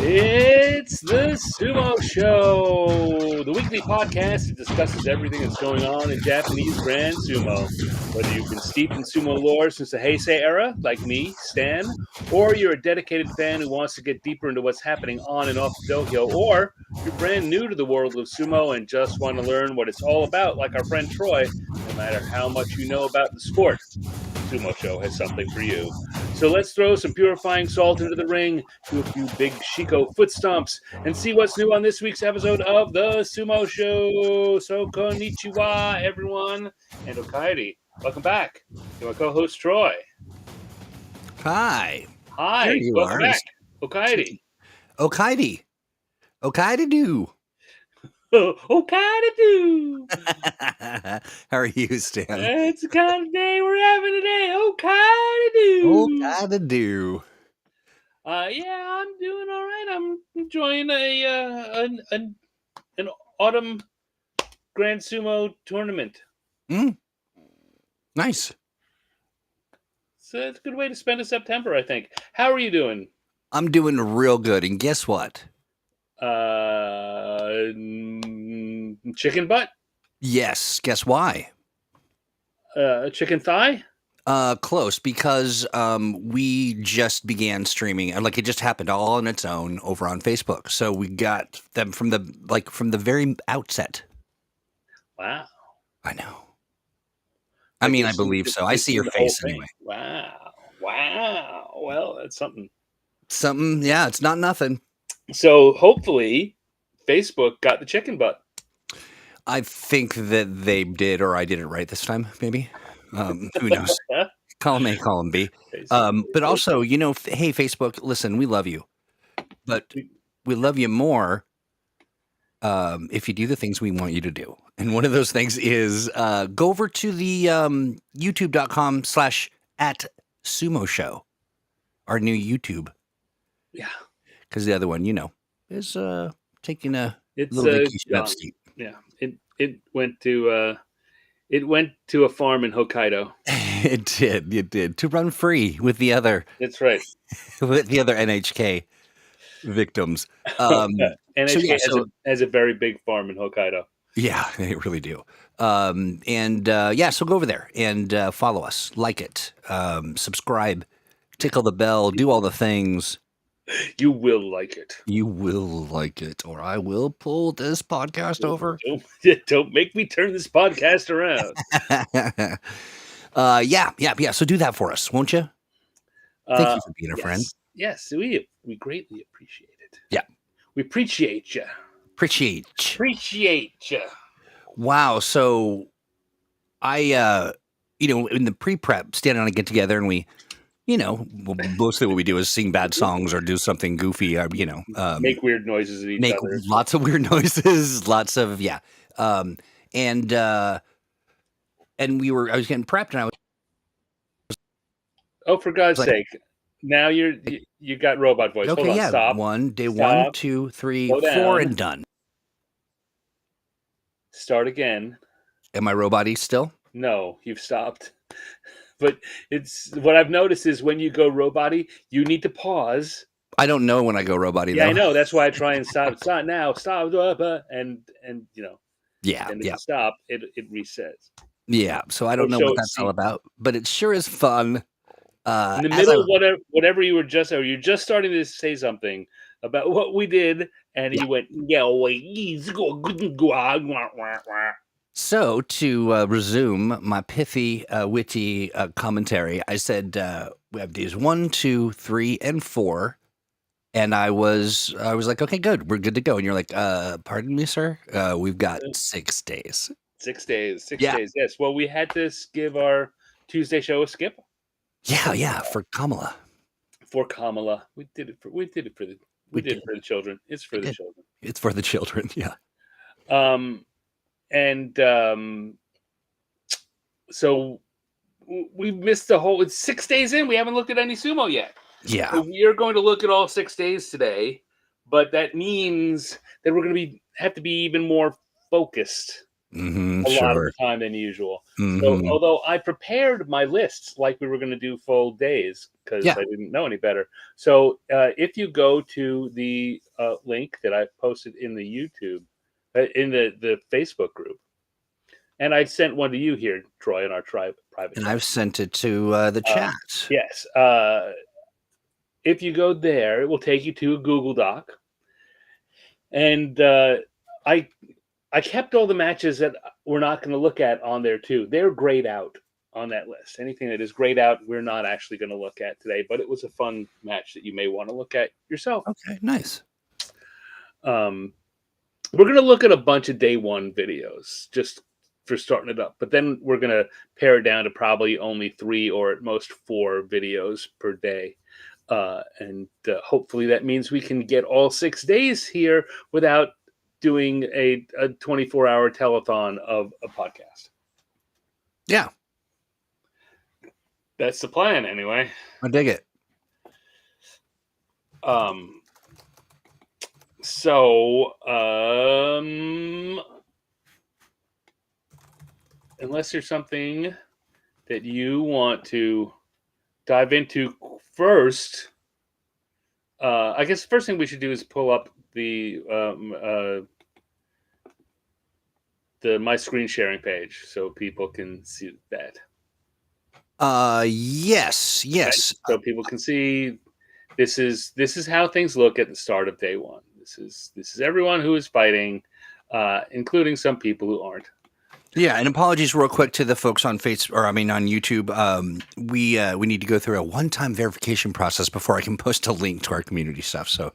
It's the Sumo Show, the weekly podcast that discusses everything that's going on in Japanese Grand Sumo. Whether you've been steeped in sumo lore since the Heisei era, like me, Stan, or you're a dedicated fan who wants to get deeper into what's happening on and off the dohyo, or you're brand new to the world of sumo and just want to learn what it's all about, like our friend Troy, no matter how much you know about the sport, Sumo Show has something for you. So let's throw some purifying salt into the ring, do a few big Shiko foot stomps, and see what's new on this week's episode of the Sumo Show. So konnichiwa, everyone, and Okairi. Welcome back to my co-host Troy. Hi. Hi. There you Welcome are. back, Okairi. Okaidi. Okaidi do. Okairi do. How are you, Stan? That's the kind of day we're having today. Okairi do. Okaidi do. Yeah, I'm doing all right. I'm enjoying an autumn Grand Sumo tournament. Nice. So it's a good way to spend a September, I think. How are you doing? I'm doing real good. And guess what? Chicken butt? Yes. Guess why? Chicken thigh? Close, because we just began streaming, like it just happened all on its own over on Facebook. So we got them from the very outset. Wow. I know. I mean, I believe so. I see your face anyway. Wow. Well, that's something. Yeah, it's not nothing. So hopefully Facebook got the chicken butt. I think that they did, or I did it right this time, maybe. Who knows? Column A, column B. But also, hey, Facebook, listen, we love you. But we love you more if you do the things we want you to do. And one of those things is go over to the youtube.com/@Sumo Show, our new YouTube. Yeah. Because the other one, is taking a little vacation upstate. Yeah. It went to a farm in Hokkaido. It did to run free with the other. That's right. With the other NHK victims. NHK has a very big farm in Hokkaido. Yeah, they really do. So go over there and follow us, like it, subscribe, tickle the bell, do all the things. You will like it. You will like it, or I will pull this podcast over. Don't make me turn this podcast around. Yeah. So do that for us, won't you? Thank you for being a friend. Yes, we greatly appreciate it. Yeah. We appreciate you. Appreciate you. Wow. So I, in the pre-prep, Stan and I get together and we, mostly what we do is sing bad songs or do something goofy, or, make weird noises at each other. Make lots of weird noises, lots of, yeah. And I was getting prepped and I was. Oh, for God's sake. Now you got robot voice. Okay, hold on, stop. Day stop. 1, 2, 3, Slow 4, down. and done. Start again. Am I robot-y still? No, you've stopped. But it's what I've noticed is when you go robot-y, you need to pause. I don't know when I go robot-y, Yeah, though. I know. That's why I try and stop. Stop now. Stop. And Yeah, and if you stop, it resets. Yeah, so I don't know what that's all about, but it sure is fun. In the middle of whatever you were just starting to say something about what we did, and you went, So to resume my pithy, witty commentary, I said we have days 1, 2, 3, and 4, and I was like, okay, good, we're good to go. And you're like, pardon me, sir, we've got 6 days. 6 days. 6 days. Yes. Well, we had to give our Tuesday show a skip. Yeah, for Kamala. For Kamala, we did it for the children. It's for the children. It's for the children. Yeah. So we missed the whole. It's 6 days in. We haven't looked at any sumo yet. Yeah. So we are going to look at all 6 days today, but that means that we're going to have to be even more focused. a lot of Sure. the time than usual. So, Hmm. although I prepared my lists like we were going to do full days because Yeah. I didn't know any better. So, if you go to the link that I posted in the YouTube, in the Facebook group, and I sent one to you here, Troy, in our private And chat. I've sent it to the Uh, chat. yes. If you go there, it will take you to a Google Doc, and I I kept all the matches that we're not going to look at on there too. They're grayed out on that list. Anything that is grayed out, we're not actually going to look at today. But it was a fun match that you may want to look at yourself. Okay, nice. Um, we're going to look at a bunch of day one videos just for starting it up. But then we're going to pare it down to probably only 3 or at most 4 videos per day. And hopefully that means we can get all 6 days here without doing a 24-hour telethon of a podcast. Yeah, That's the plan, anyway. I dig it. So, unless there's something that you want to dive into first, I guess the first thing we should do is pull up the my screen sharing page so people can see that. Yes. Right? So people can see this is how things look at the start of day one. This is everyone who is fighting, including some people who aren't. Yeah, and apologies real quick to the folks on on YouTube. We need to go through a one-time verification process before I can post a link to our community stuff. So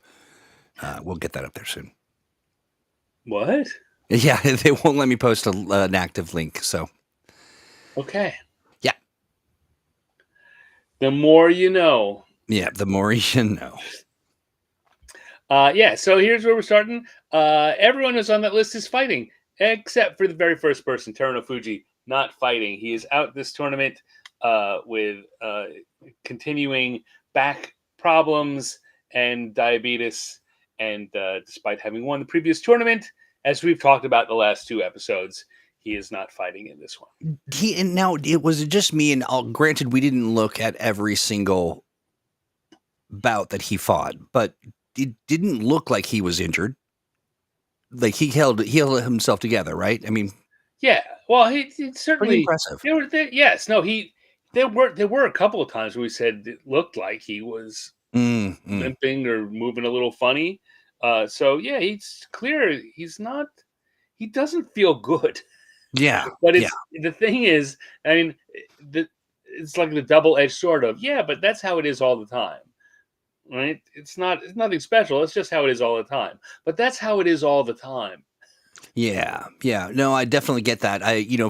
we'll get that up there soon. What? Yeah, they won't let me post an active link. So Okay. yeah, The more you know. yeah. The more you know. Yeah. So here's where we're starting. Everyone who's on that list is fighting, except for the very first person, Teruno Fuji, not fighting. He is out this tournament with continuing back problems and diabetes. And despite having won the previous tournament, as we've talked about the last 2 episodes, he is not fighting in this one. And now it was just me, and granted, we didn't look at every single bout that he fought, but it didn't look like he was injured. Like he held himself together, right? I mean, Yeah, well, he pretty certainly impressive. yes, no, there were a couple of times where we said it looked like he was limping or moving a little funny. So yeah, he's clear. He doesn't feel good. Yeah, But yeah, the thing is, I mean, it's like the double-edged sword of yeah, but that's how it is all the time, right? It's nothing special. It's just how it is all the time. But that's how it is all the time. yeah, yeah. No, I definitely get that.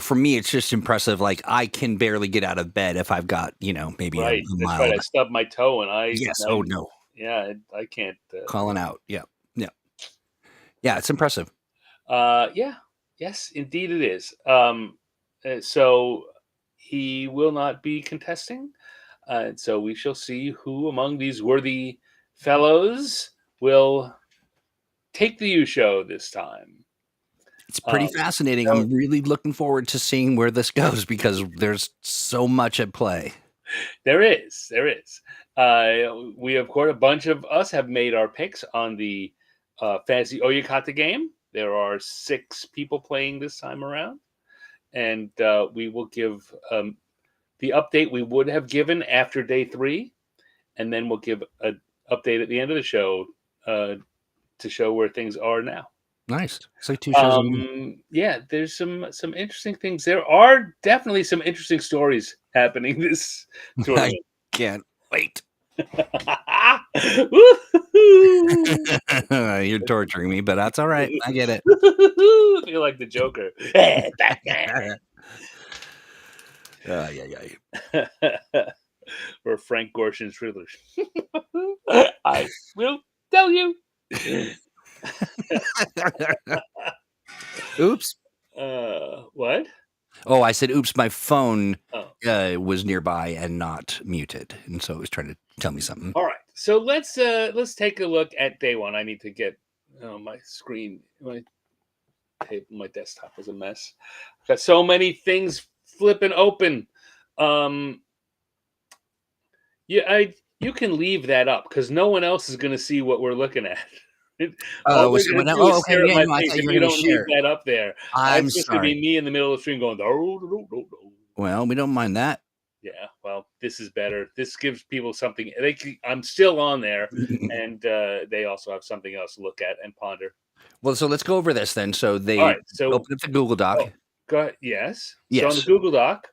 For me, it's just impressive. Like I can barely get out of bed if I've got, maybe a Right. That's right. mild. I stubbed my toe and Yes. Oh no. yeah, I can't. Calling out. Yeah. Yeah. Yeah. It's impressive. Yeah. Yes, indeed it is. So he will not be contesting. So we shall see who among these worthy fellows will take the U show this time. It's pretty fascinating. so- I'm really looking forward to seeing where this goes because there's so much at play. There is. There is. We, of course, a bunch of us have made our picks on the Fantasy Oyakata game. There are 6 people playing this time around. And we will give the update we would have given after day 3. And then we'll give an update at the end of the show to show where things are now. Nice. It's like 2 shows. Yeah, there's some interesting things. There are definitely some interesting stories happening this tournament. I can't wait. You're torturing me, but that's all right. I get it. I feel like the Joker. Yeah. Or Frank Gorshin's Riddler. I will tell you. Oops. What? Oh, I said, oops, my phone Oh. was nearby and not muted. And so it was trying to tell me something. All right. So let's take a look at day 1. I need to get my screen. My desktop is a mess. I've got so many things flipping open. Yeah, you can leave that up because no one else is going to see what we're looking at. All Oh, they're so going to do oh, is okay. stare at Yeah, my no, I face thought if you were you going to don't leave share. that up there. I'm It's just going to sorry. be me in the middle of the stream going, "Oh." Well, we don't mind that. Yeah, well, this is better. This gives people something. I'm still on there, and they also have something else to look at and ponder. Well, so let's go over this then. So All they right, so open up the Google Doc. go ahead. Yes. So on the Yes. Google Doc,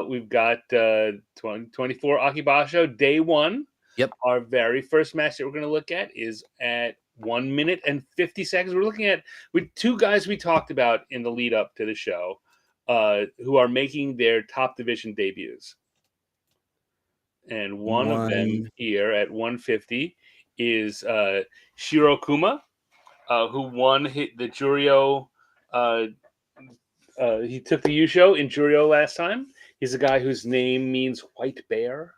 we've got 2024 Akibasho Day 1. Yep. Our very first match that we're going to look at is at 1 minute and 50 seconds. We're looking at with two guys we talked about in the lead up to the show who are making their top division debuts. And one of them here at 150 is Shiro Kuma, who won the Jurio. He took the Yusho in Jurio last time. He's a guy whose name means white bear.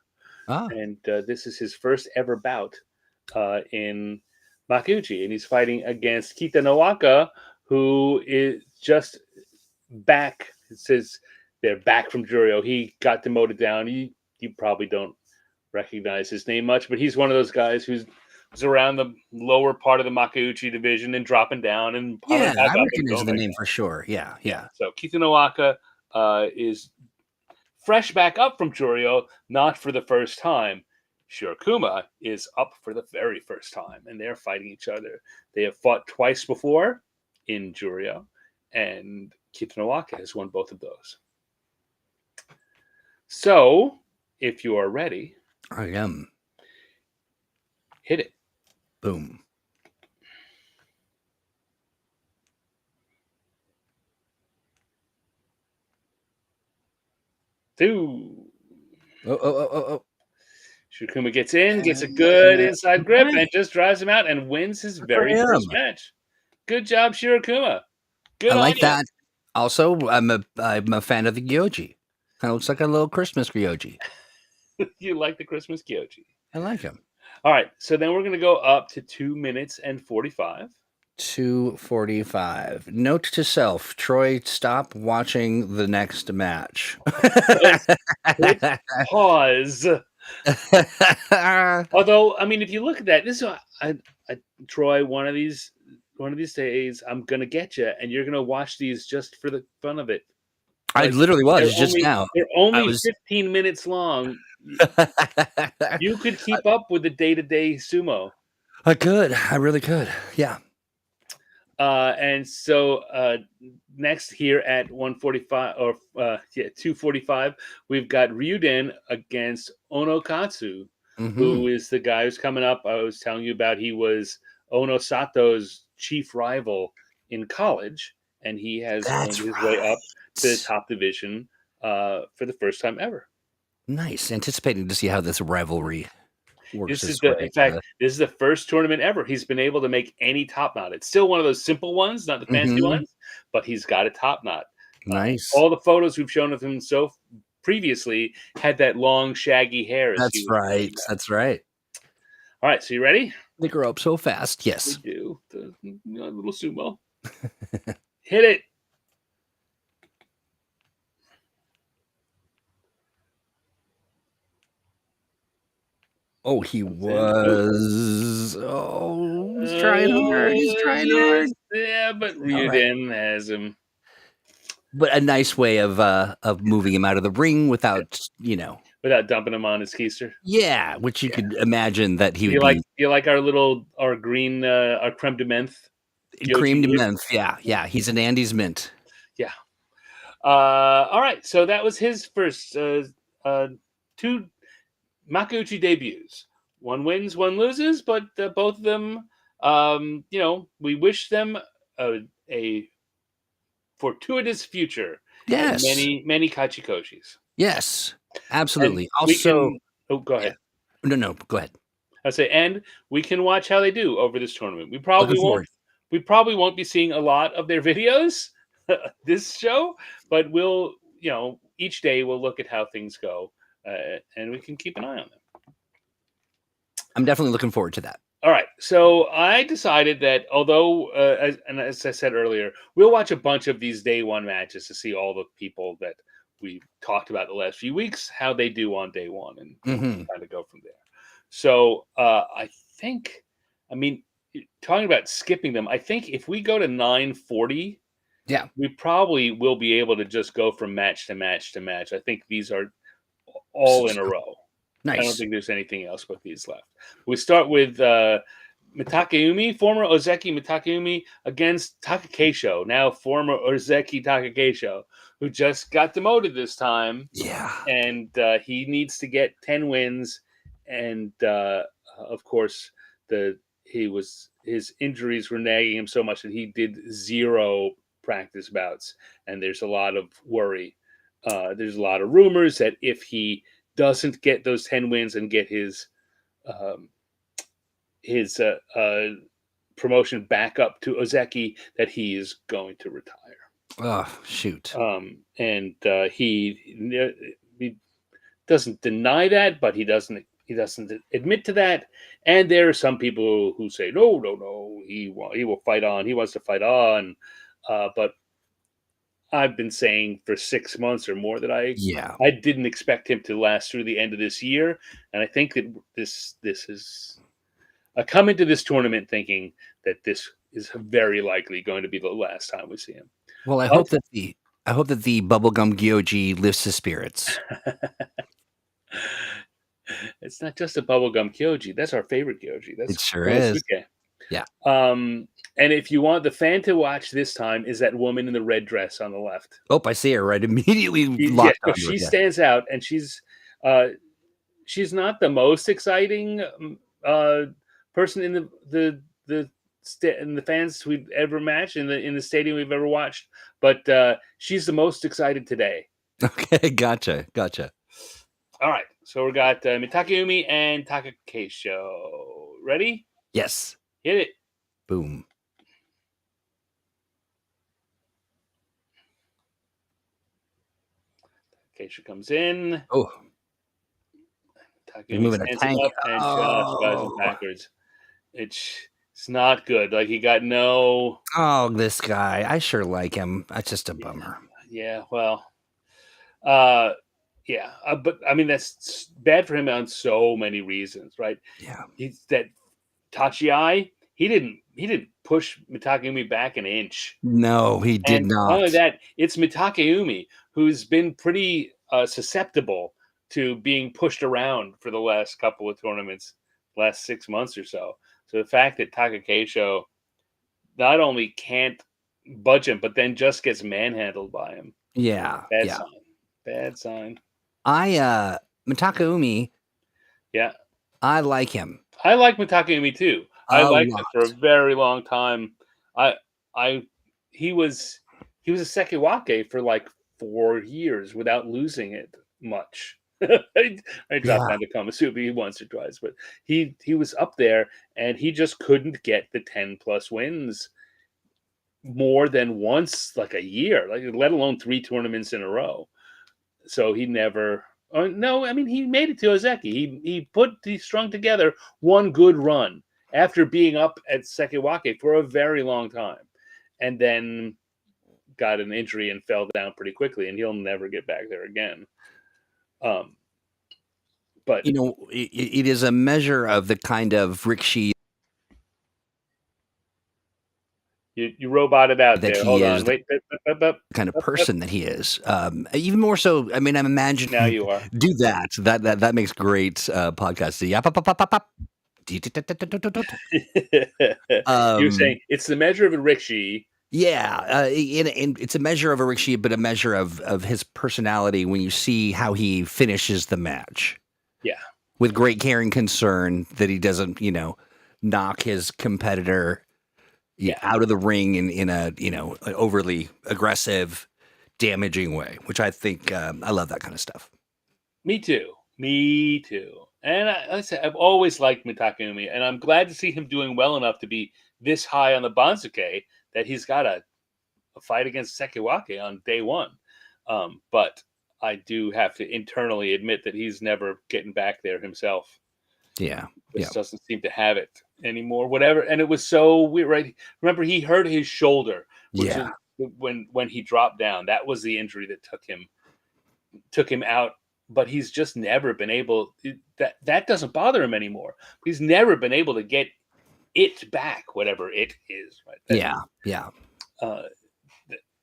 And this is his first ever bout in Makuuchi. And he's fighting against Kita Nowaka, who is just back. It says they're back from Jurio. He got demoted down. You probably don't recognize his name much, but he's one of those guys who's around the lower part of the Makuuchi division and dropping down and Yeah, back I up and recognize going the back name down. for sure. Yeah. So Kita Nowaka is fresh back up from Jurio, not for the first time. Shirokuma is up for the very first time, and they're fighting each other. They have fought twice before in Jurio, and Kita Nowaka has won both of those. So, if you are ready, I am. hit it. Boom. Two. Oh. Shirokuma gets in, gets a good inside grip, and just drives him out and wins his very first match. Good job, Shirokuma. Good I on like you. that. Also, I'm a fan of the Gyoji. Kind of looks like a little Christmas Gyoji. You like the Christmas Gyoji. I like him. All right, so then we're going to go up to 2 minutes and 45. 2:45. Note to self: Troy, stop watching the next match. Hit pause. Although, I mean, if you look at that, this is Troy. One of these days, I'm gonna get you, and you're gonna watch these just for the fun of it. I literally was just now. They're only 15 minutes long. You could keep up with the day-to-day sumo. I could. I really could. Yeah. And so next here at 145 or 245, we've got Ryuden against Onokatsu, who is the guy who's coming up. I was telling you about. He was Ono Sato's chief rival in college, and he has won his way up to the top division for the first time ever. Nice. Anticipating to see how this rivalry works. In fact, this is the first tournament ever he's been able to make any top knot. It's still one of those simple ones, not the fancy ones, but he's got a top knot. Nice. All the photos we've shown of him so previously had that long, shaggy hair. That's right. That's right. All right, so you ready? They grow up so fast. Yes. We do. The little sumo. Hit it. Oh, he was. Oh, he's trying hard. He's trying hard. Yeah, but Ryuden has him. But a nice way of moving him out of the ring without, without dumping him on his keister. Yeah, which you could imagine that he would be. You like our green, our creme de menthe? Cream de menthe, yeah. He's an Andes mint. Yeah. All right, so that was his first two Makuuchi debuts. One wins, one loses, but both of them, we wish them a fortuitous future. Yes. Many Kachikoshis. Yes, absolutely. And also, go ahead. Yeah. No, go ahead. I say, and we can watch how they do over this tournament. We probably won't be seeing a lot of their videos this show, but we'll, each day we'll look at how things go, and we can keep an eye on them. I'm definitely looking forward to that. All right. So I decided that although, as I said earlier, we'll watch a bunch of these day one matches to see all the people that we talked about the last few weeks, how they do on day one, and Hmm. kind of go from there. So I think, I mean, talking about skipping them, I think if we go to 9:40, Yeah. we probably will be able to just go from match to match to match. I think these are all in a row. I don't Nice. think there's anything else but these left. We start with Mitakeumi, former Ozeki Mitakeumi, against Takakeisho, now former Ozeki Takakeisho, who just got demoted this time, Yeah. and he needs to get 10 wins. And of course, his injuries were nagging him so much that he did 0 practice bouts, and there's a lot of worry. There's a lot of rumors that if he doesn't get those 10 wins and get um, his promotion back up to Ozeki, that he is going to retire. Oh, shoot. And he doesn't deny that, but he doesn't admit to that. And there are some people who say, no, no, no, he will fight on. He wants to fight on. But I've been saying for 6 months or more that Yeah. I didn't expect him to last through the end of this year, and I think that this is I come into this tournament thinking that this is very likely going to be the last time we see him. Well, But I hope that the bubblegum Gyoji lifts his spirits. it's not just a bubblegum Kyoji. That's our favorite Kyoji. It That's sure is. Konosuke. Yeah. And if you want the fan to watch this time, is that woman in the red dress on the left. Oh, I see her right. Immediately Yeah, locked no, onto she it. Yeah. stands out, and uh, she's not the most exciting person in in the fans we've ever matched in the stadium we've ever watched, but she's the most excited today. Okay. Gotcha. Gotcha. All right, so we got Mitakeumi and Takakeisho. Ready? Yes. Hit it. Boom. Keisha comes in. Oh, you're Takumi moving a stands him tank. up and just drives him Oh. backwards. It's not good. Like he got no. Oh, this guy. I sure like him. That's just a bummer. Yeah, well, uh, yeah, but I mean that's bad for him on so many reasons, right? Yeah. He's that Tachiai. He didn't push Mitakeumi back an inch, No, he did and not not. only that, it's Mitakeumi who's been pretty susceptible to being pushed around for the last couple of tournaments, last 6 months or so. So the fact that Takakeisho not only can't budge him, but then just gets manhandled by him. Yeah. Bad Yeah. sign. Bad sign. Mitaka Yeah. I like him I like Mitakeumi too. I a liked him for a lot. very long time. I I he was he was a Sekiwake for like 4 years without losing it much. I dropped Yeah. down to Kamasubi once or twice, but he was up there and he just couldn't get the 10 plus wins more than once like a year, like let alone 3 tournaments in a row. So he never. No, I mean he made it to Ozeki. He strung together one good run after being up at Sekiwake for a very long time, and then got an injury and fell down pretty quickly, and he'll never get back there again. Um, but It is a measure of the kind of Rikishi you roboted out that there. he Hold is, on, the wait, up, up, kind of up, up. person that he is. Even more so, I mean, I'm Now imagining you are. do that. That makes great podcasting. Yap, pop, pop, pop, pop. You're Um, saying it's the measure of a rickshaw. yeah, and it's a measure of a Rikishi, but a measure of his personality when you see how he finishes the match Yeah, with great care and concern that he doesn't, knock his competitor yeah. out of the ring in a an overly aggressive, damaging way, which I think I love that kind of stuff. Me too. Me too. And like I said, I've always liked Mitakeumi, and I'm glad to see him doing well enough to be this high on the Banzuke that he's got a fight against Sekiwake on day one. But I do have to internally admit that he's never getting back there himself. Yeah. Just doesn't seem to have it anymore. Whatever, and it was so weird. Right? Remember, he hurt his shoulder, which Yeah. is when he dropped down. That was the injury that took him out. But he's just never been able. That doesn't bother him anymore. He's never been able to get it back, whatever it is. Right? Yeah. Uh,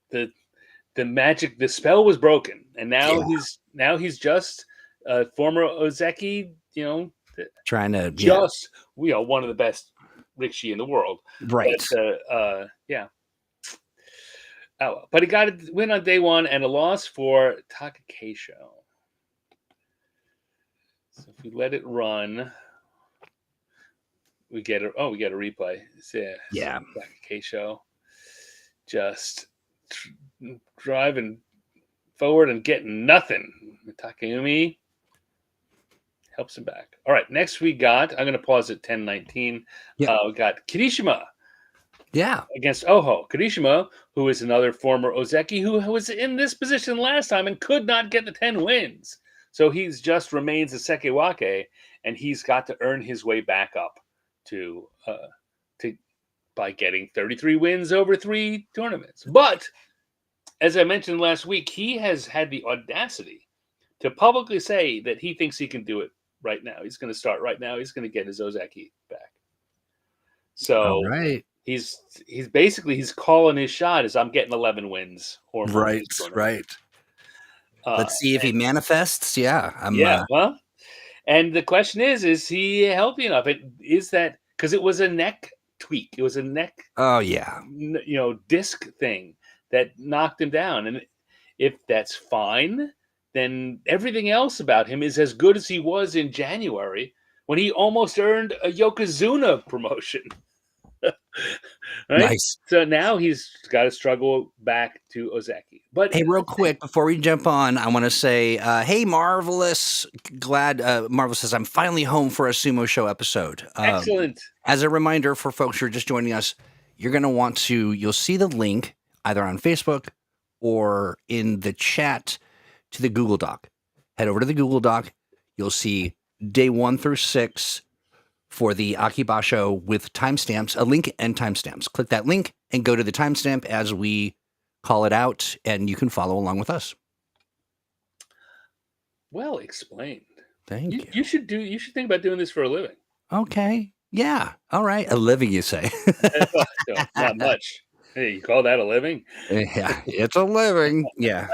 the the magic, the spell was broken, and now Yeah. he's just a former Ozeki. Trying to, Just one of the best rikishi in the world. right. But yeah. Oh, well. But he got a win on day one and a loss for Takakeisho. So if we let it run, we get a replay. Yeah. Takakeisho just driving forward and getting nothing. Takayumi helps him back. All right, next I'm going to pause at 10:19. Yeah. We got Kirishima Yeah. against Oho. Kirishima, who is another former Ozeki, who was in this position last time and could not get the 10 wins. So he's just remains a Sekewake, and he's got to earn his way back up to by getting 33 wins over 3 tournaments. But as I mentioned last week, he has had the audacity to publicly say that he thinks he can do it right now. He's going to start right now. He's going to get his Ozeki back. So All right. he's basically calling his shot as I'm getting 11 wins or more. Right. Let's see if he manifests. Yeah. Well, and the question is he healthy enough? Is that because it was a neck tweak? It was a neck. Oh yeah. Disc thing that knocked him down, and if that's fine, then everything else about him is as good as he was in January when he almost earned a Yokozuna promotion. Right? Nice. So now he's got to struggle back to Ozeki. But hey, real quick before we jump on, I want to say, hey, Marvelous. Glad Marvelous says I'm finally home for a Sumo Show episode. Excellent. As a reminder for folks who are just joining us, you're going to you'll see the link either on Facebook or in the chat to the Google Doc. Head over to the Google Doc. You'll see day 1 through 6 for the Akibasho with timestamps, a link and timestamps. Click that link and go to the timestamp as we call it out, and you can follow along with us. Well explained. Thank you. You should think about doing this for a living. Okay. Yeah. All right. A living, you say? No, not much. Hey, you call that a living? Yeah, it's a living. Yeah.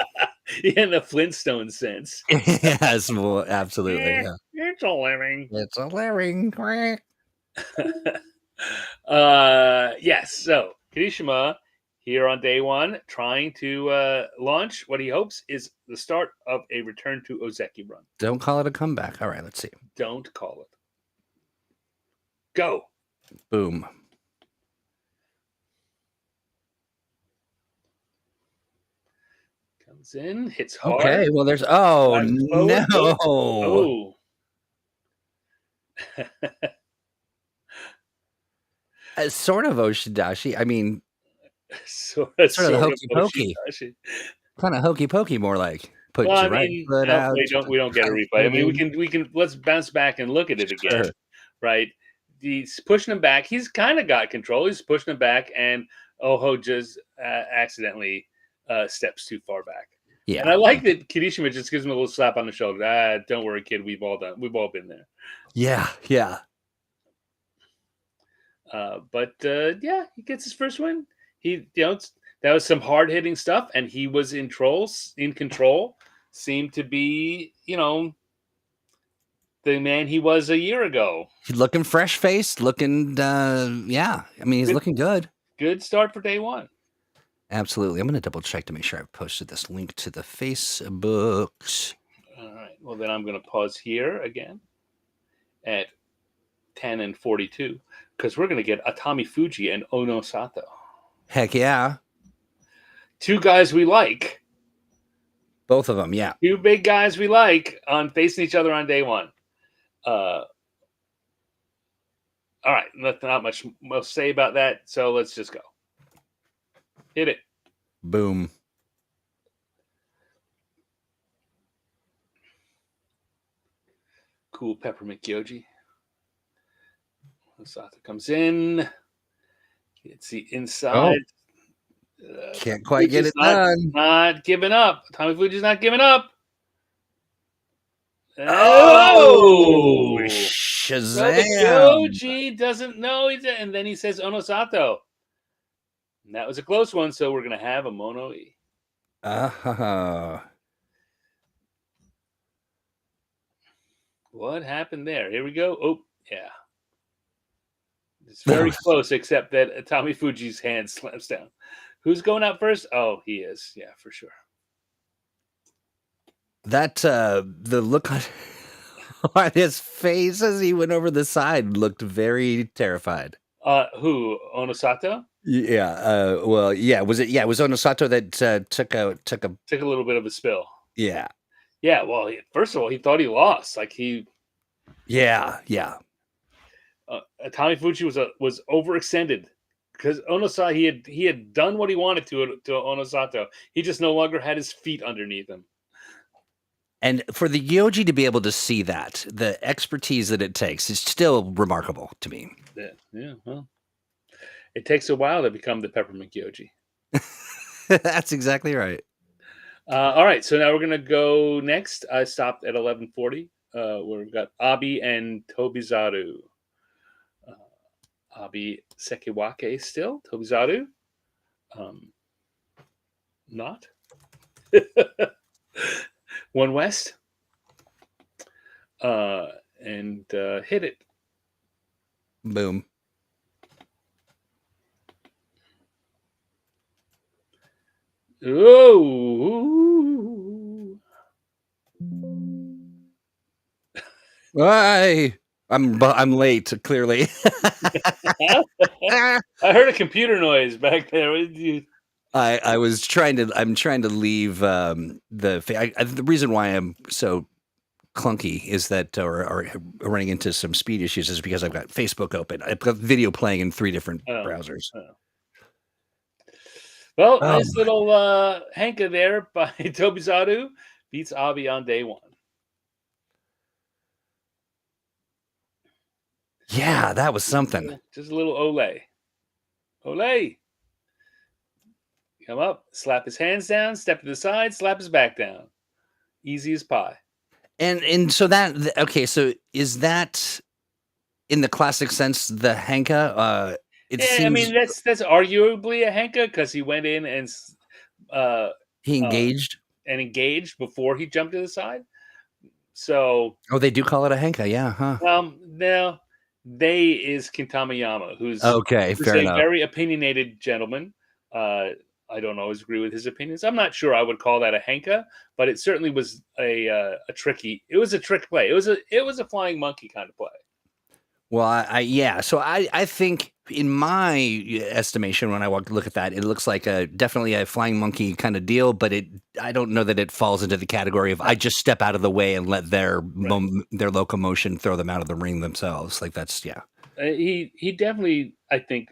In the Flintstone sense. Yes, well, absolutely. Yeah. It's a living. It's a living. Yes. So Kirishima here on day 1, trying to launch what he hopes is the start of a return to Ozeki run. Don't call it a comeback. All right, let's see. Don't call it. Go. Boom. Comes in, hits hard. Okay, well, there's no. Oh. Sort of Oshidashi. I mean, sort of hokey pokey. Kind of hokey pokey, more like. Put well, your right foot out. We don't get a replay. I mean, we can let's bounce back and look at it again. Sure. Right? He's pushing him back. He's kind of got control. He's pushing him back, and Oho just accidentally steps too far back. Yeah. And I like that Kirishima just gives him a little slap on the shoulder. Don't worry, kid. We've all been there. Yeah. But he gets his first win. That was some hard hitting stuff, and he was in control. Seemed to be, the man he was a year ago. He's looking fresh faced, looking, yeah. I mean, he's looking good. Good start for day 1. Absolutely. I'm going to double check to make sure I've posted this link to the Facebook. All right. Well, then I'm going to pause here again at 10:42 because we're going to get Atami Fuji and Ono Sato. Heck yeah. 2 guys we like. Both of them, yeah. 2 big guys we like on facing each other on day 1. All right. Not much we'll say about that, so let's just go. Hit it. Boom. Cool peppermint Gyoji. Onosato comes in. It's the inside. Oh, can't quite get Fuji's it done. not giving up. Tommy Fuji's not giving up. Oh, Oh! So the Shazam! Kyoji doesn't know, and then he says Onosato. And that was a close one, so we're going to have a Mono E. What happened there? Here we go. Oh, yeah. It's very close, except that Tommy Fuji's hand slams down. Who's going out first? Oh, he is. Yeah, for sure. That the look on, on his face as he went over the side looked very terrified. Who? Onosato? Yeah. Well, yeah. Was it? Yeah. It was Onosato that took Took a little bit of a spill. Yeah. Yeah. Well, first of all, he thought he lost. Like he. Yeah. Tommy Fuji was overextended because Onosato he had done what he wanted to Onosato. He just no longer had his feet underneath him. And for the Yoji to be able to see that, the expertise that it takes is still remarkable to me. Yeah. Well, it takes a while to become the Peppermint Yoji. That's exactly right. All right, so now we're gonna go next. I stopped at 11:40. We've got Abi and Tobizaru. Abi Sekiwake still. Tobizaru, not. One West. And hit it. Boom. Oh. I'm late, clearly. I heard a computer noise back there. I'm trying to leave the reason why I'm so clunky is that or running into some speed issues is because I've got Facebook open. I've got video playing in 3 different browsers. Well, nice little Henka there by Tobizaru. Beats Abi on day 1. Yeah, that was something. Just a little ole. Ole. Come up, slap his hands down, step to the side, slap his back down. Easy as pie. And so that okay, so is that in the classic sense the Henka? Seems, I mean that's arguably a Henka because he went in and he engaged before he jumped to the side. So they do call it a Henka, yeah, huh? Now they is Kintamayama, who's fair enough. Very opinionated gentleman. I don't always agree with his opinions. I'm not sure I would call that a Henka, but it certainly was a tricky. It was a trick play. It was a flying monkey kind of play. Well, so I think in my estimation, when I look at that, it looks like definitely a flying monkey kind of deal, but I don't know that it falls into the category of I just step out of the way and let their locomotion throw them out of the ring themselves. Like that's He definitely, I think,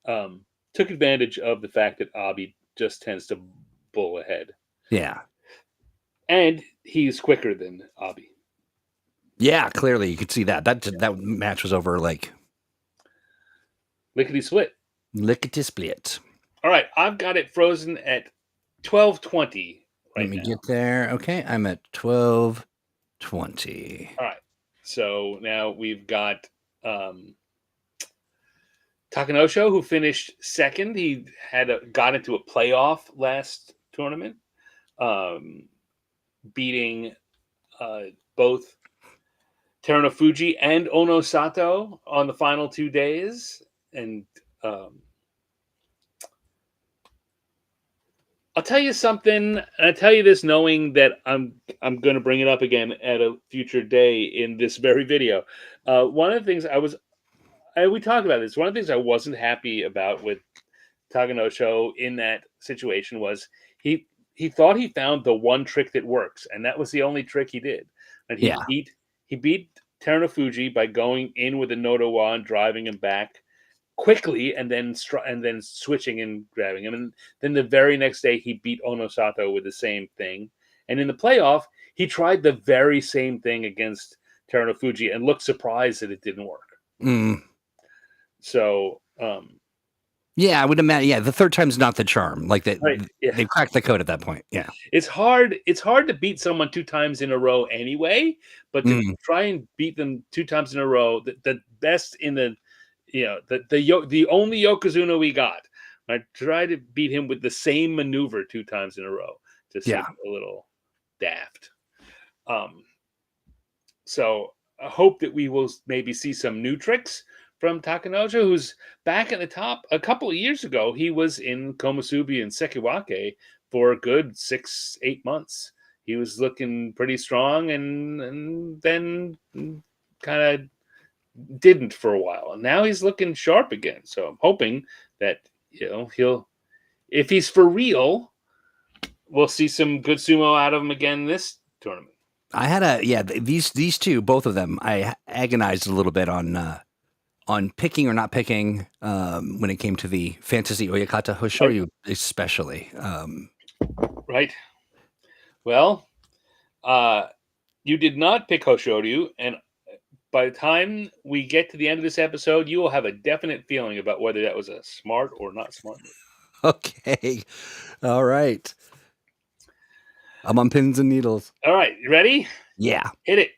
took advantage of the fact that Abi just tends to bull ahead. Yeah, and he's quicker than Abi. Yeah, clearly you could see that. That match was over like lickety split. Lickety split. All right, I've got it frozen at 12:20 right Let me now. get there. Okay, I'm at 12:20. All right, so now we've got Takanosho, who finished second. He got into a playoff last tournament, beating both Terunofuji and Onosato on the final 2 days. And I'll tell you something, and I tell you this knowing that I'm going to bring it up again at a future day in this very video. One of the things we talked about this. One of the things I wasn't happy about with Takanosho in that situation was he thought he found the one trick that works, and that was the only trick he did. And he beat Terunofuji by going in with a Nodowa and driving him back quickly, and then switching and grabbing him. And then the very next day, he beat Onosato with the same thing. And in the playoff, he tried the very same thing against Terunofuji and looked surprised that it didn't work. So, Yeah, I would imagine. Yeah, the third time's not the charm. Like that, right, yeah. they've cracked the code at that point. Yeah. It's hard. It's hard to beat someone 2 times in a row anyway, but to Mm, try and beat them 2 times in a row, the best in the, the only Yokozuna we got. I try to beat him with the same maneuver 2 times in a row. Just yeah. seems a little daft. Um, so I hope that we will maybe see some new tricks from Takanojo, who's back at the top. A couple of years ago, he was in Komusubi and Sekiwake for a good 6-8 months. He was looking pretty strong, and then kind of didn't for a while. And now he's looking sharp again. So I'm hoping that he'll, if he's for real, we'll see some good sumo out of him again this tournament. I had these two, both of them. I agonized a little bit on picking or not picking when it came to the fantasy Oyakata Hoshoryu, especially. Right. Well, you did not pick Hoshoryu, and by the time we get to the end of this episode, you will have a definite feeling about whether that was a smart or not smart move. Okay. All right. I'm on pins and needles. All right, you ready? Yeah. Hit it.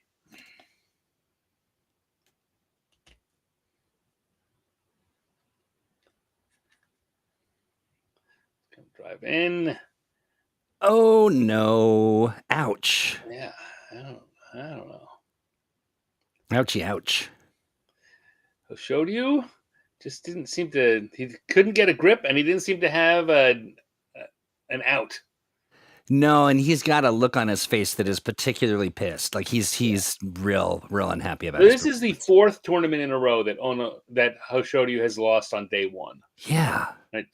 Come drive in. Oh no. Ouch. Yeah, I don't know. Ouchie, ouch. Hoshoryu just didn't seem to. He couldn't get a grip, and he didn't seem to have an out. No, and he's got a look on his face that is particularly pissed. Like he's real unhappy about This his is the fourth tournament in a row that Hoshoryu has lost on day one. Yeah. Right.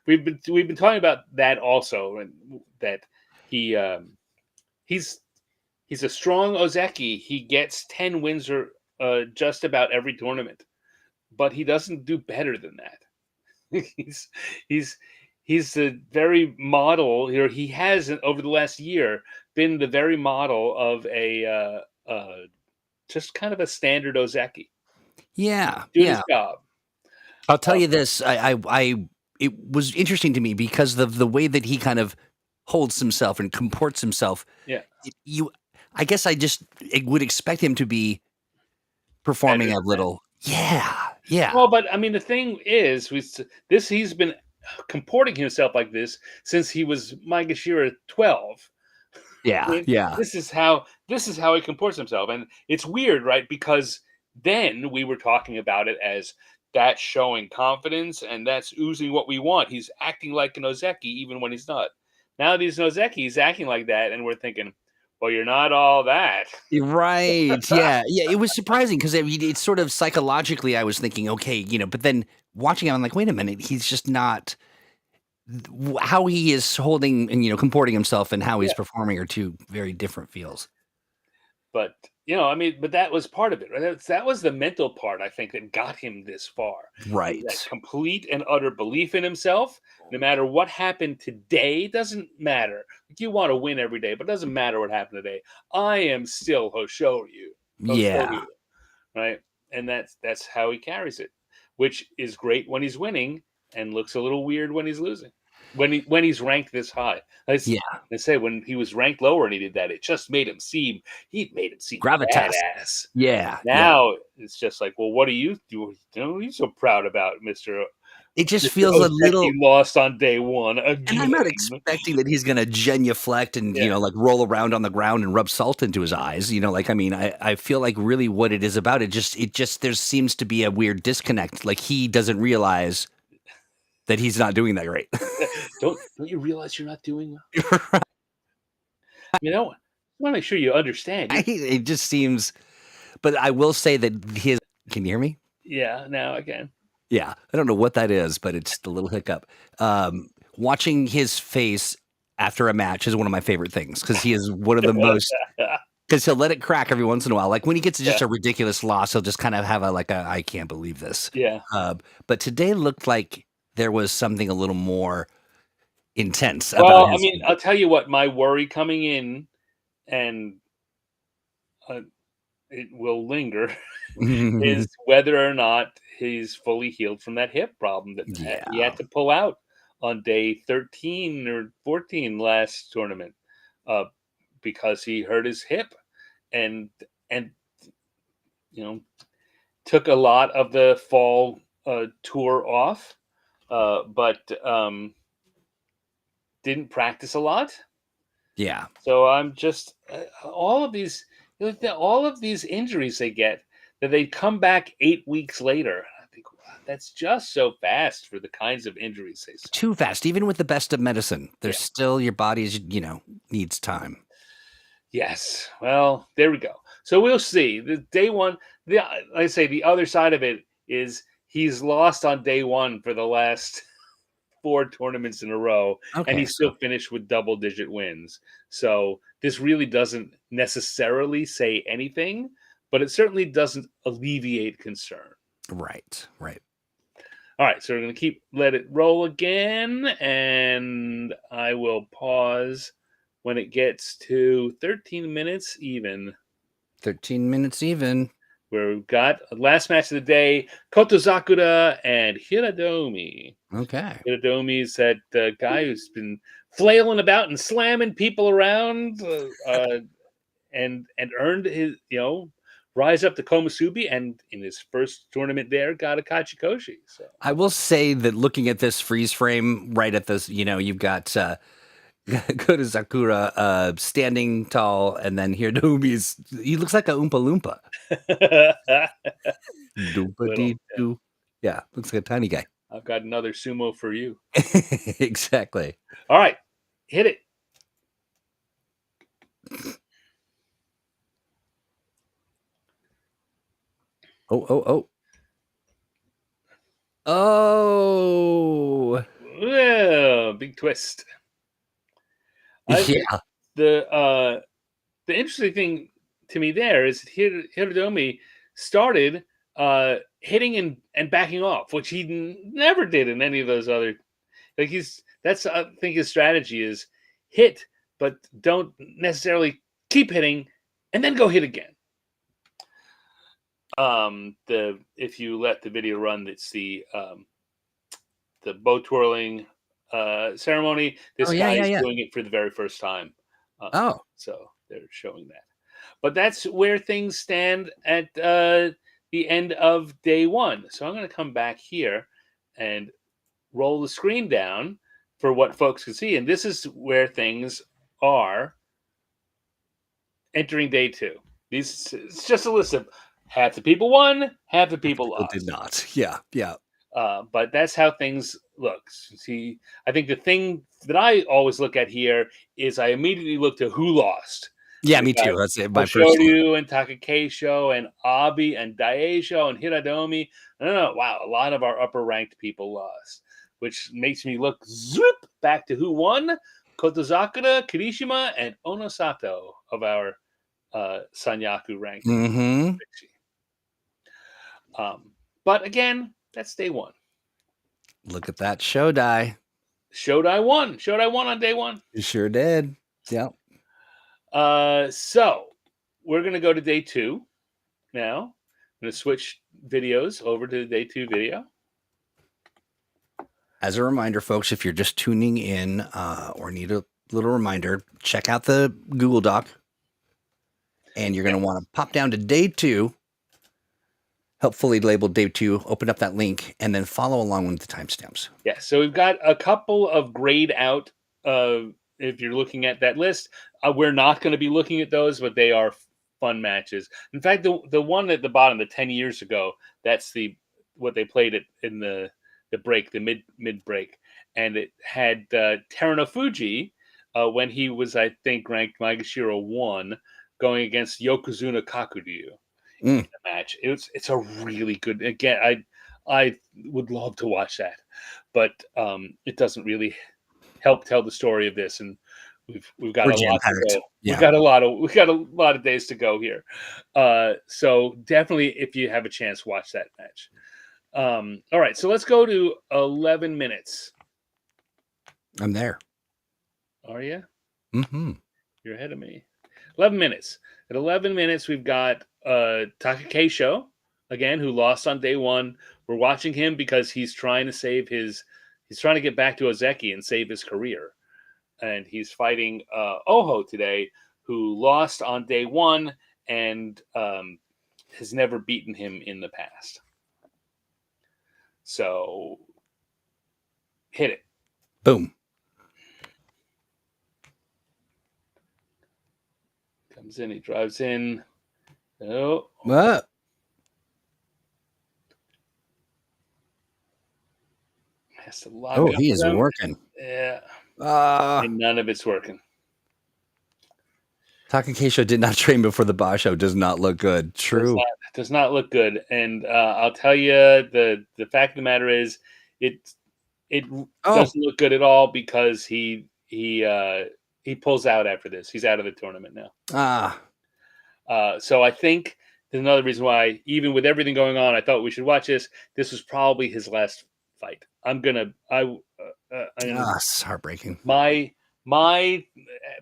We've been talking about that also, and that he's a strong Ozeki. He gets 10 wins or just about every tournament, but he doesn't do better than that. he's the very model here. He has over the last year been the very model of a just kind of a standard Ozeki. Yeah. Doing Yeah. his job. I'll tell you this. It was interesting to me because of the way that he kind of holds himself and comports himself. Yeah. I guess I would expect him to be performing Better a than little. Yeah. Yeah. Well, but I mean, the thing is, he's been comporting himself like this since he was Maegashira 12. I Yeah. mean, Yeah. this is how he comports himself, and it's weird, right? Because then we were talking about it as that's showing confidence and that's oozing what we want. He's acting like an Ozeki even when he's not. Now that he's an Ozeki, he's acting like that, and we're thinking, well, you're not all that. Right. Yeah. Yeah. It was surprising because it's sort of psychologically, I was thinking, okay, but then watching him, I'm like, wait a minute, he's just not. How he is holding and comporting himself and how he's performing are two very different feels. But I mean, but that was part of it, right? That was the mental part, I think, that got him this far. Right. That complete and utter belief in himself. No matter what happened today, doesn't matter. You want to win every day, but it doesn't matter what happened today. I am still Hoshoryu. Yeah. Right? And that's how he carries it, which is great when he's winning and looks a little weird when he's losing. When he's ranked this high. They say when he was ranked lower and he did that, it just made him seem gravitas. badass. Yeah. Now it's just like, well, what do you do? You're so proud about Mr. It just feels a little lost on day one again. And I'm not expecting that he's gonna genuflect and like roll around on the ground and rub salt into his eyes. I feel like really what it is about it just there seems to be a weird disconnect. Like he doesn't realize that he's not doing that great. Don't you realize you're not doing well? I want to make sure you understand. It just seems, but I will say that can you hear me? Yeah, now I can. Yeah, I don't know what that is, but it's the little hiccup. Watching his face after a match is one of my favorite things because he is one of the most. Because he'll let it crack every once in a while. Like when he gets just a ridiculous loss, he'll just kind of have a I can't believe this. Yeah. But today looked like there was something a little more intense. Well, I mean, I'll tell you what, my worry coming in, and it will linger is whether or not he's fully healed from that hip problem that he Yeah. had to pull out on day 13 or 14 last tournament, uh, because he hurt his hip, and and you know took a lot of the fall tour off, but didn't practice a lot. Yeah. So I'm just all of these, all of these injuries they get, that they come back 8 weeks later. I think, wow, that's just so fast for the kinds of injuries they suffer. Too fast. Even with the best of medicine, Yeah. there's still your body's, needs time. Yes. Well, there we go. So we'll see. The day one, like I say, the other side of it is he's lost on day one for the last four tournaments in a row, and he Okay, so still finished with double-digit wins. So this really doesn't necessarily say anything, but it certainly doesn't alleviate concern. right, right. All right, so we're going to let it roll again, and I will pause when it gets to 13 minutes even, 13 minutes even. where we've got last match of the day, Kotozakura and Hiradomi. Okay. Hiradomi is that guy who's been flailing about and slamming people around, and earned his, rise up to Komusubi, and in his first tournament there, got a Kachikoshi. So I will say that looking at this freeze frame right at this, you've got Kota Sakura standing tall, and then he looks like a Oompa Loompa. Doompa little, dee doo. Yeah, looks like a tiny guy. I've got another sumo for you. Exactly. All right, hit it. Oh, oh, oh. Oh. Well, big twist. I think Yeah. the interesting thing to me there is Hirodomi started hitting and backing off, which he never did in any of those other. Like that's I think his strategy is hit, but don't necessarily keep hitting, and then go hit again. The If you let the video run, it's the bow twirling ceremony. Oh, This yeah, guy yeah, is yeah. doing it for the very first time. Oh. So they're showing that. But that's where things stand at the end of day one. So I'm going to come back here and roll the screen down for what folks can see. And this is where things are entering day two. It's just a list of half the people won, half the people People did lost. not. Yeah, yeah. But that's how things look. See, I think the thing that I always look at here is I immediately look to who lost. Yeah, We me got too. That's it. My first thing. Hoshoryu and Takakeisho and Abi and Daisho and Hiradomi. No, wow, a lot of our upper ranked people lost, which makes me look zoop back to who won: Kotozakura, Kirishima, and Onosato of our Sanyaku ranking. Mm-hmm. But again, that's day one. Look at that Shodai. Shodai won. Shodai won on day one. You sure did. Yep. So we're gonna go to day two now. I'm gonna switch videos over to the day two video. As a reminder, folks, if you're just tuning in or need a little reminder, check out the Google Doc. And you're going to want to pop down to day two, helpfully labeled day two, open up that link, and then follow along with the timestamps. Yeah, so we've got a couple of grayed out. If you're looking at that list, we're not going to be looking at those, but they are fun matches. In fact, the one at the bottom, the 10 years ago, that's what they played in the break, the mid break, and it had Terunofuji when he was, I think, ranked Maegashira 1, going against Yokozuna Kakuryu in the match. It's a really good. Again, I would love to watch that, but it doesn't really help tell the story of this, and we've got We're a lot to jam-packed. go. Yeah. We've got a lot of days to go here. So definitely, if you have a chance, watch that match. All right, so let's go to 11 minutes. I'm there. Are you? Mm-hmm. You're ahead of me. 11 minutes. At 11 minutes, we've got Takake again, who lost on day one. We're watching him because he's trying to save his. He's trying to get back to Ozeki and save his career, and he's fighting Oho today, who lost on day one and has never beaten him in the past. So, hit it. Boom. Comes in, he drives in. Oh. What? Has to lock Oh, up he is them. working. Yeah. Ah. And none of it's working. Takakesho did not train before the Basho. Does not look good. True. Does not look good. And I'll tell you, the fact of the matter is, it doesn't look good at all because he pulls out after this. He's out of the tournament now. So I think there's another reason why, even with everything going on, I thought we should watch this. This was probably his last fight. It's heartbreaking. My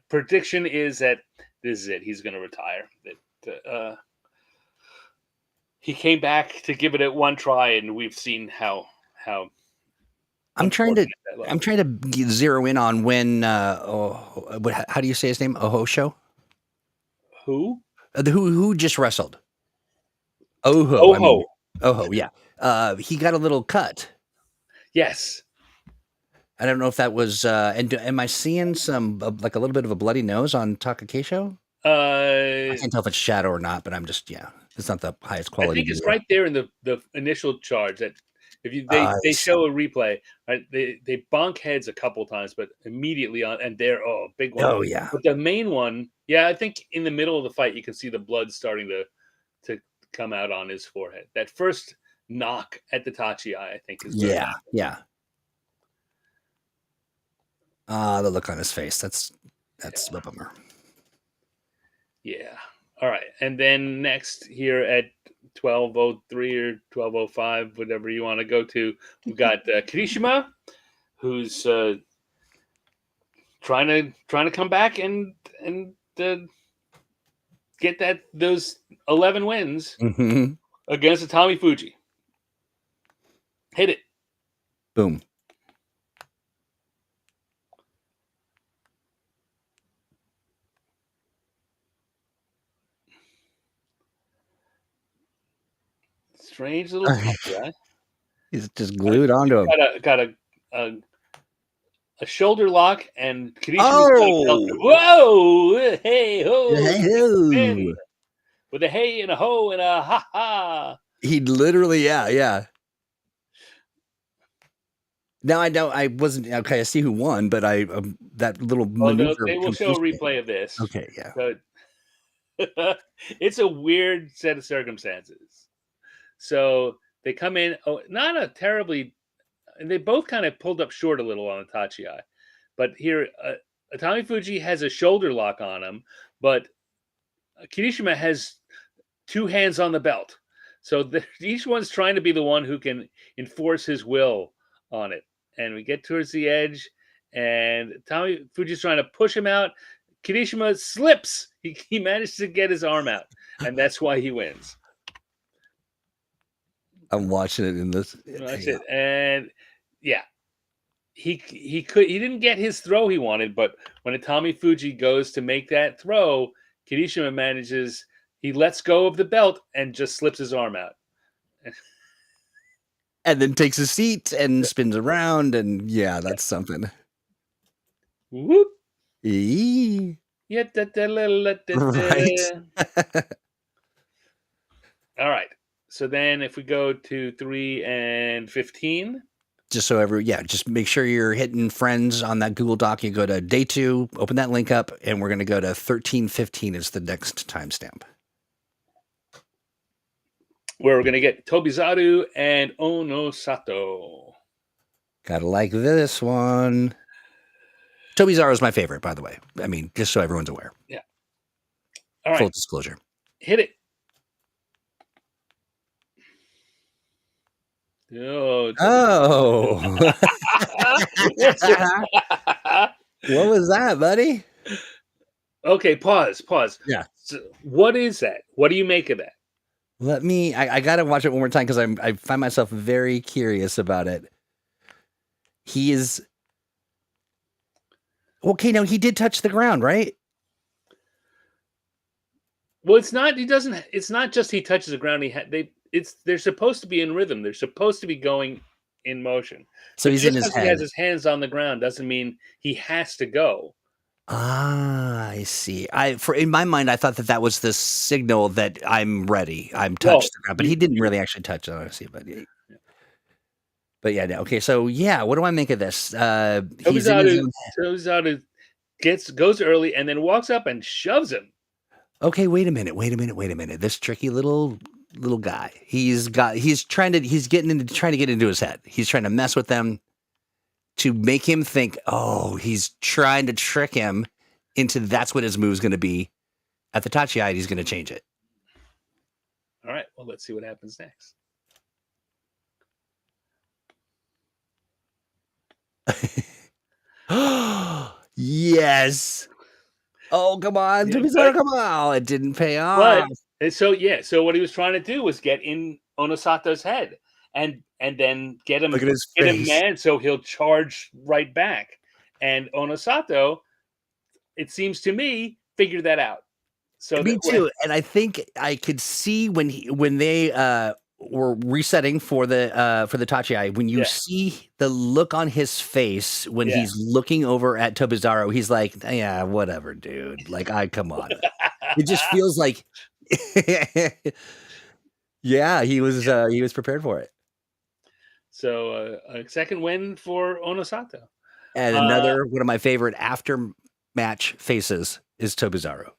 prediction is that this is it. He's going to retire. He came back to give it one try, and we've seen how. I'm trying to zero in on when. How do you say his name? Oho Show. Who? Who just wrestled? Oho. Oho. Yeah. He got a little cut. Yes. I don't know if that was. And am I seeing some like a little bit of a bloody nose on Takakesho? I can't tell if it's shadow or not, but I'm just it's not the highest quality. I think it's right there in the initial charge that if they show a replay, right? They bonk heads a couple times, but immediately on and they're big one. Oh yeah. But the main one, I think in the middle of the fight you can see the blood starting to come out on his forehead. That first knock at the Tachi eye, I think is yeah. The look on his face. That's a bummer. Yeah. All right. And then next here at 12:03 or 12:05, whatever you want to go to, we've got Kirishima, who's trying to come back and get those 11 wins against Tommy Fuji. Hit it. Boom. Strange little guy. He's just glued onto him. Got a shoulder lock and Kirishima. Whoa! Hey ho! Hey-ho. With a hey and a ho and a ha ha. He literally, yeah. Now I wasn't okay. I see who won, but that little maneuver. They will show a replay of this. Okay, yeah. So, it's a weird set of circumstances. So they come in. Not a terribly. And they both kind of pulled up short a little on Itachi Eye. But here, Tommy Fuji has a shoulder lock on him, but Kirishima has two hands on the belt. So each one's trying to be the one who can enforce his will on it. And we get towards the edge, and Tommy Fuji's trying to push him out. Kirishima slips. He managed to get his arm out, and that's why he wins. I'm watching it in this. That's it. And yeah, he didn't get his throw he wanted, but when Tommy Fuji goes to make that throw, Kirishima manages. He lets go of the belt and just slips his arm out. And then takes a seat and spins around, and that's something. Whoop. Right. All right. So then if we go to 3 and 15. Just so just make sure you're hitting friends on that Google Doc. You go to day 2, open that link up, and we're going to go to 13:15 is the next timestamp. Where we're going to get Tobizaru and Onosato. Gotta like this one. Tobizaru is my favorite, by the way. I mean, just so everyone's aware. Yeah. All right. Full disclosure. Hit it. Oh. What was that, buddy? Okay, pause. Yeah. So what is that? What do you make of that? I gotta watch it one more time because I find myself very curious about it. He is okay. No, he did touch the ground, right? Well, it's not. He doesn't. It's not just he touches the ground. They're supposed to be in rhythm. They're supposed to be going in motion. So So he's in just his because he head. has his hands on the ground doesn't mean he has to go. Ah, I see. In my mind, I thought that was the signal that I'm ready. I'm Well, touched the ground, but he didn't really actually touch it, honestly. But yeah, no, okay. So yeah, what do I make of this? He's in his own. Tobizaru goes early and then walks up and shoves him. Okay, wait a minute. This tricky little guy. He's trying to get into his head. He's trying to mess with them to make him think, oh, he's trying to trick him into that's what his move's going to be. At the Tachiai, he's going to change it. All right. Well, let's see what happens next. Yes. Oh, come on. Yeah, Come on. It didn't pay but off. so what he was trying to do was get in Onosato's head and then get him Look at his face. mad so he'll charge right back. And Onosato, it seems to me, figured that out. So Me that too. And I think I could see when they were resetting for the Tachiai, when you yeah, see the look on his face when yeah. he's looking over at Tobizaru, he's like, yeah, whatever, dude. Like, come on. It just feels like yeah, he was prepared for it. So a second win for Onosato. And another one of my favorite after match faces is Tobizaru.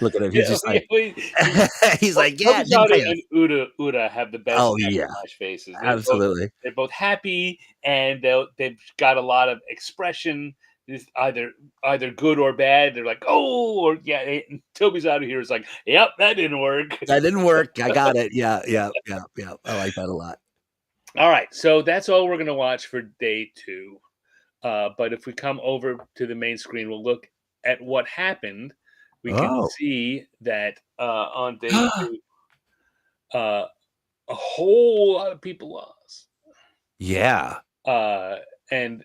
Look at him. He's just like he's like, yeah, didn't Tobizaru pay us. and Uda have the best Oh yeah, match faces. absolutely. They're both happy and they've got a lot of expression. It's either good or bad. They're like, oh, or yeah. And Tobizaru here is like, yep, that didn't work. That didn't work. I got it. Yeah. I like that a lot. All right, so that's all we're gonna watch for day 2. But if we come over to the main screen, we'll look at what happened. We can Oh. see that on day 2, a whole lot of people lost. Yeah. And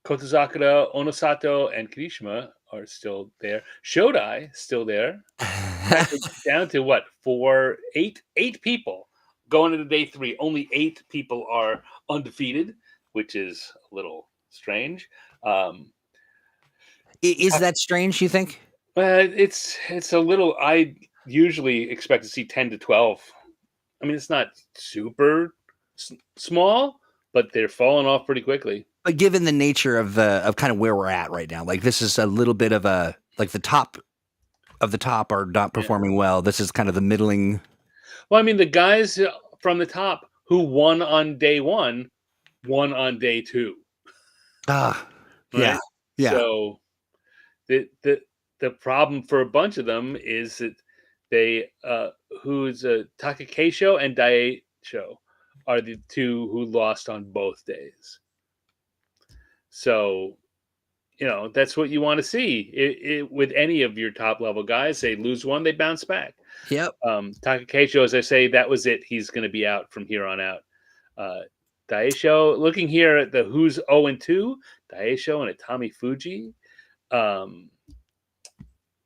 Kotozakura, Onosato, and Kirishima are still there. Shodai still there. Down to what? Eight people going into day 3. Only 8 people are undefeated, which is a little strange. Is that strange, you think? It's a little. I usually expect to see 10 to 12. I mean, it's not super small, but they're falling off pretty quickly. But given the nature of kind of where we're at right now, like this is a little bit of a like the top of the top are not performing well. This is kind of the middling. Well, I mean, the guys from the top who won on day 1 won on day 2. Ah, Right? yeah. So the problem for a bunch of them is that they who's Takakeisho and Daisho are the 2 who lost on both days. So, that's what you want to see with any of your top level guys. They lose one, they bounce back. Yep. Takakeisho, as I say, that was it. He's going to be out from here on out. Daisho, looking here at the who's 0-2, Daisho and Itami Fuji.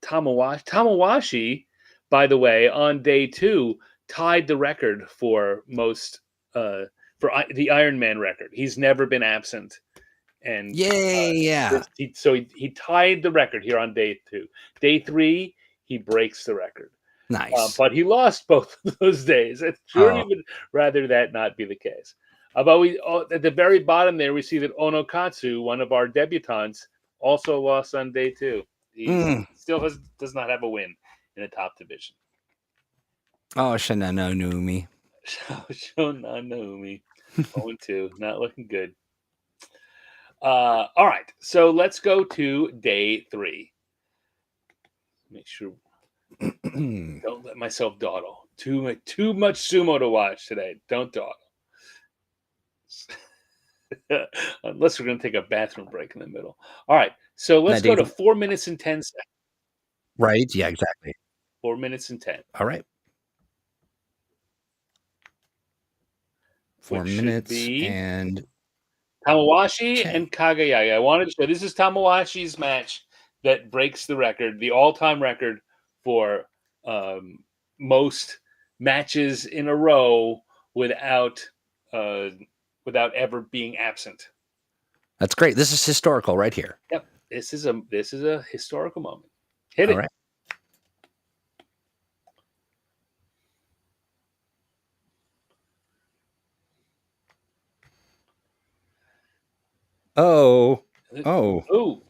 Tamawashi, by the way, on day 2, tied the record for most for the Ironman record. He's never been absent. And yeah. He tied the record here on day 2. Day 3, he breaks the record. Nice. But he lost both of those days. I'd sure even rather that not be the case. But at the very bottom there, we see that Onokatsu, one of our debutantes, also lost on day 2. He still does not have a win in the top division. Oh, Shinanonumi. Shonanumi. 0-2. Not looking good. All right. So let's go to day 3. Make sure don't let myself dawdle. Too much sumo to watch today. Don't dawdle. Unless we're going to take a bathroom break in the middle. All right. So let's go to 4 minutes and 10 seconds. Right? Yeah, exactly. 4 minutes and 10, All right. 4 which should minutes be and Tamawashi okay. and Kagayagi. I wanted to show this is Tamawashi's match that breaks the record, the all-time record for um, most matches in a row without uh, without ever being absent. That's great. This is historical right here. Yep, this is a historical moment. Hit All it. right. Oh. Oh. Ooh,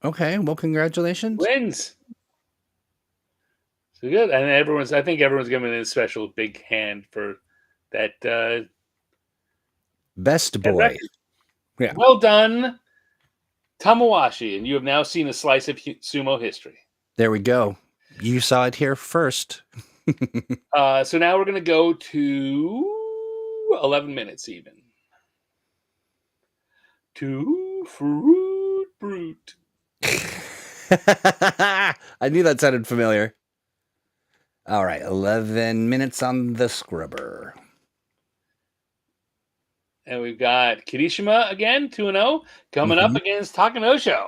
Okay. Well, congratulations. wins. So good, and everyone's. I think everyone's giving it a special big hand for that Best that boy. record. Yeah. Well done, Tamawashi, and you have now seen a slice of sumo history. There we go. You saw it here first. So now we're going to go to 11 minutes even. To Fruit Brute. I knew that sounded familiar. All right, 11 minutes on the scrubber. And we've got Kirishima again, 2-0, coming up Mhm. against Takanosho,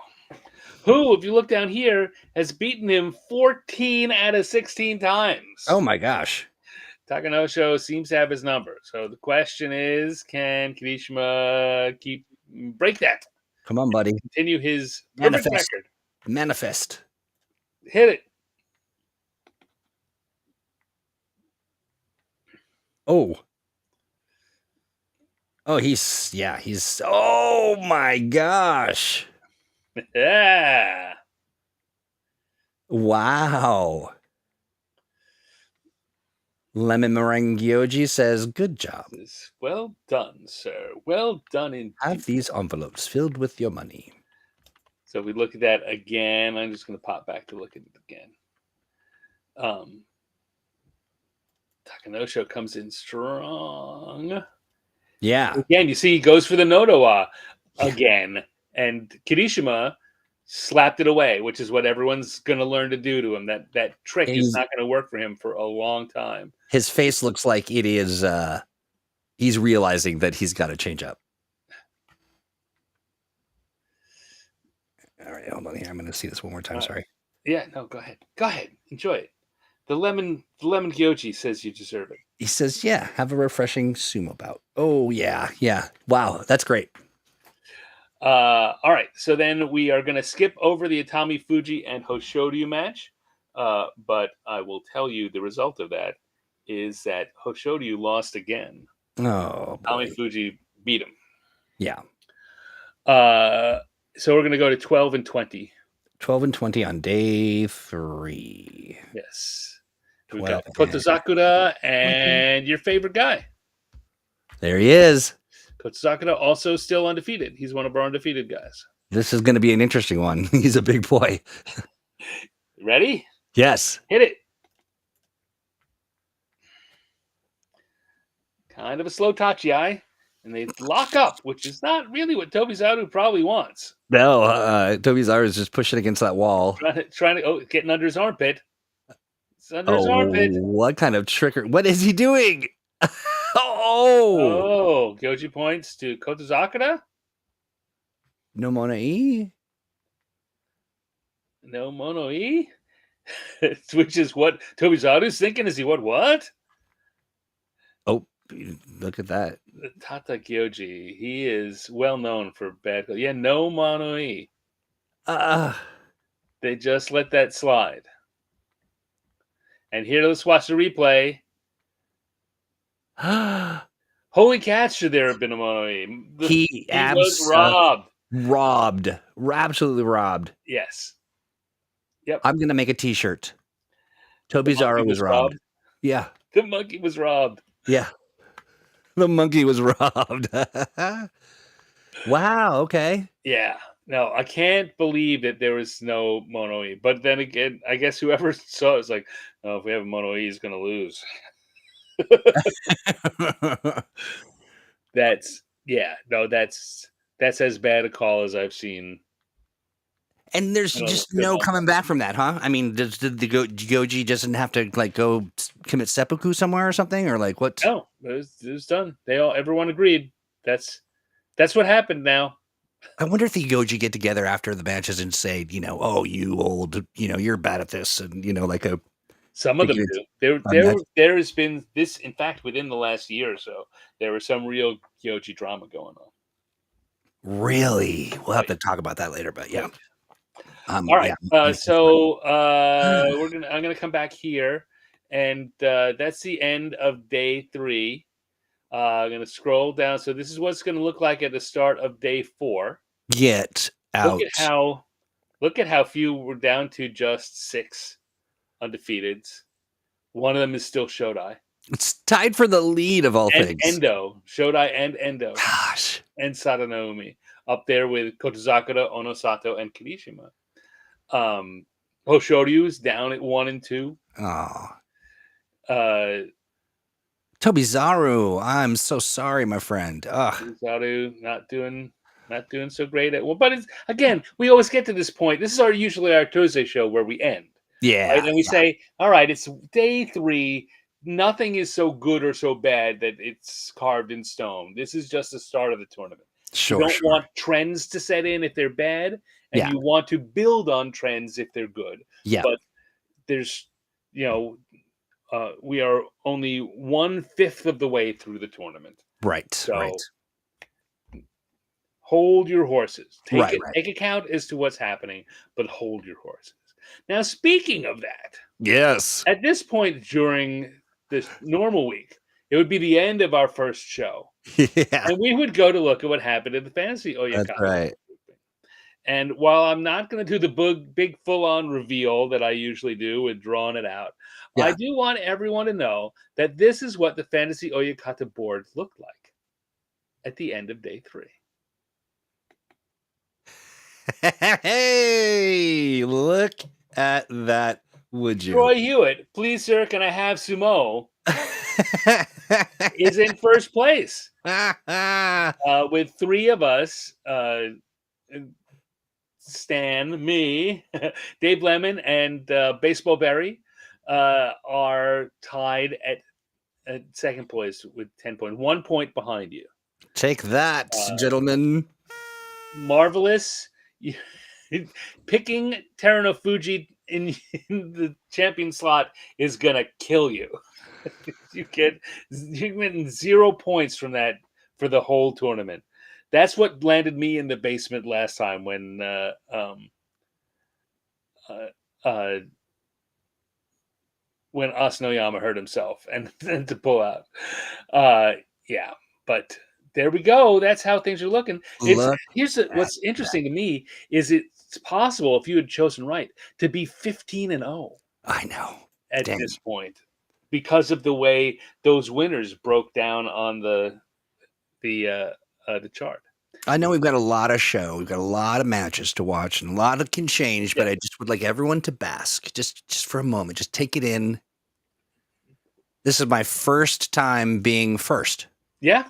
who, if you look down here, has beaten him 14 out of 16 times. Oh my gosh. Takanosho seems to have his number. So the question is, can Kirishima break that? Come on, buddy. Continue his perfect Manifest. record. Manifest. Hit it. Oh. Oh, oh my gosh. Yeah. Wow. Lemon Meringue Gyoji says, good job. Well done, sir. Well done indeed. Have these envelopes filled with your money. So if we look at that again, I'm just going to pop back to look at it again. Takanosho comes in strong. Yeah. Again, you see, he goes for the Nodowa again. And Kirishima slapped it away, which is what everyone's going to learn to do to him. That trick is not going to work for him for a long time. His face looks like it is, he's realizing that he's got to change up. All right, hold on here. I'm going to see this one more time. Sorry. Yeah, no, go ahead. Go ahead. Enjoy it. The lemon gyoji says you deserve it. He says, yeah, have a refreshing sumo bout. Oh, yeah. Yeah. Wow. That's great. All right. So then we are going to skip over the Atami Fuji and Hoshoryu match. But I will tell you the result of that is that Hoshoryu lost again. Oh, boy. Atami Fuji beat him. Yeah. So we're going to go to 12 and 20. 12 and 20 on day 3. Yes. We've got Kotozakura and your favorite guy. There he is. Kotozakura also still undefeated. He's one of our undefeated guys. This is going to be an interesting one. He's a big boy. Ready? Yes. Hit it. Kind of a slow tachi-ai. And they lock up, which is not really what Tobizaru probably wants. No, Tobizaru is just pushing against that wall. Trying to getting under his armpit. It's under his armpit. What kind of trickery? What is he doing? Oh, Gyoji points to Kotozakura. No Mono-e? No Mono-e? Which is what Tobizaru's thinking. Is he what? Oh, look at that. Tata Gyoji. He is well known for bad. Yeah, no Mono-e. They just let that slide. And here, let's watch the replay. Holy cats, should there have been a Mono-e? He was robbed. Absolutely robbed. Yes. Yep. I'm going to make a t-shirt. Tobizaru was robbed. Yeah. The monkey was robbed. Yeah. The monkey was robbed. Wow. Okay. Yeah. No, I can't believe that there was no Mono-e. But then again, I guess whoever saw it was like, oh, if we have a Mono-e, he's going to lose. That's as bad a call as I've seen. And there's just no coming back from that, huh? I mean, did the Goji doesn't have to like go commit seppuku somewhere or something, or like what? No, it was done. Everyone agreed. That's what happened now. I wonder if the Goji get together after the matches and say, oh, you old, you're bad at this, and like a. Some of them do. There has been this, in fact, within the last year or so, there was some real Goji drama going on. Really? We'll have to talk about that later, but yeah. All right. So I'm gonna come back here, and that's the end of day 3. I'm gonna scroll down. So this is what's gonna look like at the start of day 4. Get out. Look at how few we're down to, just 6 undefeateds. One of them is still Shodai. It's tied for the lead of all things. Shodai and Endo. Gosh. And Sadanoumi up there with Kotozakura, Onosato, and Kirishima. Hoshoryu's down at 1 and 2. Oh. Tobizaru, I'm so sorry, my friend. Tobizaru not doing so great at but it's, again, we always get to this point. This is usually our Tuesday show where we end. Yeah. Right? And we say, all right, it's day 3. Nothing is so good or so bad that it's carved in stone. This is just the start of the tournament. Sure. You don't want trends to set in if they're bad, and you want to build on trends if they're good. Yeah. But there's, we are only 1/5 of the way through the tournament. Right. So right. Hold your horses. Take account as to what's happening, but hold your horses. Now, speaking of that, yes, at this point during this normal week, it would be the end of our first show. Yeah. And we would go to look at what happened in the Fantasy Oyakata. That's right. And while I'm not going to do the big full-on reveal that I usually do with drawing it out, I do want everyone to know that this is what the Fantasy Oyakata board looked like at the end of day 3. Hey, look at that, would you? Troy Hewitt, please, sir, can I have Sumo? Is in first place with 3 of us, Stan, me, Dave Lemon, and Baseball Berry are tied at second place with 10 points, 1 point behind you. Take that, gentlemen. Marvelous. Picking Terano Fuji in the champion slot is gonna kill you. You're getting 0 points from that for the whole tournament. That's what landed me in the basement last time when Asanoyama hurt himself and to pull out. But there we go. That's how things are looking. What's interesting to me is it's possible, if you had chosen right, to be 15-0. I know. At this point, because of the way those winners broke down on the chart. I know we've got a lot of show. We've got a lot of matches to watch, and a lot of can change. But I just would like everyone to bask just for a moment. Just take it in. This is my first time being first. Yeah.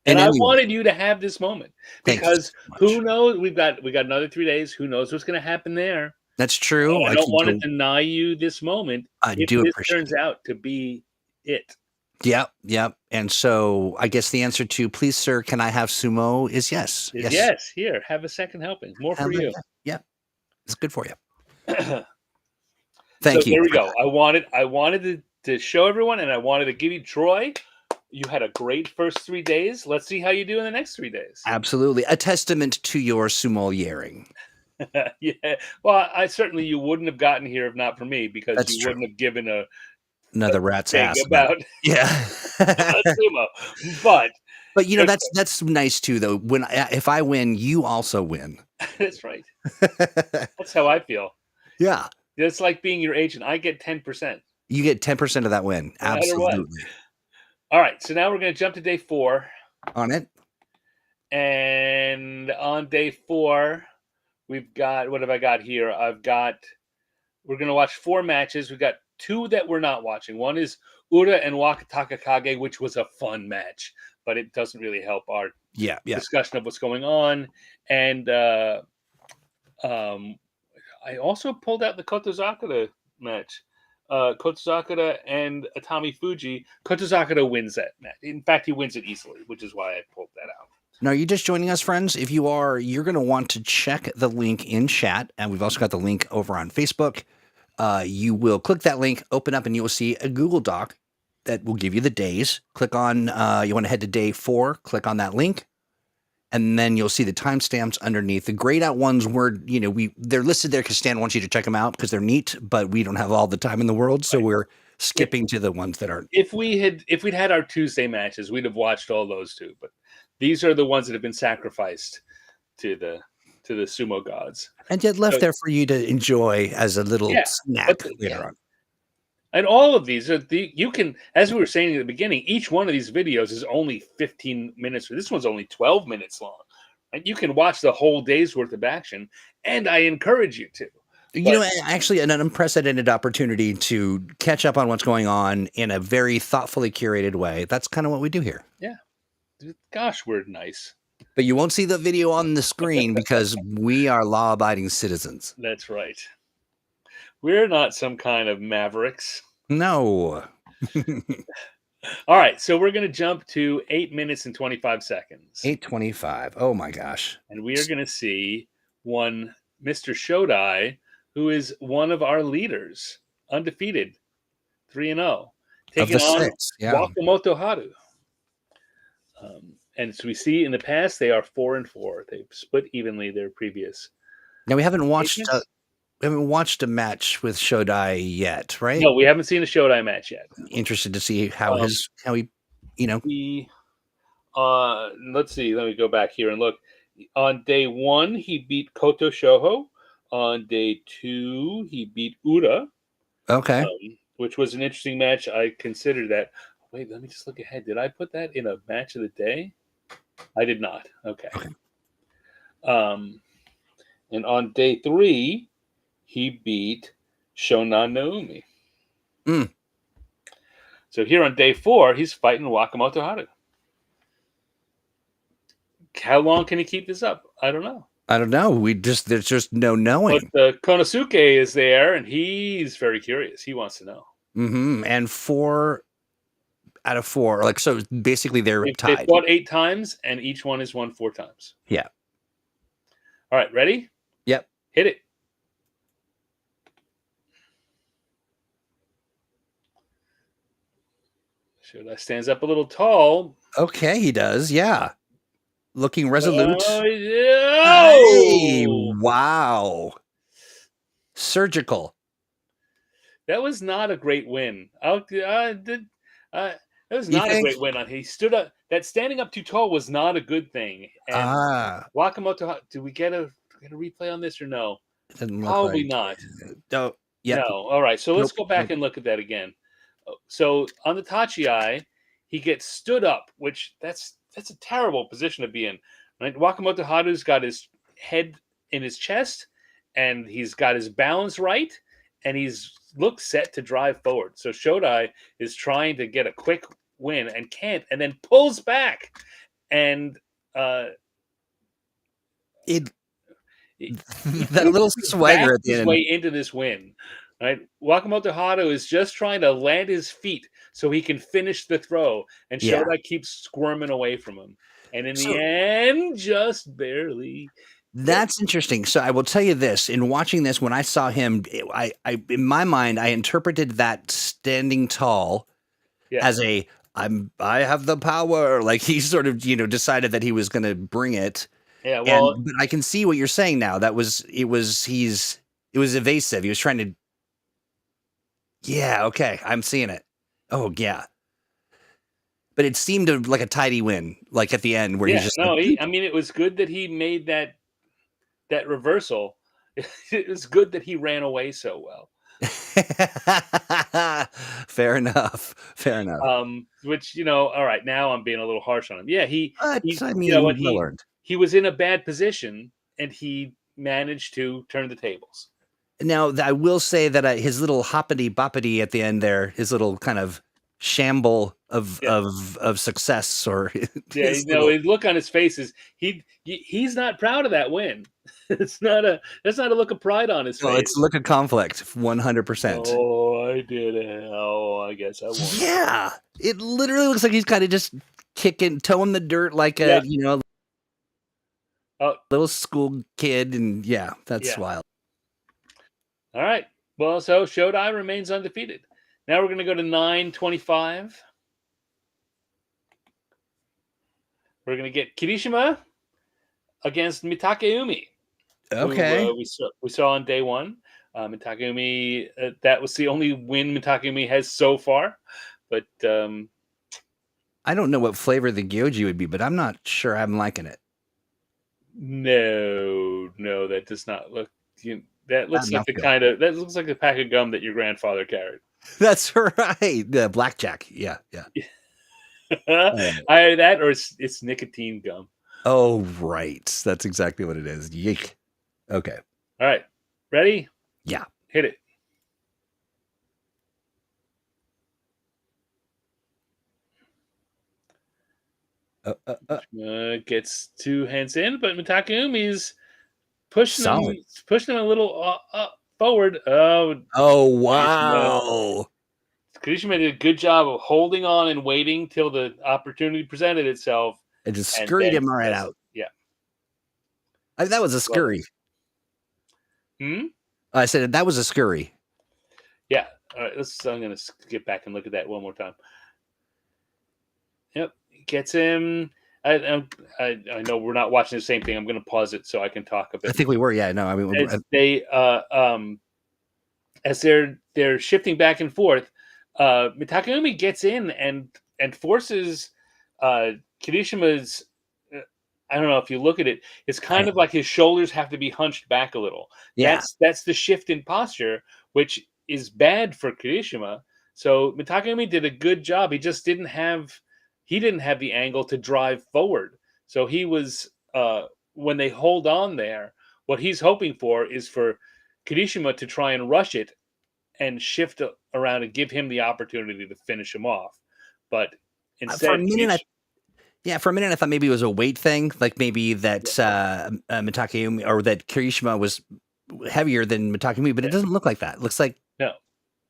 And I wanted you to have this moment because who knows? We got another 3 days. Who knows what's going to happen there? That's true. I don't want to deny you this moment. If this turns out to be it. Yep. And so I guess the answer to please, sir, can I have Sumo is yes. Yes. Here, have a second helping. More for you. Yeah. It's good for you. Thank you. There we go. I wanted to show everyone, and I wanted to give you, Troy, you had a great first 3 days. Let's see how you do in the next 3 days. Absolutely. A testament to your sommeliering. Yeah. Well, you wouldn't have gotten here if not for me, because That's you true. wouldn't have given another rat's ass about sumo. But that's nice too, though. If I win, you also win. That's right. That's how I feel. Yeah. It's like being your agent. I get 10%. You get 10% of that win. Absolutely. All right. So now we're going to jump to day 4. On it. And on day 4, we've got, what have I got here? We're going to watch 4 matches. We've got 2 that we're not watching. One is Ura and Wakatakakage, which was a fun match, but it doesn't really help our discussion of what's going on. And Um, I also pulled out the Kotozakura match. Kotozakura and Atami Fuji. Kotozakura wins that match. In fact, he wins it easily, which is why I pulled that out. Now, are you just joining us, friends? If you are, you're going to want to check the link in chat. And we've also got the link over on Facebook. You will click that link, open up, and you will see a Google Doc that will give you the days. Click on, you want to head to day 4, click on that link. And then you'll see the timestamps underneath. The grayed out ones were, they're listed there because Stan wants you to check them out because they're neat, but we don't have all the time in the world. So we're skipping to the ones that aren't. If we'd had our Tuesday matches, we'd have watched all those too. But these are the ones that have been sacrificed to the sumo gods. And yet left there for you to enjoy as a little snack later on. And all of these are you can, as we were saying at the beginning, each one of these videos is only 15 minutes. This one's only 12 minutes long. And you can watch the whole day's worth of action. And I encourage you to. Actually, an unprecedented opportunity to catch up on what's going on in a very thoughtfully curated way. That's kind of what we do here. Yeah. Gosh, we're nice. But you won't see the video on the screen because we are law-abiding citizens. That's right. We're not some kind of mavericks. No. All right, so we're going to jump to 8 minutes and 25 seconds. 8:25. Oh, my gosh. And we are going to see one Mr. Shodai, who is one of our leaders, undefeated, 3-0, taking on Wakamoto Haru. And as we see in the past, they are 4-4. They've split evenly their previous. Now we haven't watched a match with Shodai yet, right? No, we haven't seen a Shodai match yet. Interested to see how he. Let's see. Let me go back here and look. On day 1, he beat Koto Shoho. On day 2, he beat Ura. Okay. Which was an interesting match. I considered that. Wait, let me just look ahead. Did I put that in a match of the day? I did not. Okay. And on day 3, he beat Shonan Naomi. So here on day 4, he's fighting Wakamoto Haru. How long can he keep this up? I don't know. There's just no knowing. But Konosuke is there, and he's very curious. He wants to know. And 4 out of 4, so basically they're tied. They fought 8 times, and each one has won 4 times. Yeah. All right, ready? Yep. Hit it. Shodai stands up a little tall. Okay, he does. Yeah. Looking resolute. Oh! Hey, wow. Surgical. That was not a great win. That was not a great win. He stood up. That standing up too tall was not a good thing. And Wakamoto, do we get a replay on this or no? Probably not. No. Yeah. No. All right. So let's go back and look at that again. So on the Tachi-ai, he gets stood up, which that's a terrible position to be in. Right? Wakamoto Haru's got his head in his chest, and he's got his balance right, and he's looks set to drive forward. So Shodai is trying to get a quick win and can't, and then pulls back, and that little swagger at the end. Way into this win. Right, Wakamoto Haru is just trying to land his feet so he can finish the throw, and Shodai keeps squirming away from him, and in the end, just barely. That's interesting. So I will tell you this: in watching this, when I saw him, I in my mind, I interpreted that standing tall as I have the power. Like he sort of decided that he was going to bring it. Yeah, well, but I can see what you're saying now. It was evasive. He was trying to. Yeah, okay. I'm seeing it. Oh, yeah. But it seemed like a tidy win, like at the end where he's just... it was good that he made that reversal. It was good that he ran away so well. Fair enough. Which, all right, now I'm being a little harsh on him. Yeah, he learned. He was in a bad position, and he managed to turn the tables. Now, I will say that his little hoppity boppity at the end there, his little kind of shamble of Yeah. of success, or Yeah, his little. his look on his face is he's not proud of that win. That's not a look of pride on his Well, it's face. look of conflict, 100%. Oh, I did it. Oh, I guess I won. Yeah, it literally looks like he's kind of just kicking, toeing the dirt like Yeah. a Oh, little school kid, and yeah, that's yeah. wild. All right. Well, so Shodai remains undefeated. Now we're going to go to 9:25. We're going to get Kirishima against Mitakeumi, who Okay, we saw on day one. Mitakeumi, that was the only win Mitakeumi has so far. But I don't know what flavor the gyoji would be, but I'm not sure I'm liking it. no, that does not look. That looks like Mouthfeel. that looks like the pack of gum that your grandfather carried. That's right. The blackjack. Yeah, yeah. Either that or it's nicotine gum. Oh, right. That's exactly what it is. Yeek. Okay. All right, ready? Yeah. Hit it. Gets 2 hands in, but Mitakeumi's Solid. pushing him a little forward. Oh, Oh, Kirishima. wow. Kirishima did a good job of holding on and waiting till the opportunity presented itself, It just and scurried then him right yes, out. yeah. That was a Well, scurry. hmm? I said that was a scurry. Yeah. All right. I'm going to get back and look at that one more time. Yep. Gets him. I know we're not watching the same thing. I'm going to pause it so I can talk a I bit. think we were. Yeah. No. I mean, As as they're shifting back and forth, Mitakeumi gets in and forces Kirishima's. I don't know if you look at it; it's kind of like his shoulders have to be hunched back a little. yeah. That's the shift in posture, which is bad for Kirishima. So Mitakeumi did a good job. He didn't have the angle to drive forward. So he was when they hold on there, what he's hoping for is for Kirishima to try and rush it and shift around and give him the opportunity to finish him off. But For a instead, minute, for a minute, I thought maybe it was a weight thing. Like maybe that Mitakeumi or that Kirishima was heavier than Mitakeumi, but it doesn't look like that. It looks like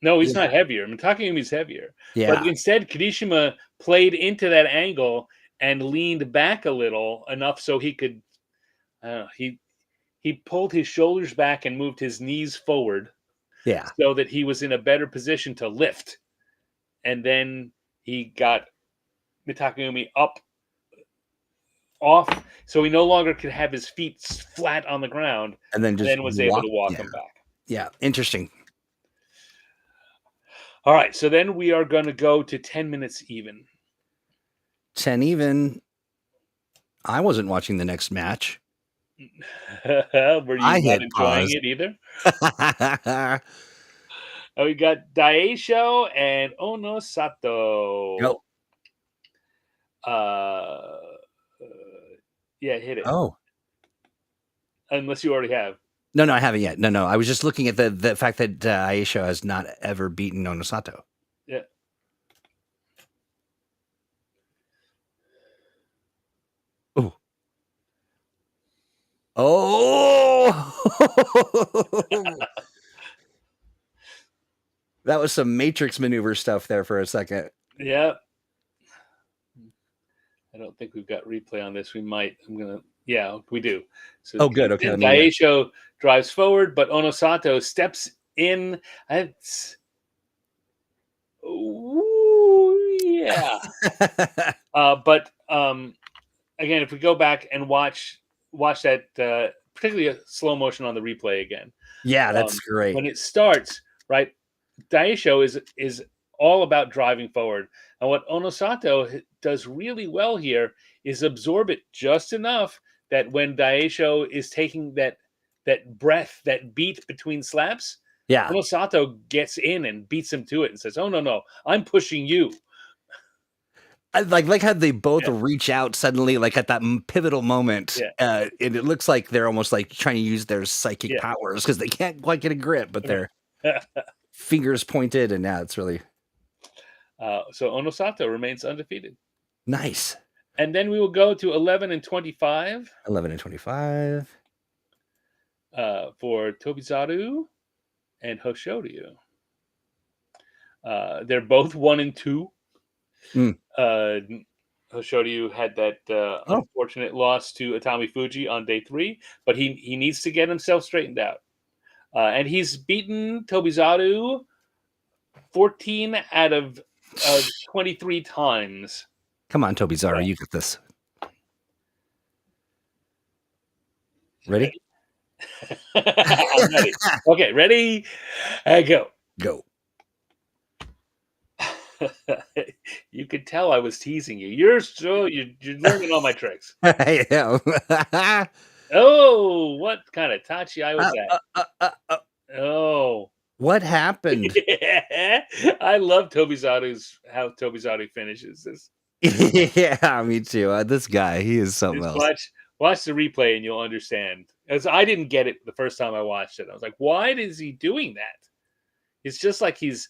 no, he's not heavier. Takeumi's heavier. yeah. But instead, Kirishima played into that angle and leaned back a little enough so he could. He pulled his shoulders back and moved his knees forward, Yeah. so that he was in a better position to lift. And then he got Mitakeumi up off, so he no longer could have his feet flat on the ground, and then was able to walk him back. Yeah, interesting. All right, so then we are going to go to 10 minutes even. 10 even. I wasn't watching the next match. Were you not enjoying pause. it either? We got Daisho and Onosato. Yep. Yeah, hit it. Oh. Unless you already have. No, I haven't yet. No. I was just looking at the fact that Aisha has not ever beaten Onosato. Yeah. Oh. That was some Matrix maneuver stuff there for a second. Yeah. I don't think we've got replay on this. We might. Yeah, we do. So good. Okay. Daisho drives forward, but Onosato steps in. Yeah. But again, if we go back and watch that, particularly a slow motion on the replay again. Yeah, that's great. When it starts, right, Daisho is all about driving forward. And what Onosato does really well here is absorb it just enough that when Daisho is taking that breath, that beat between slaps, yeah, Onosato gets in and beats him to it and says, "Oh no, I'm pushing you." I like how they both reach out suddenly, like at that pivotal moment, and it looks like they're almost like trying to use their psychic powers because they can't quite get a grip, but their fingers pointed, and now it's really. So Onosato remains undefeated. Nice. And then we will go to 11 and 25 11 and 25. For Tobizaru and Hoshodyu. They're both 1 and 2. Mm. Hoshodyu had that unfortunate loss to Atami Fuji on day 3, but he needs to get himself straightened out. And he's beaten Tobizaru 14 out of 23 times. Come on, Tobizaru, you got this. Ready? I'm ready. Okay, ready? Go. Go. You could tell I was teasing you. You're learning all my tricks. I am. Oh, what kind of tachi was that? Oh, what happened? I love how Tobizaru finishes this. Yeah, me too. This guy, he is something Just else. watch the replay and you'll understand. As I didn't get it the first time I watched it. I was like, why is he doing that? It's just like he's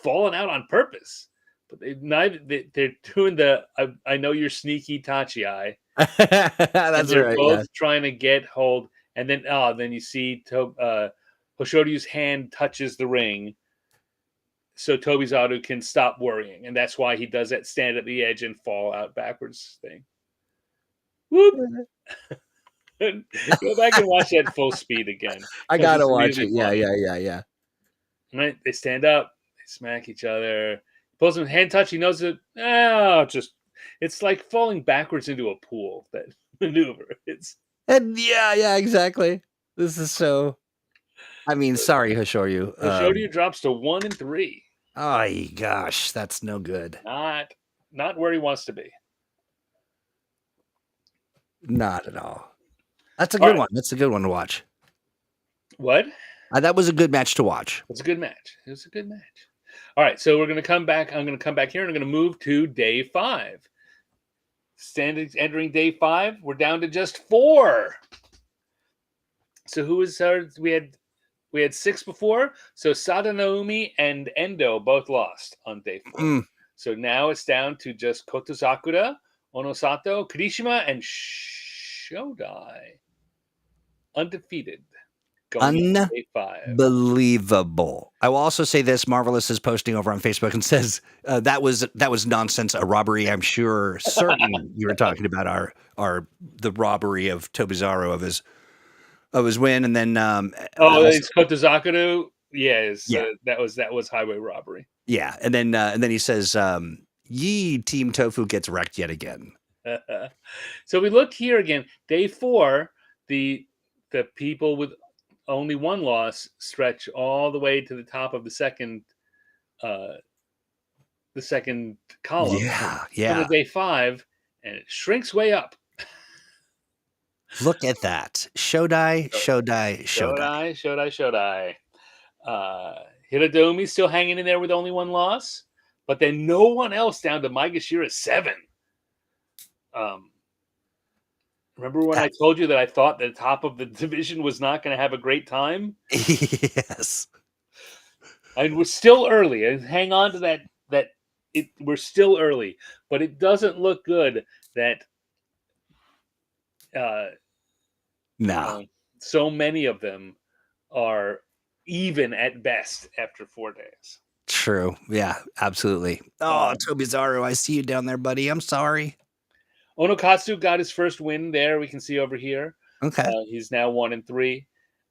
fallen out on purpose. But they're doing the I know you're sneaky tachi eye. That's they're right. both Yeah. trying to get hold, and then you see Hoshoryu's hand touches the ring, so Tobizaru can stop worrying, and that's why he does that stand at the edge and fall out backwards thing. Whoop! Go back and watch that full speed again. I gotta watch really it. Yeah, funny. yeah. Right? They stand up, they smack each other. Pulls him hand touch. He knows it. It's like falling backwards into a pool. That maneuver. Yeah, exactly. This is so. I mean, sorry, Hoshoryu. Hoshoryu drops to 1 and 3. Oh gosh, that's no good. Not where he wants to be. Not at all. That's a good one. That's a good one to watch. What? That was a good match to watch. It was a good match. All right, so we're going to come back. I'm going to come back here and I'm going to move to day 5. Entering day 5, we're down to just 4. So who was we had 6 before. So Sada Naomi and Endo both lost on day 4. So now it's down to just Kotozakura, Onosato, Kirishima, and Shodai. Undefeated. Unbelievable. I will also say this: Marvelous is posting over on Facebook and says that was nonsense, a robbery. I'm sure, certain you were talking about the robbery of Tobizaru of his win, and then it's Kotozakura. Yes, yeah, that was highway robbery. Yeah, and then he says, "Yee, Team Tofu gets wrecked yet again." So we look here again, day 4. The people with only 1 loss stretch all the way to the top of the second column. Yeah. Come to day 5, and it shrinks way up. Look at that. Shodai. Hiradomi's still hanging in there with only 1 loss, but then no one else down to Maegashira 7. Remember when I told you that I thought the top of the division was not going to have a great time? Yes. And we're still early. And hang on to that. We're still early, but it doesn't look good that so many of them are even at best after 4 days. True. Yeah, absolutely. Oh, Tobizaru, I see you down there, buddy. I'm sorry. Onokatsu got his first win there. We can see over here. Okay. He's now 1 and 3.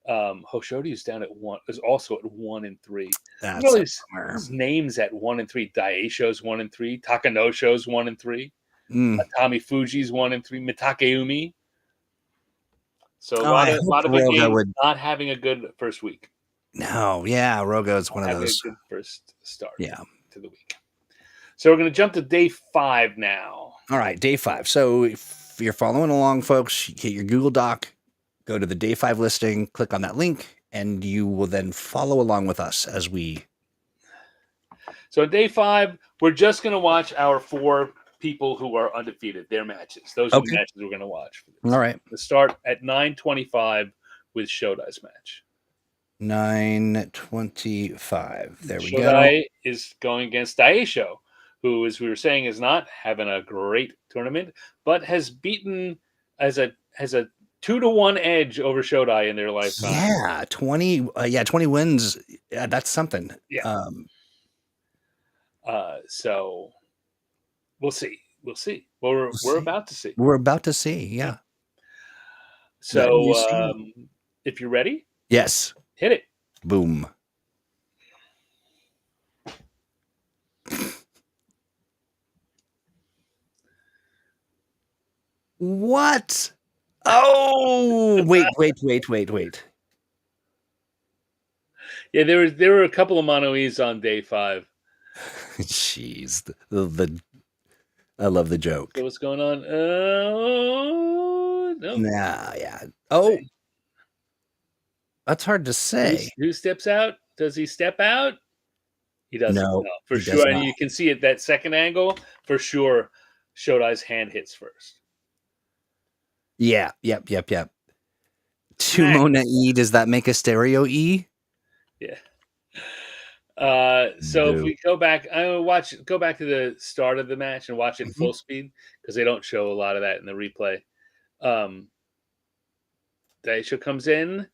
Hoshoryu is down at 1. Is also at 1 and 3. That's his names at 1 and 3. Daisho's 1 and 3. Takanosho's 1 and 3. Atami Fuji's 1 and 3. Mitakeumi. So a lot of big games not having a good first week. No, yeah, Rogo is one of those. A good first start. Yeah. To the week. So we're going to jump to day 5 now. All right, day 5. So if you're following along, folks, get your Google Doc, go to the day 5 listing, click on that link, and you will then follow along with us as we. So day 5, we're just going to watch our 4 people who are undefeated, their matches. Those are the matches we're going to watch. All right. The start at 9:25 with Shodai's match. 9:25. There we go. Shodai is going against Daisho, who, as we were saying, is not having a great tournament, but has beaten as a 2-1 edge over Shodai in their lifetime. Yeah, 20. 20 wins. Yeah, that's something. Yeah. So we'll see. We'll see. Well, we're about to see. We're about to see. Yeah. Letting you So see. if you're ready, Yes. hit it. Boom. What? Oh, wait. Yeah, there were a couple of mono E's on day 5. Jeez, the I love the joke. So what's going on? Oh, no. Nah, yeah. Oh, that's hard to say. Who steps out? Does he step out? He doesn't. No, For he does sure. And not. you can see at that second angle, for sure, Shodai's hand hits first. Yeah, yep. Sumo E, does that make a stereo E? Yeah. So if we go back, go back to the start of the match and watch it full speed, because they don't show a lot of that in the replay. Daisho comes in,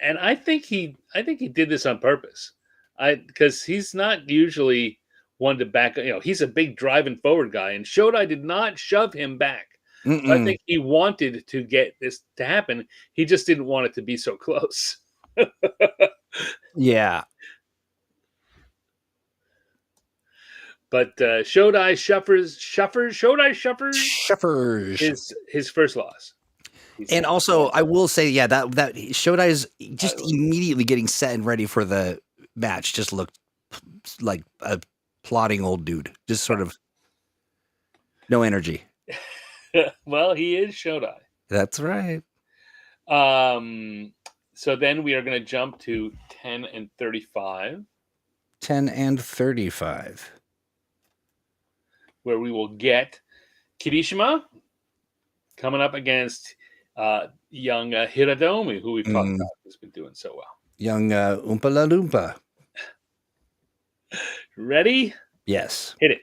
and I think he did this on purpose. Because he's not usually one to back. He's a big driving forward guy, and Shodai did not shove him back. So I think he wanted to get this to happen. He just didn't want it to be so close. Yeah. But Shodai shuffers his first loss. And also, I will say, yeah, that Shodai's just immediately getting set and ready for the match just looked like a plodding old dude. Just sort of no energy. Well, he is Shodai. That's right. So then we are going to jump to 10 and 35. 10 and 35. Where we will get Kirishima coming up against young Hiradomi, who we've talked about, who's been doing so well. Young Oompa La Loompa. Ready? Yes. Hit it.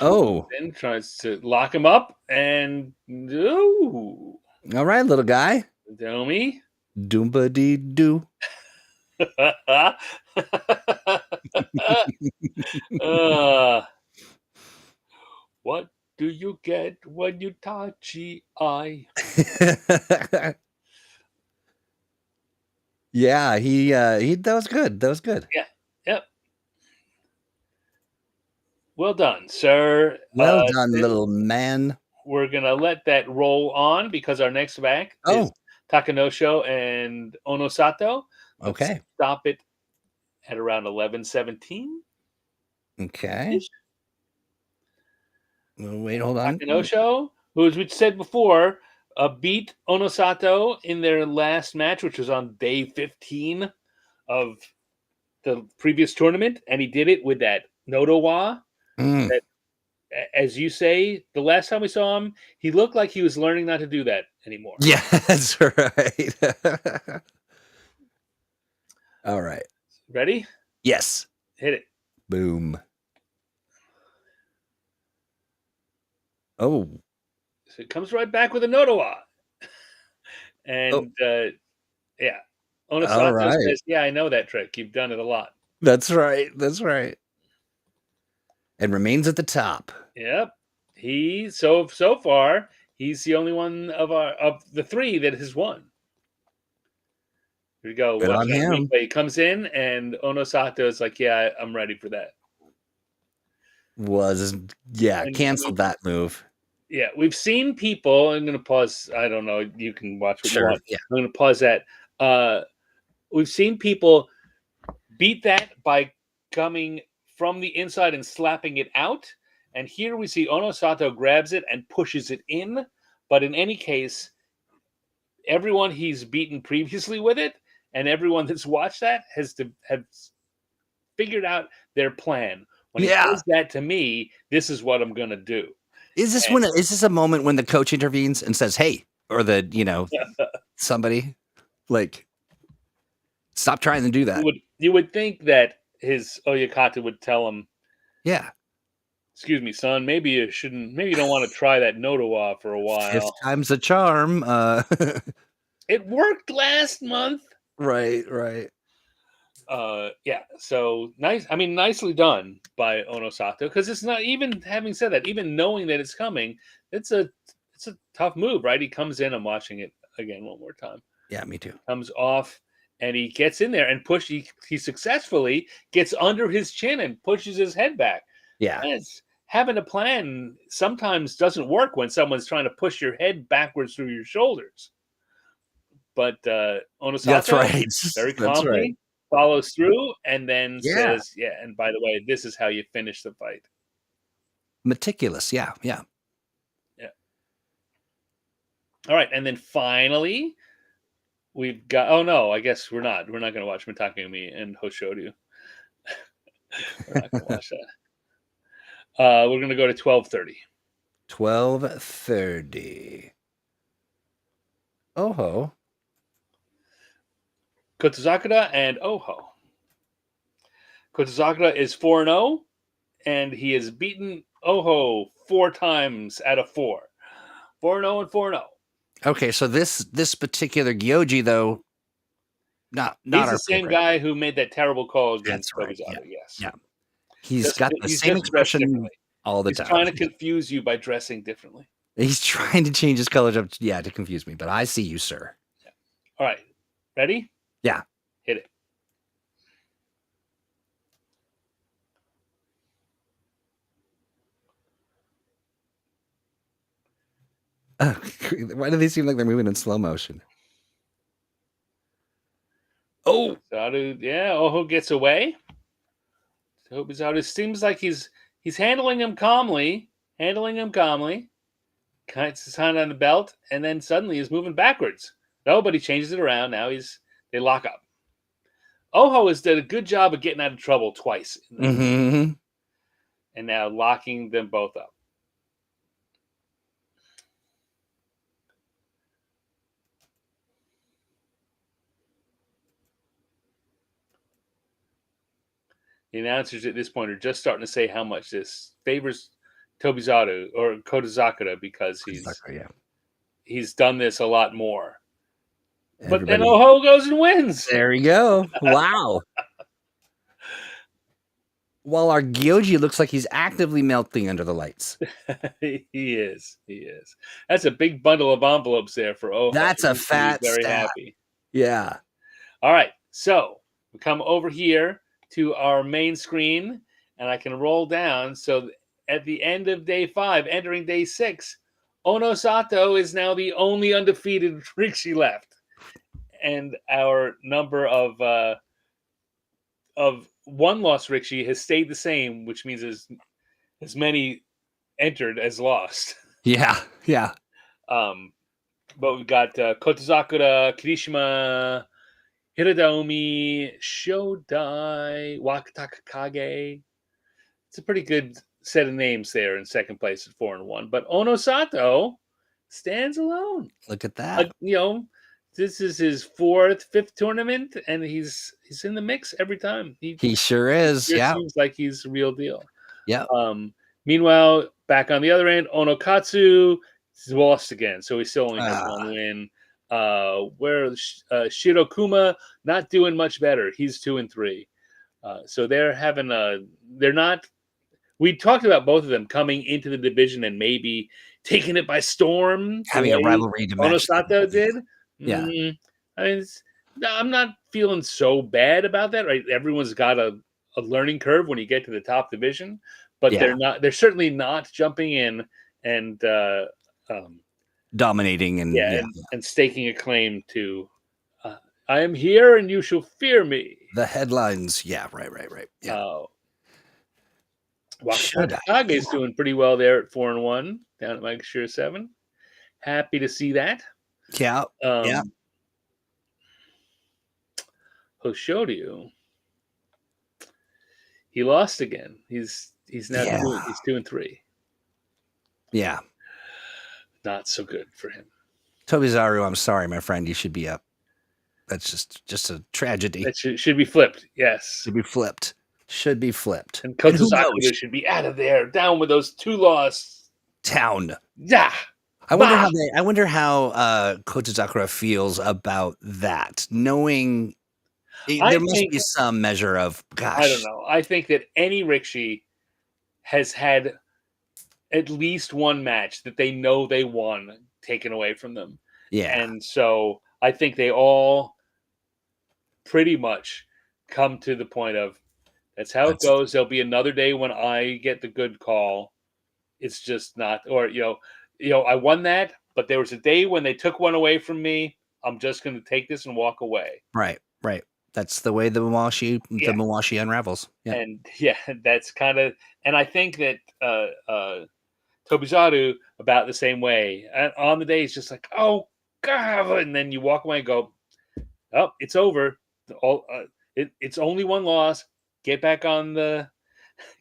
Then tries to lock him up, and ooh. All right, little guy. Domi. Doompa dee doo. What do you get when you touch eye? Yeah, he that was good. That was good. Yeah. Yep. Well done, sir. Well done, little man. We're gonna let that roll on because our next back is Takanosho and Onosato. Okay. Stop it at around 11:17. Okay. Wait, hold on. Takanosho, who, as we said before, beat Onosato in their last match, which was on day 15 of the previous tournament, and he did it with that Nodowa. That, as you say, the last time we saw him, he looked like he was learning not to do that anymore. Yeah, that's right. All right. Ready? Yes. Hit it. Boom. Oh. So it comes right back with a Nodowa. And yeah. Onosato says, yeah, I know that trick. You've done it a lot. That's right. And remains at the top. Yep. He so far, he's the only one of the three that has won. Here we go. Good on him. He comes in, and Onosato is like, yeah, I'm ready for that. Canceled that move. Yeah, we've seen people. I'm going to pause. I don't know. You can watch what you want. Yeah. I'm going to pause that. We've seen people beat that by coming from the inside and slapping it out. And here we see Onosato grabs it and pushes it in. But in any case, everyone he's beaten previously with it, and everyone that's watched that have figured out their plan. When he Yeah. says that to me, this is what I'm gonna do. Is this a moment when the coach intervenes and says, "Hey," or somebody like, "Stop trying to do that." You would think that his Oyakata would tell him, Yeah. "Excuse me, son, maybe you don't wanna try that Nodowa for a Fifth while. time's a charm. It worked last month." Right, right. Yeah, so nice. I mean, nicely done by Onosato because it's not even having said that, even knowing that it's coming, it's a it's a tough move, right? He comes in. I'm watching it again one more time. Yeah, me too. Comes off and he gets in there and he successfully gets under his chin and pushes his head back. Yeah. It's having a plan sometimes doesn't work when someone's trying to push your head backwards through your shoulders. But That's Onosato right. very That's right. calmly follows through and then Yeah. says, "Yeah, and by the way, this is how you finish the fight." Meticulous. Yeah, yeah. Yeah. All right, and then finally we've got. Oh no, I guess we're not. We're not going to watch Mitakumi and Hoshoryu. We're not going to watch that. We're going to go to 12:30. 12:30. Oh-ho. Kotozakura and Oho. Kotozakura is 4-0, and he has beaten Oho 4 times out of 4. 4-0 and 4-0. Okay, so this particular Gyoji though, not He's our the same favorite. guy who made that terrible call against That's right. Yeah. Tobizawa, yes. Yeah. He's got the He's same just dressed expression differently. all the He's time. trying to confuse you by dressing differently. He's trying to change his colors up, to confuse me. But I see you, sir. Yeah. All right, ready? Yeah. Hit it. Why do they seem like they're moving in slow motion? Oh, Oho gets away. Tobizawa seems like he's handling him calmly. Cuts his hand on the belt, and then suddenly he's moving backwards. Nobody changes it around. Now they lock up. Oho has done a good job of getting out of trouble twice, mm-hmm. and now locking them both up. The announcers at this point are just starting to say how much this favors Tobizawa or Kotozakura because he's done this a lot more. But then Oho goes and wins. There you go. Wow. While our Gyoji looks like he's actively melting under the lights. He is. That's a big bundle of envelopes there for Oho. That's a fat He's very stat. happy. Yeah. All right. So we come over here to our main screen, and I can roll down. So at the end of day 5, entering day 6, Onosato is now the only undefeated Rikishi left. And our number of one-loss Rikishi has stayed the same, which means as many entered as lost. Yeah. But we've got Kotozakura, Kirishima, Hiradomi, Shodai, Wakatakage. It's a pretty good set of names there in second place at 4-1. But Onosato stands alone. Look at that. This is his 5th tournament, and he's in the mix every time. He sure is. Yeah. Seems like he's the real deal. Yeah. Meanwhile, back on the other end, Onokatsu is lost again, so he still only has 1 win. Shirokuma not doing much better. He's 2-3. So they're not. We talked about both of them coming into the division and maybe taking it by storm. Having a rivalry to match. Onosato did. Yeah. I mean, I'm not feeling so bad about that. Right? Everyone's got a learning curve when you get to the top division, but they're certainly not jumping in and dominating and staking a claim to I am here and you shall fear me. The headlines. Yeah, right. Yeah. Wakatakage is doing pretty well there at 4-1 down at Mike Shear 7. Happy to see that. Yeah. Hoshoryu. He lost again. He's now Yeah. he's 2-3. Yeah. Not so good for him. Tobizaru, I'm sorry, my friend. You should be up. That's just a tragedy. That should be flipped. Yes. Should be flipped. Should be flipped. And And who knows? Kotsuzaka should be out of there. Down with those 2 loss. Town. Yeah. I wonder how Kotozakura feels about that, knowing there must be some measure of gosh. I don't know. I think that any Rikishi has had at least one match that they know they won taken away from them. Yeah. And so I think they all pretty much come to the point of that's how it goes. There'll be another day when I get the good call. It's just not, or I won that, but there was a day when they took one away from me. I'm just going to take this and walk away. Right. That's the way the Mawashi unravels. Yeah. And that's kind of, and I think that Tobizaru about the same way. And on the day, it's just like, oh God, and then you walk away and go, oh, it's over. It's only one loss. Get back on the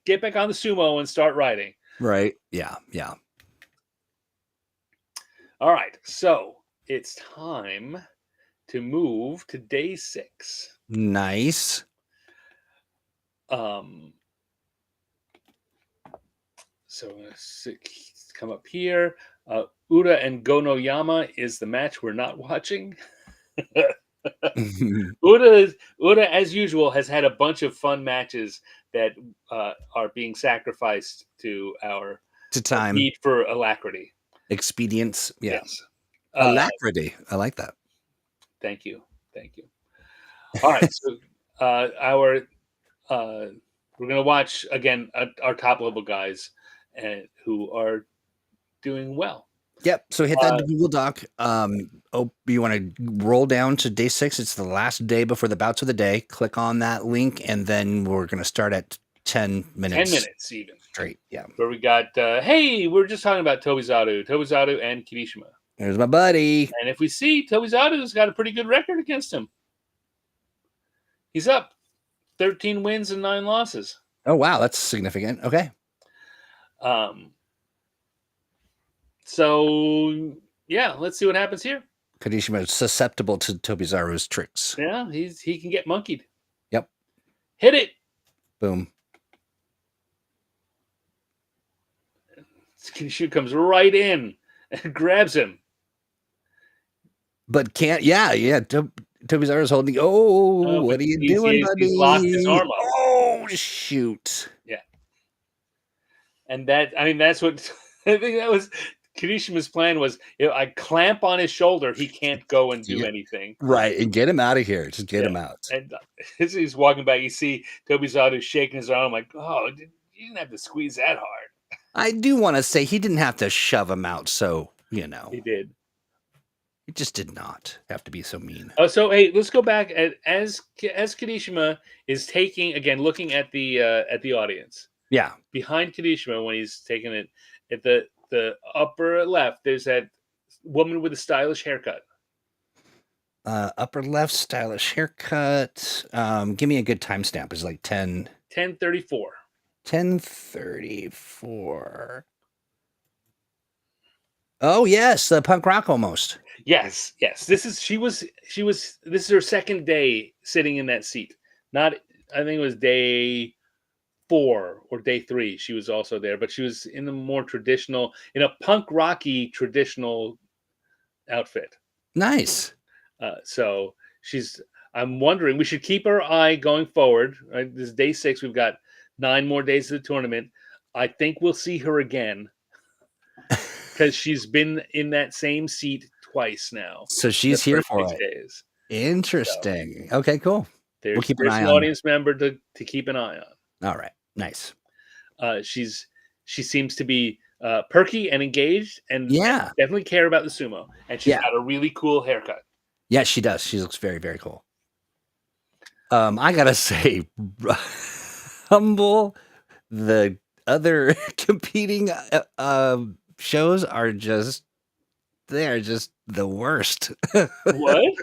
sumo and start riding. Right. Yeah. All right. So it's time to move to day 6. Nice. So let's come up here. Ura and Gonoyama is the match we're not watching. Ura, as usual, has had a bunch of fun matches that are being sacrificed to our time need for alacrity. Expedience. Yeah. Yes. Alacrity. I like that. Thank you. All right. So we're going to watch again our top level guys who are doing well. Yep. So hit that Google Doc. You want to roll down to day 6. It's the last day before the bouts of the day. Click on that link, and then we're going to start at 10 minutes. 10 minutes even. Straight. Yeah. Where we got, hey, we're just talking about Tobizaru and Kirishima. There's my buddy. And if we see, Tobizaru's got a pretty good record against him. He's up 13 wins and 9 losses. Oh, wow. That's significant. Okay. So, yeah, let's see what happens here. Kirishima is susceptible to Tobizaru's tricks. Yeah, he can get monkeyed. Yep. Hit it. Boom. Kirishima comes right in and grabs him. But can't, yeah. Tobizaru's holding. Oh, what are you doing, buddy? He's locked his arm up. Oh, shoot. Yeah. And that's what, I think that was, Kirishima's plan was, I clamp on his shoulder, he can't go and do anything. Right, and get him out of here. Just get him out. And as he's walking back, you see Tobizaru shaking his arm like, oh, you didn't have to squeeze that hard. I do want to say he didn't have to shove him out, so, He did. He just did not have to be so mean. Oh, so hey, let's go back as Kirishima is taking, again, looking at the audience. Yeah. Behind Kirishima, when he's taking it, at the upper left, there's that woman with a stylish haircut. Upper left, stylish haircut. Give me a good timestamp. It's like 10:34. 10:34. Oh yes, the punk rock almost. Yes. This is her second day sitting in that seat. I think it was day 4 or day 3. She was also there, but she was in the more traditional, in a punk rocky traditional outfit. Nice. So I'm wondering, we should keep our eye going forward. Right? This is day 6. We've got 9 more days of the tournament. I think we'll see her again because she's been in that same seat twice now. So she's here for it. Days. Interesting. So, okay, cool. We'll keep an eye on an audience member to keep an eye on. All right. Nice. She seems to be perky and engaged and definitely care about the sumo. And she's got a really cool haircut. Yeah, she does. She looks very, very cool. I gotta say, Humble, the other competing shows are just They're just the worst. What?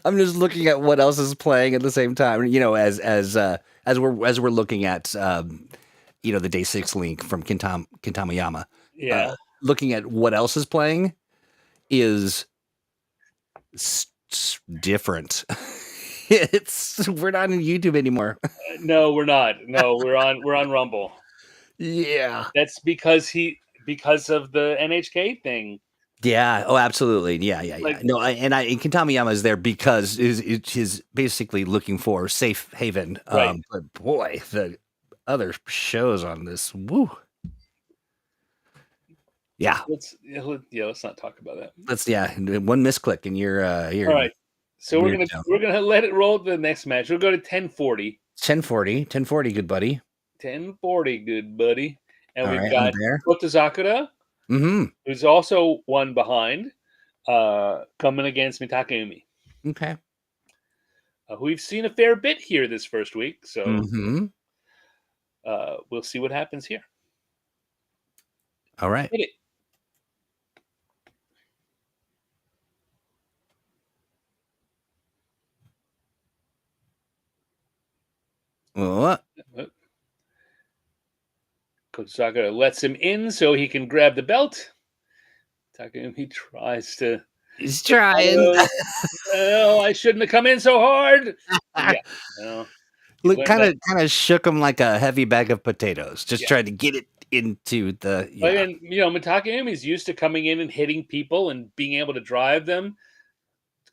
I'm just looking at what else is playing at the same time. You know, as we're looking at the day 6 link from Kintamayama. Yeah. Looking at what else is playing is different. We're not on YouTube anymore. No, we're not. No, we're on Rumble. Yeah. That's because of the NHK thing. Yeah. Oh, absolutely. Yeah. Like- No, and Kintamayama is there because is basically looking for safe haven. Right. But boy, the other shows on this, woo. Yeah. Let's not talk about that. One misclick and you're All right. So we're gonna let it roll to the next match. We'll go to 10:40. 10:40, good buddy. 10:40, good buddy. And All we've right, got I'm there. Otazakura, Mm-hmm. who's also one behind, coming against Mitakeumi, Okay. who we've seen a fair bit here this first week. So Mm-hmm. we'll see what happens here. All right. Hit it. What? Otazakura lets him in so he can grab the belt. Mitakeumi tries to. He's trying. Oh, I shouldn't have come in so hard. Yeah. No. Look, kind of shook him like a heavy bag of potatoes. Just trying to get it into the. Yeah. And Mitakeumi's used to coming in and hitting people and being able to drive them.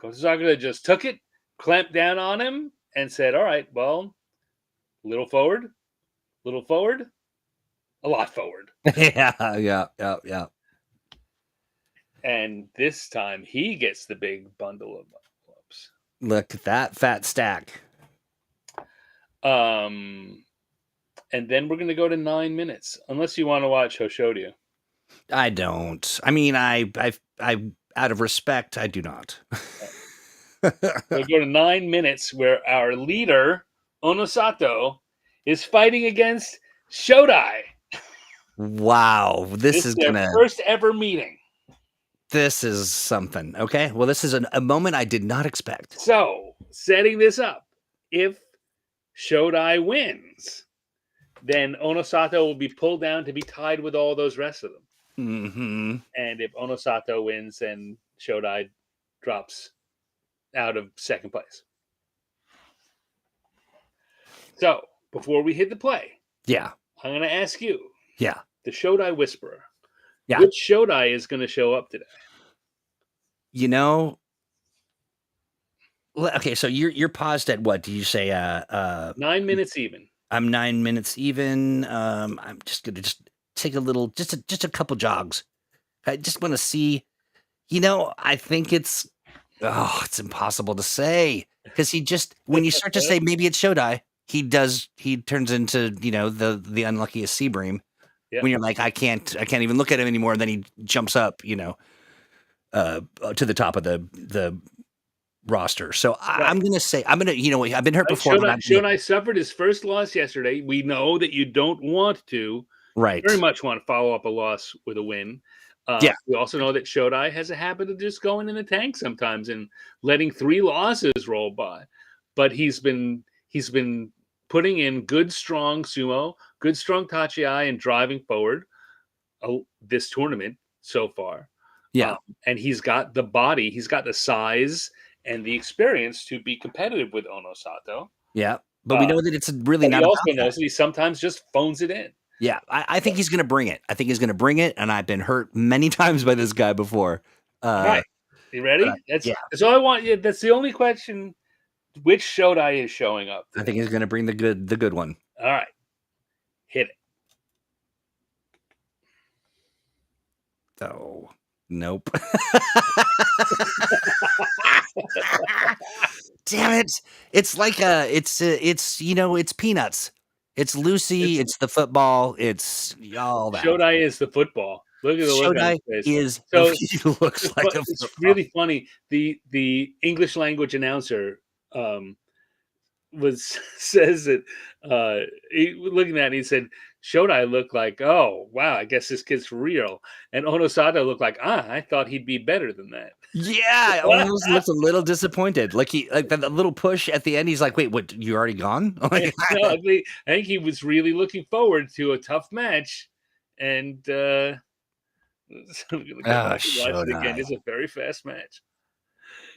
Kotazakura just took it, clamped down on him, and said, "All right, well, little forward, a lot forward." Yeah. And this time he gets the big bundle of envelopes. Look at that fat stack. And then we're going to go to 9 minutes, unless you want to watch Hoshoryu. I don't. I mean, I out of respect, I do not. We'll go to 9 minutes where our leader, Onosato, is fighting against Shodai. Wow. This is their first ever meeting. This is something. Okay. Well, this is a moment I did not expect. So, setting this up, if Shodai wins, then Onosato will be pulled down to be tied with all those rest of them. Mm-hmm. And if Onosato wins, then Shodai drops out of second place. So, before we hit the play, yeah, I'm going to ask you, the Shodai Whisperer, yeah, which Shodai is going to show up today? Okay, so you're paused at what? Did you say 9 minutes even? I'm 9 minutes even. I'm just gonna take a little, just a couple jogs. I just want to see. I think it's impossible to say because when you start to say maybe it's Shodai, he turns into the unluckiest sea bream. Yeah. When you're like I can't even look at him anymore, and then he jumps up to the top of the roster. So I'm gonna say I've been hurt before. Shodai suffered his first loss yesterday. We know that you don't want to very much want to follow up a loss with a win. We also know that Shodai has a habit of just going in the tank sometimes and letting 3 losses roll by. But he's been putting in good, strong sumo, good, strong tachiai, and driving forward this tournament so far. Yeah. And he's got the body, he's got the size and the experience to be competitive with Onosato. Yeah. But we know that it's really not. He also knows that he sometimes just phones it in. Yeah, I think he's going to bring it. And I've been hurt many times by this guy before. All right. You ready? That's all I want. Yeah, that's the only question. Which Shodai is showing up today? I think he's going to bring the good one. All right. Hit it. Oh, nope. Damn it. It's like it's peanuts. It's Lucy. It's the football. It's all that. Shodai is the football. Look at the look on his face. He looks like a football. It's really funny. The English language announcer says that looking at it, he said Shodai looked like, oh wow, I guess this kid's for real, and Onosato looked like, I thought he'd be better than that. Yeah, almost looks a little disappointed. Like that little push at the end. He's like, "Wait, what? You already gone?" Like, No, I think he was really looking forward to a tough match, and so I'm gonna go back and watch it again. Shodai. It's a very fast match.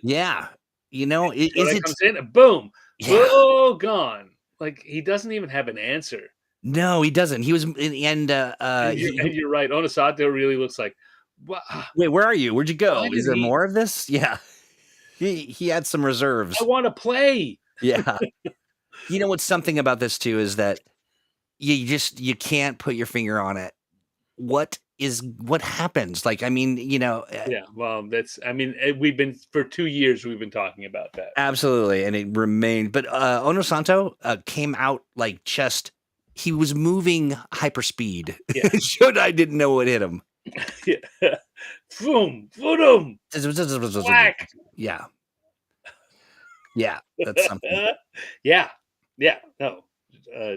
Yeah, is Shodai it? comes in, and boom, Yeah, boom, gone. Like he doesn't even have an answer. no, he doesn't. He was in the end. And you're right. Onosato really looks like, wow, Wait, where are you? Where'd you why go? Is did there he? more of this? Yeah, he had some I reserves. want to play. Yeah, you know what's something about this too is that you can't put your finger on it. What happens? Like, I mean, Yeah, well, that's. I mean, we've been for 2 years. We've been talking about that. absolutely, and it remained. But Ono Santo came out like just he was moving hyperspeed. Yeah, Shodai didn't know what hit him. yeah. Boom, boom, whack. Yeah, yeah, that's something. Yeah, yeah. No, uh,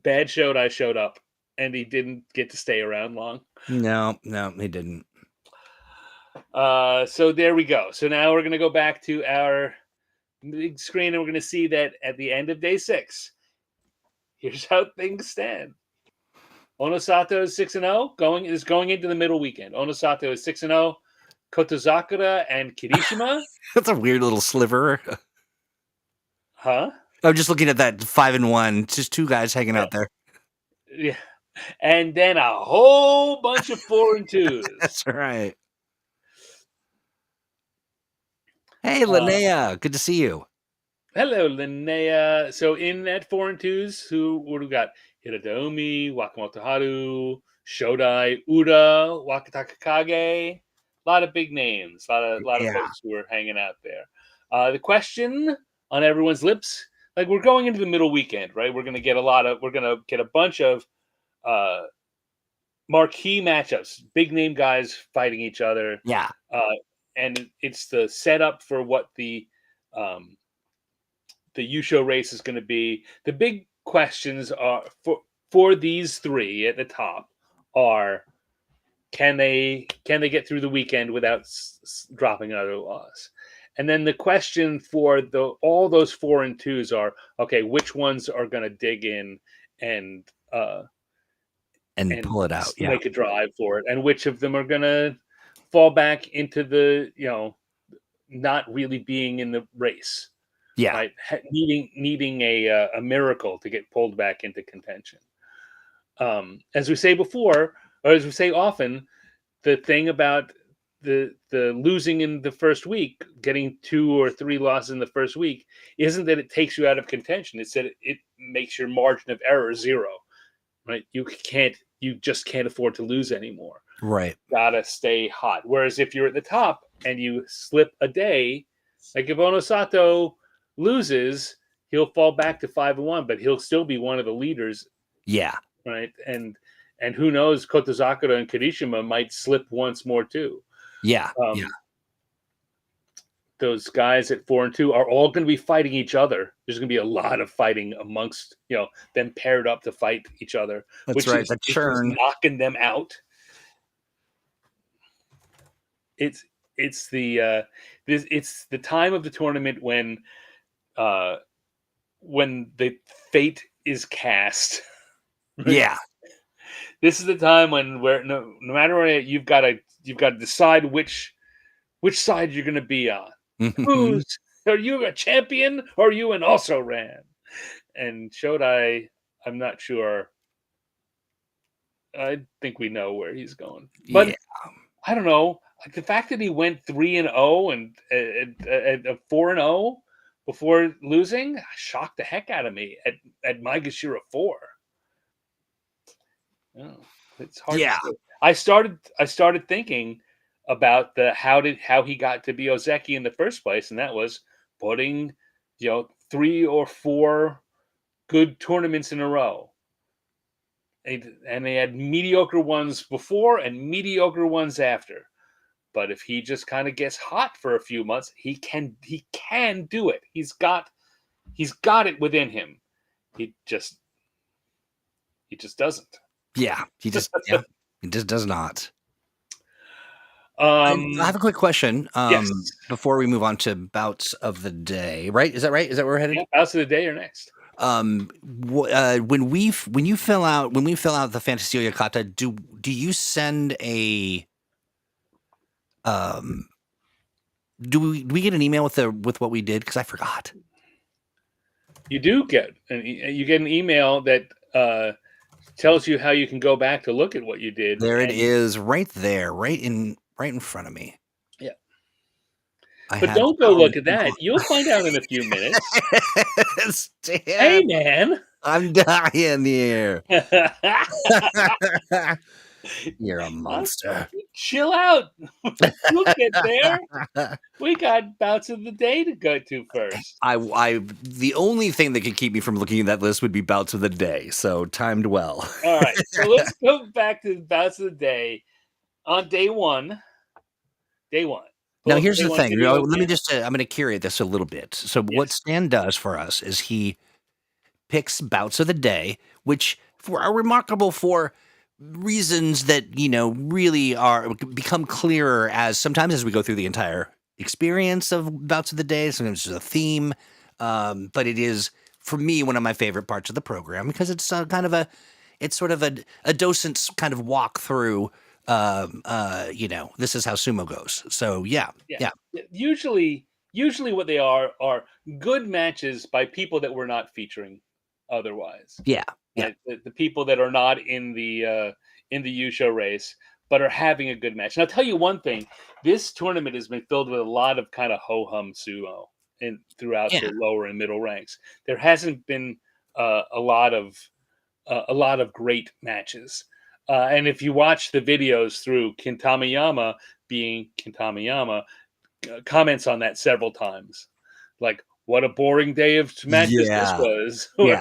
bad showed. I showed up, and he didn't get to stay around long. No, he didn't. So there we go. So now we're gonna go back to our big screen, and we're gonna see that at the end of day 6, here's how things stand. Onosato is 6-0, going into the middle weekend. Onosato is 6-0. Kotozakura and Kirishima, That's a weird little sliver. huh? I'm just looking at that 5-1. Just two guys hanging Yeah, out there. yeah. And then a whole bunch of 4-2s. That's right. Hey, Uh, Linnea, good to see you. Hello, Linnea. So in that 4-2s, what do we got? Hiradomi, Wakamoto Haru, Shodai, Uda, Wakataka Kage. A lot of big names. A lot of Yeah, folks who are hanging out there. The question on everyone's lips, like we're going into the middle weekend, right? We're gonna get a bunch of uh, marquee matchups, big name guys fighting each other, yeah, uh, and it's the setup for what um, the U-Show race is going to be. The big questions are for these three at the top are can they get through the weekend without dropping another loss? And then the question for all those 4-2s are okay, which ones are going to dig in and and and pull it out. Yeah, make a drive for it, and which of them are going to fall back into the not really being in the race, yeah, right? Needing a miracle to get pulled back into contention. As we say before, or as we say often, the thing about the losing in the first week, getting 2 or 3 losses in the first week, isn't that it takes you out of contention. It's that it makes your margin of error 0, right? You just can't afford to lose anymore. right. Gotta stay hot. Whereas if you're at the top and you slip a day, like if Onosato loses, he'll fall back to 5-1, but he'll still be one of the leaders, Yeah, right? And who knows, Kotozakura and Kirishima might slip once more too. yeah, yeah, Um, those guys at 4-2 are all going to be fighting each other. There's going to be a lot of fighting amongst them paired up to fight each other, that's which right. is The which is churn. knocking them out. It's the time of the tournament when the fate is cast. Right? Yeah, This is the time where no matter what, you've got to decide which side you're going to be on. mhm. Who's Are you a champion or are you an also ran? And Shodai, I'm not sure. I think we know where he's going, Yeah, but I don't know. Like the fact that he went 3-0 and 4-0 before losing shocked the heck out of me at Maegashira 4. Oh, it's hard to yeah, say. I started thinking about how he got to be Ozeki in the first place, and that was putting 3 or 4 good tournaments in a row. And they had mediocre ones before and mediocre ones after. But if he just kind of gets hot for a few months, he can do it. He's got it within him. He just He just doesn't. Yeah, he just does not. I Um, have a quick question. yes. Before we move on to bouts of the day, right? Is that right? Is that where we're headed? Yeah, bouts of the day or next. When we fill out the Fantasia Kata, do you send a do we get an email with what we did? Because I forgot. You do get you get an email that tells you how you can go back to look at what you did. There it And is, right there, right in front of me. yeah, I but have. don't go look at that. You'll find out in a few minutes. Hey, Stan, man. I'm dying here. You're a monster. Chill out. We'll get there. We got bouts of the day to go to first. The only thing that could keep me from looking at that list would be bouts of the day. So timed well. All right, so let's go back to the bouts of the day. On day one, Now, pull up the here's day the one thing. video Let me again. just, I'm going to curate this a little bit. So, what Yes. Stan does for us is he picks bouts of the day, which are remarkable for reasons that, really become clearer sometimes as we go through the entire experience of bouts of the day. Sometimes there's a theme. But it is, for me, one of my favorite parts of the program because it's it's sort of a docent's kind of walk through. This is how sumo goes. So yeah. Usually what they are good matches by people that we're not featuring otherwise. Yeah. Yeah. Right? The people that are not in the U show race, but are having a good match. And I'll tell you one thing: this tournament has been filled with a lot of kind of ho hum sumo throughout Yeah. the lower and middle ranks. There hasn't been a lot of great matches. And if you watch the videos through Kintamayama being Kintamayama, comments on that several times. Like, what a boring day of matches this Yeah. was. Yeah.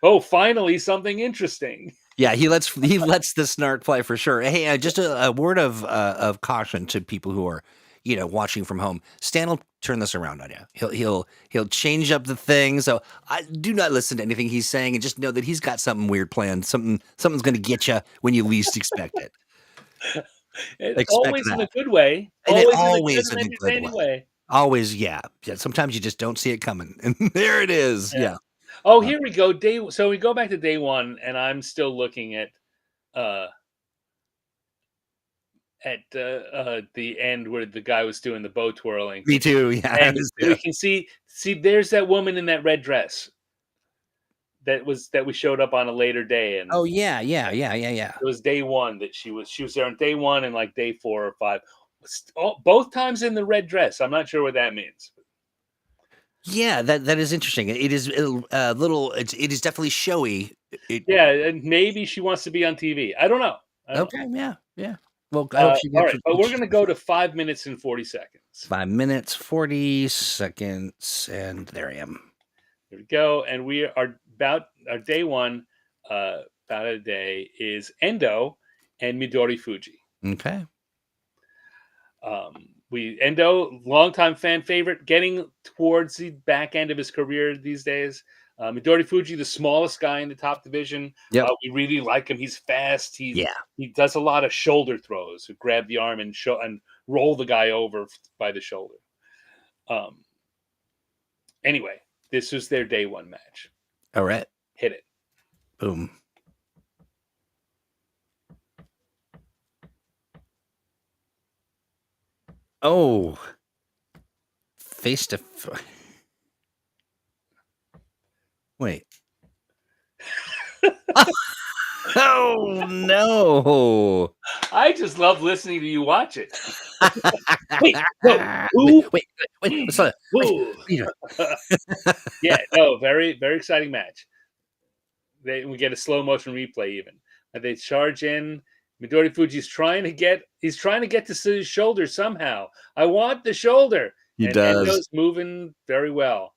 Oh, finally something interesting. Yeah, he lets the snark fly for sure. Hey, just a word of caution to people who are, watching from home. Stan will turn this around on you. He'll change up the thing. So I do not listen to anything he's saying, and just know that he's got something weird planned. Something's going to get you when you least expect it. Expect Always in that, a good way. and it Always in a good always and in a good entertaining way. way. Always, yeah. Sometimes you just don't see it coming, and there it is. Yeah. Yeah. Oh, here we go. So we go back to day one, and I'm still looking uh the end where the guy was doing the bow twirling. Me too. Yeah. And we can see there's that woman in that red dress that we showed up on a later day, and Oh yeah. Yeah. it was day one that she was there on day one and like day 4 or 5. Both times in the red dress. I'm not sure what that means. Yeah, that is interesting. It is a little. It is definitely showy. Yeah, and maybe she wants to be on TV. I don't know. Okay, yeah. Well, I hope she All gets right, but we're gonna go to 5 minutes and 40 seconds. 5 minutes 40 seconds, and there I am. Here we go, and we are about our day one. About a day is Endo and Midori Fuji. Okay. Endo, longtime fan favorite, getting towards the back end of his career these days. Midori Fuji, the smallest guy in the top division. Yep. We really like him. He's fast. He does a lot of shoulder throws. Who grab the arm and roll the guy over by the shoulder. Anyway, this was their day one match. All right. Hit it. Boom. Oh. Face to wait. Oh no! I just love listening to you watch it. Wait, no, who? Wait. Yeah, no, very, very exciting match. We get a slow motion replay even. And they charge in. Midori Fuji's trying to get to his shoulder somehow. I want the shoulder. He and does. Endo's moving very well.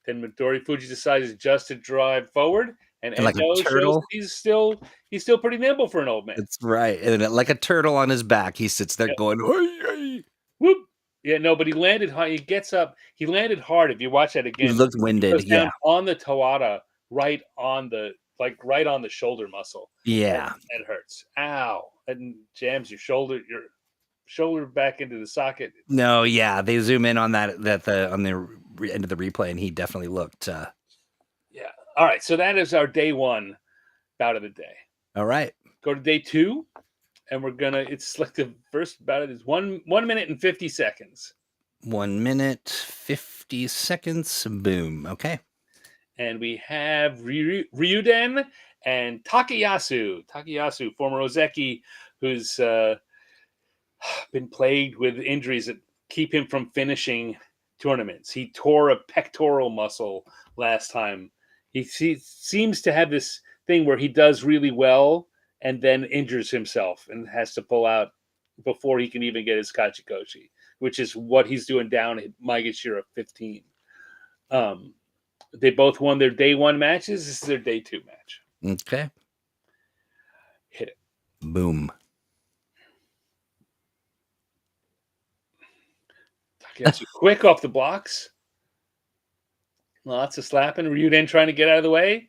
Then Midori Fuji decides just to drive forward, and like Endo a turtle. shows he's still pretty nimble for an old man. That's right. And like a turtle on his back, he sits there going, "Hey." Whoop. Yeah, no, but he landed hard. He gets up. He landed hard. If you watch that again, He looked winded. goes down Yeah. on the Tawada, right on the like right on the shoulder muscle. Yeah. That hurts. Ow! And jams your shoulder back into the socket. No, yeah, they zoom in on that on the end of the replay, and he definitely looked. Yeah. All right. So that is our day one bout of the day. All right. Go to day two, and we're gonna. It's like the first bout is 1 minute and 50 seconds. 1 minute 50 seconds. Boom. Okay. And we have Ryuden and Takayasu. Takayasu, former Ozeki, who's been plagued with injuries that keep him from finishing tournaments. He tore a pectoral muscle last time. He seems to have this thing where he does really well and then injures himself and has to pull out before he can even get his Kachikoshi, which is what he's doing down at Maegashira 15. They both won their day one matches. This is their day two match. Okay. Hit it. Boom. Takayasu quick off the blocks. Lots of slapping. Ryuden trying to get out of the way.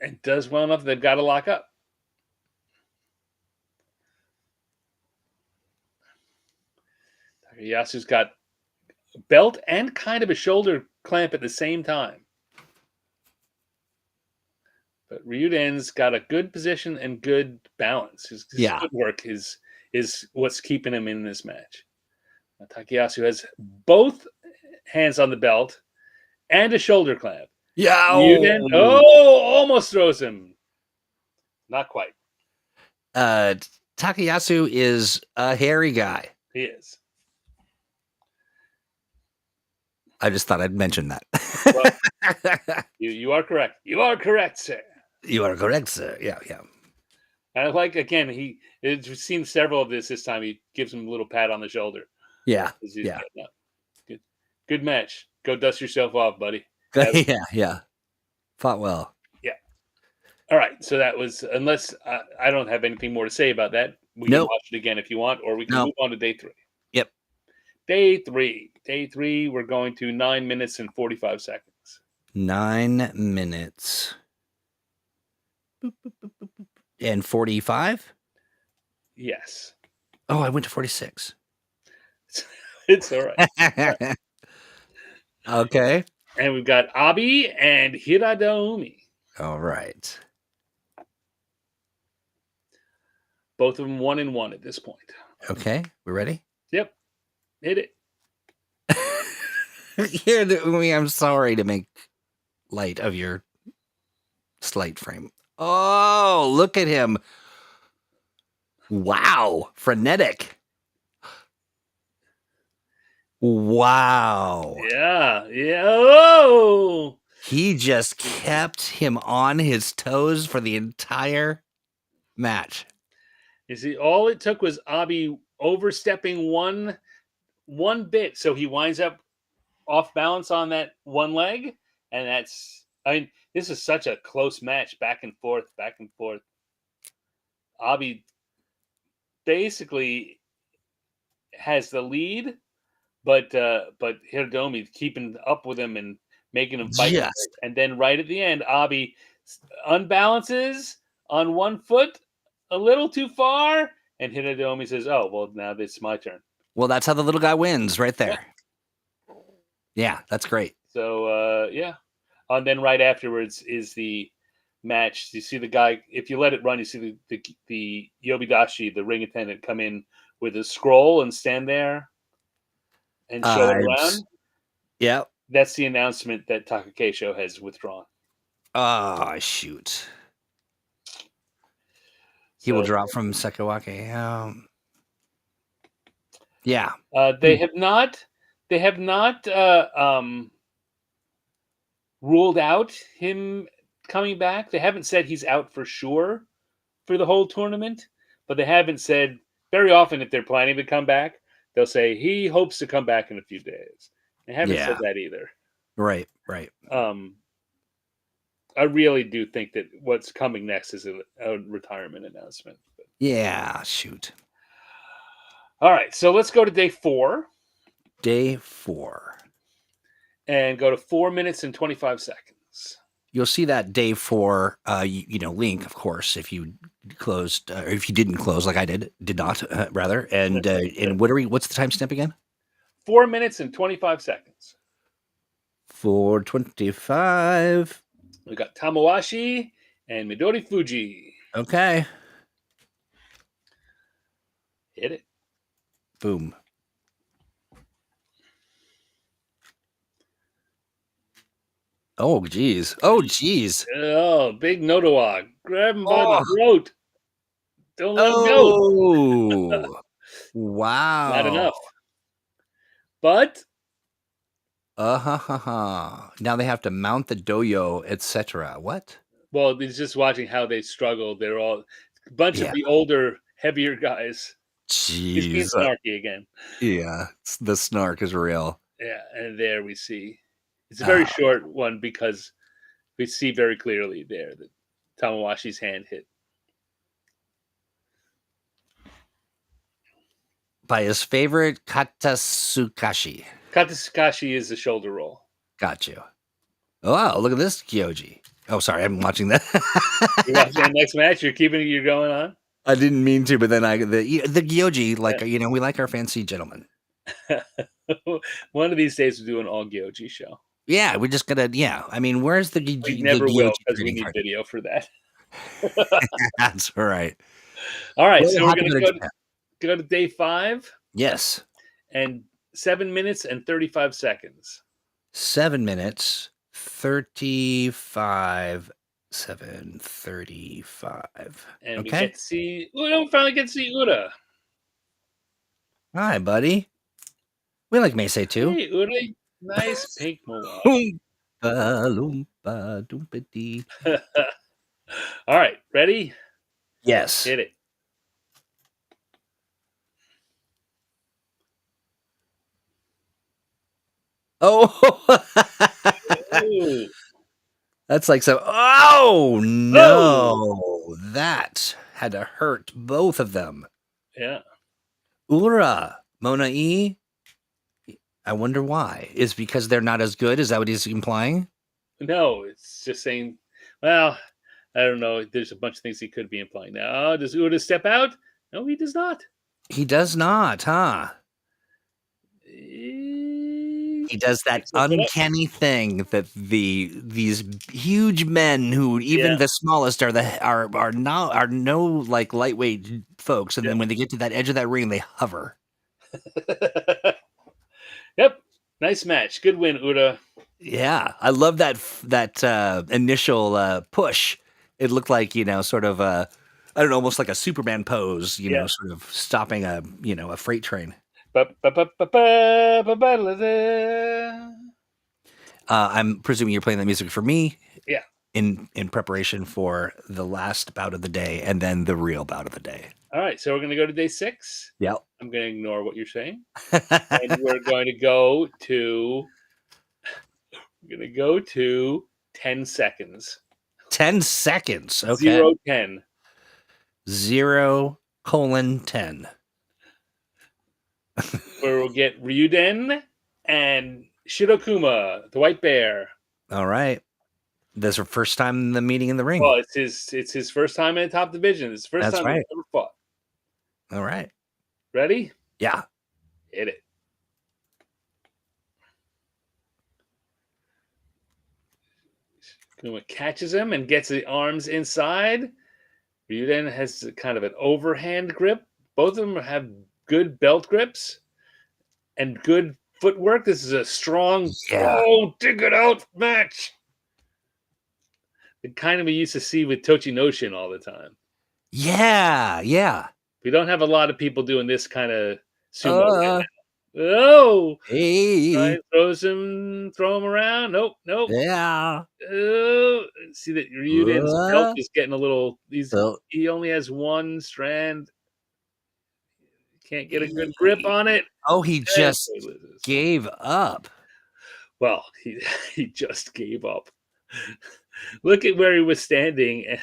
And does well enough. They've got to lock up. Takayasu's got a belt and kind of a shoulder clamp at the same time. But Ryuden's got a good position and good balance. His footwork is what's keeping him in this match. Now, Takayasu has both hands on the belt and a shoulder clamp. Yeah. Ryuden, almost throws him. Not quite. Takayasu is a hairy guy. He is. I just thought I'd mention that. Well, you are correct. You are correct, sir. You are correct, sir. Yeah, yeah. And I like, again, we've seen several of this time. He gives him a little pat on the shoulder. Yeah, yeah. Good match. Go dust yourself off, buddy. Yeah. Fought well. Yeah. All right. So that was, unless I don't have anything more to say about that. We can watch it again if you want, or we can move on to day three. Yep. Day three, we're going to 9 minutes and 45 seconds. 9 minutes. And 45? Yes. Oh, I went to 46. It's all right. Okay. And we've got Abi and Hiradomi. All right. Both of them 1-1 at this point. Okay. We ready? Yep. Hit it. I'm sorry to make light of your slight frame. Oh, look at him. Wow. Frenetic. Wow. Yeah. Oh! He just kept him on his toes for the entire match. You see, all it took was Abi overstepping one bit, so he winds up off balance on that one leg, and this is such a close match, back and forth. Abi basically has the lead, but Hiradomi keeping up with him and making him fight. Yes. And then right at the end, Abi unbalances on one foot a little too far, and Hiradomi says, "Oh, well, now it's my turn." Well, that's how the little guy wins, right there. Yeah, that's great. So, yeah. And then right afterwards is the match. You see the guy, if you let it run, you see the Yobidashi, the ring attendant, come in with a scroll and stand there and show it around. Yep. That's the announcement that Takakeisho has withdrawn. Oh, shoot. He will drop from Sekawake. Yeah. They have not ruled out him coming back. They haven't said he's out for sure for the whole tournament, but they haven't said, very often if they're planning to come back, they'll say he hopes to come back in a few days. They haven't said that either. Right. I really do think that what's coming next is a retirement announcement. Yeah, shoot. All right, so let's go to day 4. Day 4. And go to 4 minutes and 25 seconds. you'll see that day 4, link, of course, if you closed, or if you didn't close like I did not, rather. And what's the timestamp again? 4 minutes and 25 seconds. 4:25. We got Tamawashi and Midori Fuji. Okay. Hit it. Boom. Oh, geez. Oh, geez. Oh, big Nodowa. Grab him by the throat. Don't let him go. Oh, wow. Not enough. But now they have to mount the doyo, etc. What? well, he's just watching how they struggle. They're all a bunch of the older, heavier guys. He's being Jeez. snarky again. Yeah, the snark is real. Yeah, and there we see. It's a very short one because we see very clearly there that Tamawashi's hand hit. By his favorite Katasukashi. Katasukashi is the shoulder roll. Got you. Oh, wow, look at this Kyoji. Oh, sorry, I'm watching that. You're watching the next match? You're going on? I didn't mean to, but then the Gyoji, like, we like our fancy gentlemen. One of these days we'll do an all Gyoji show. Yeah, we're just gonna. Yeah, I mean, where's the? We never will because we need video for that. That's all right. All right, so we're gonna go to day 5. Yes. And 7 minutes and 35 seconds. 7 minutes 35. 7:35. And we get to see. We finally get to see Ura. Hi, buddy. We like Meisei too. Hey, Ura. Nice pink mohawk. All right, ready? Yes. Hit it. Oh. That's like so. Oh no, that had to hurt both of them. Yeah. Ura, Mona-e. I wonder why. Is because they're not as good? Is that what he's implying? No, it's just saying. Well, I don't know. There's a bunch of things he could be implying. Now, does Ura step out? No, he does not. He does not, huh? He does that uncanny thing that these huge men who even the smallest are no like lightweight folks, and then when they get to that edge of that ring, they hover. Yep, nice match, good win, Ura. Yeah, I love that initial push. It looked like sort of I don't know, almost like a Superman pose, sort of stopping a freight train. I'm presuming you're playing that music for me. Yeah. In preparation for the last bout of the day and then the real bout of the day. All right, so we're going to go to day 6. Yep. I'm going to ignore what you're saying. And we're going to go to 10 seconds. 10 seconds. Okay. 0-10. 0:10. Where we'll get Ryuden and Shirokuma, the white bear. All right. That's her first time in the meeting in the ring. Well, it's his first time in the top division. It's the first time he's ever fought. All right. Ready? Yeah. Hit it. Kuma catches him and gets the arms inside. Ryuden has kind of an overhand grip. Both of them have good belt grips and good footwork. This is a strong, dig it out match. The kind of we used to see with Tochinoshin all the time. Yeah. We don't have a lot of people doing this kind of sumo right now. Oh, hey. Throw him around. Nope. Yeah. Oh, see that Ryuden's belt is getting a little. He only has one strand. Can't get a good grip on it. Oh, he just gave up. Well, he just gave up. Look at where he was standing.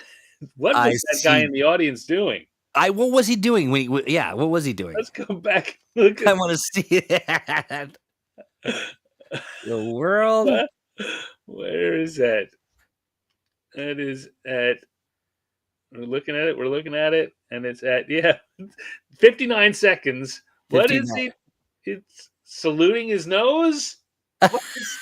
What was that guy in the audience doing? What was he doing? What was he doing? Let's go back. Look. I want to see that. The world. Where is that? It is at. We're looking at it, and it's at 59 seconds. What is 59. he? It's saluting his nose. What is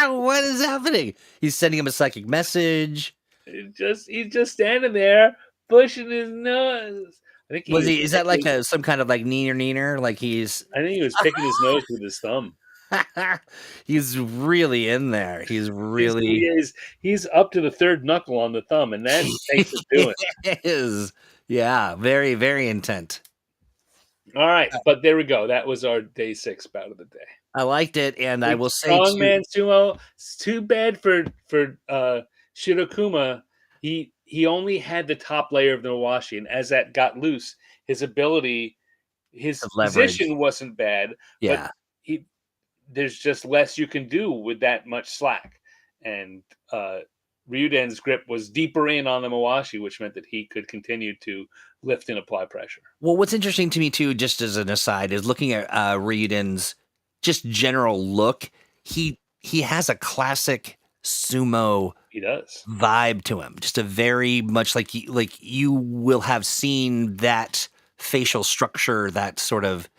What is happening? He's sending him a psychic message. he's just standing there pushing his nose. I think he Was was he? Is that like a some kind of like neener? Like he's I think he was picking his nose with his thumb. he's really in there. He's He's he really is he's up to the third knuckle on the thumb, and that takes it doing. is. Yeah, very very intent. All right, but there we go. That was our day 6 bout of the day. I liked it, and I Big will say too. strongman sumo. It's too bad for Shirokuma. He only had the top layer of the Mawashi, and as that got loose, his ability, his Of leverage. position wasn't bad, but Yeah. he there's just less you can do with that much slack. And Ryuden's grip was deeper in on the Mawashi, which meant that he could continue to lift and apply pressure. Well, what's interesting to me too, just as an aside, is looking at Ryuden's just general look. He has a classic sumo He does. vibe to him. Just a very much like you will have seen that facial structure, that sort of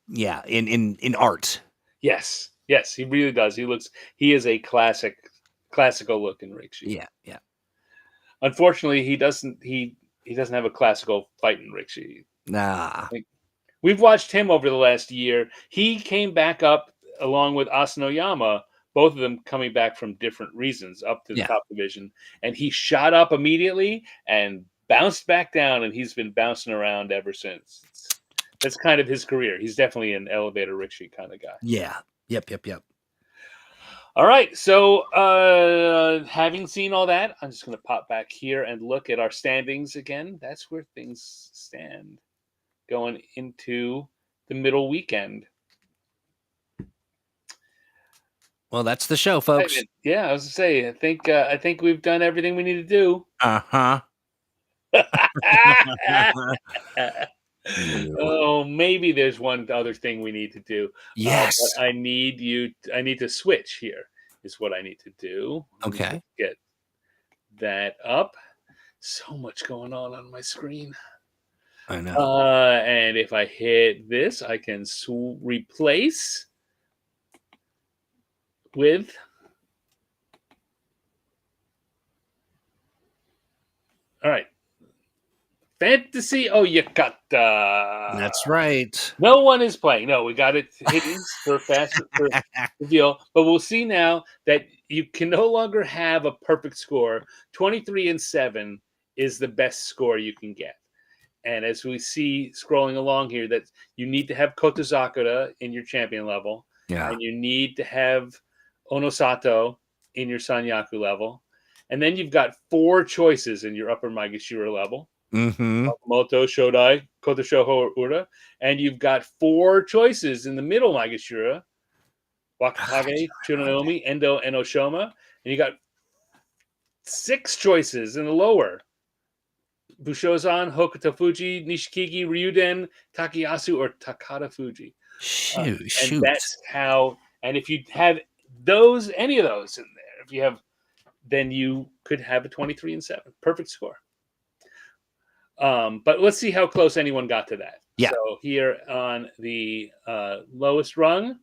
Yeah. in art. Yes. Yes, he really does. He is a classical looking Rikishi. Yeah. Unfortunately, he doesn't have a classical fighting Rikishi. Nah. We've watched him over the last year. He came back up along with Asanoyama, both of them coming back from different reasons up to the top division, and he shot up immediately and bounced back down, and he's been bouncing around ever since. That's kind of his career. He's definitely an elevator Rikishi kind of guy. Yeah. Yep. All right. So, having seen all that, I'm just going to pop back here and look at our standings again. That's where things stand going into the middle weekend. Well, that's the show, folks. Yeah, I was to say, I think we've done everything we need to do. Oh, maybe there's one other thing we need to do. Yes. But I need to switch here, is what I need to do. Okay. Get that up. So much going on my screen. I know. And if I hit this, I can replace with all right. Fantasy Oyakata. That's right. No one is playing. No, we got it hidden for reveal. But we'll see now that you can no longer have a perfect score. 23-7 is the best score you can get. And as we see scrolling along here, that you need to have Kotozakura in your champion level. Yeah. And you need to have Onosato in your Sanyaku level. And then you've got 4 choices in your upper Maegashira level. Mm-hmm. Moto, Shodai, Kotoshoho, Ura. And you've got 4 choices in the middle Maegashira. Wakakage, Tsunoyomi, Endo, and Oshoma. And you got 6 choices in the lower. Bushozan, Hokuto Fuji, Nishikigi, Ryuden, Takayasu, or Takata Fuji. Shoot. And that's how. And if you have any of those in there, then you could have a 23-7 perfect score. But let's see how close anyone got to that. Yeah. So here on the lowest rung,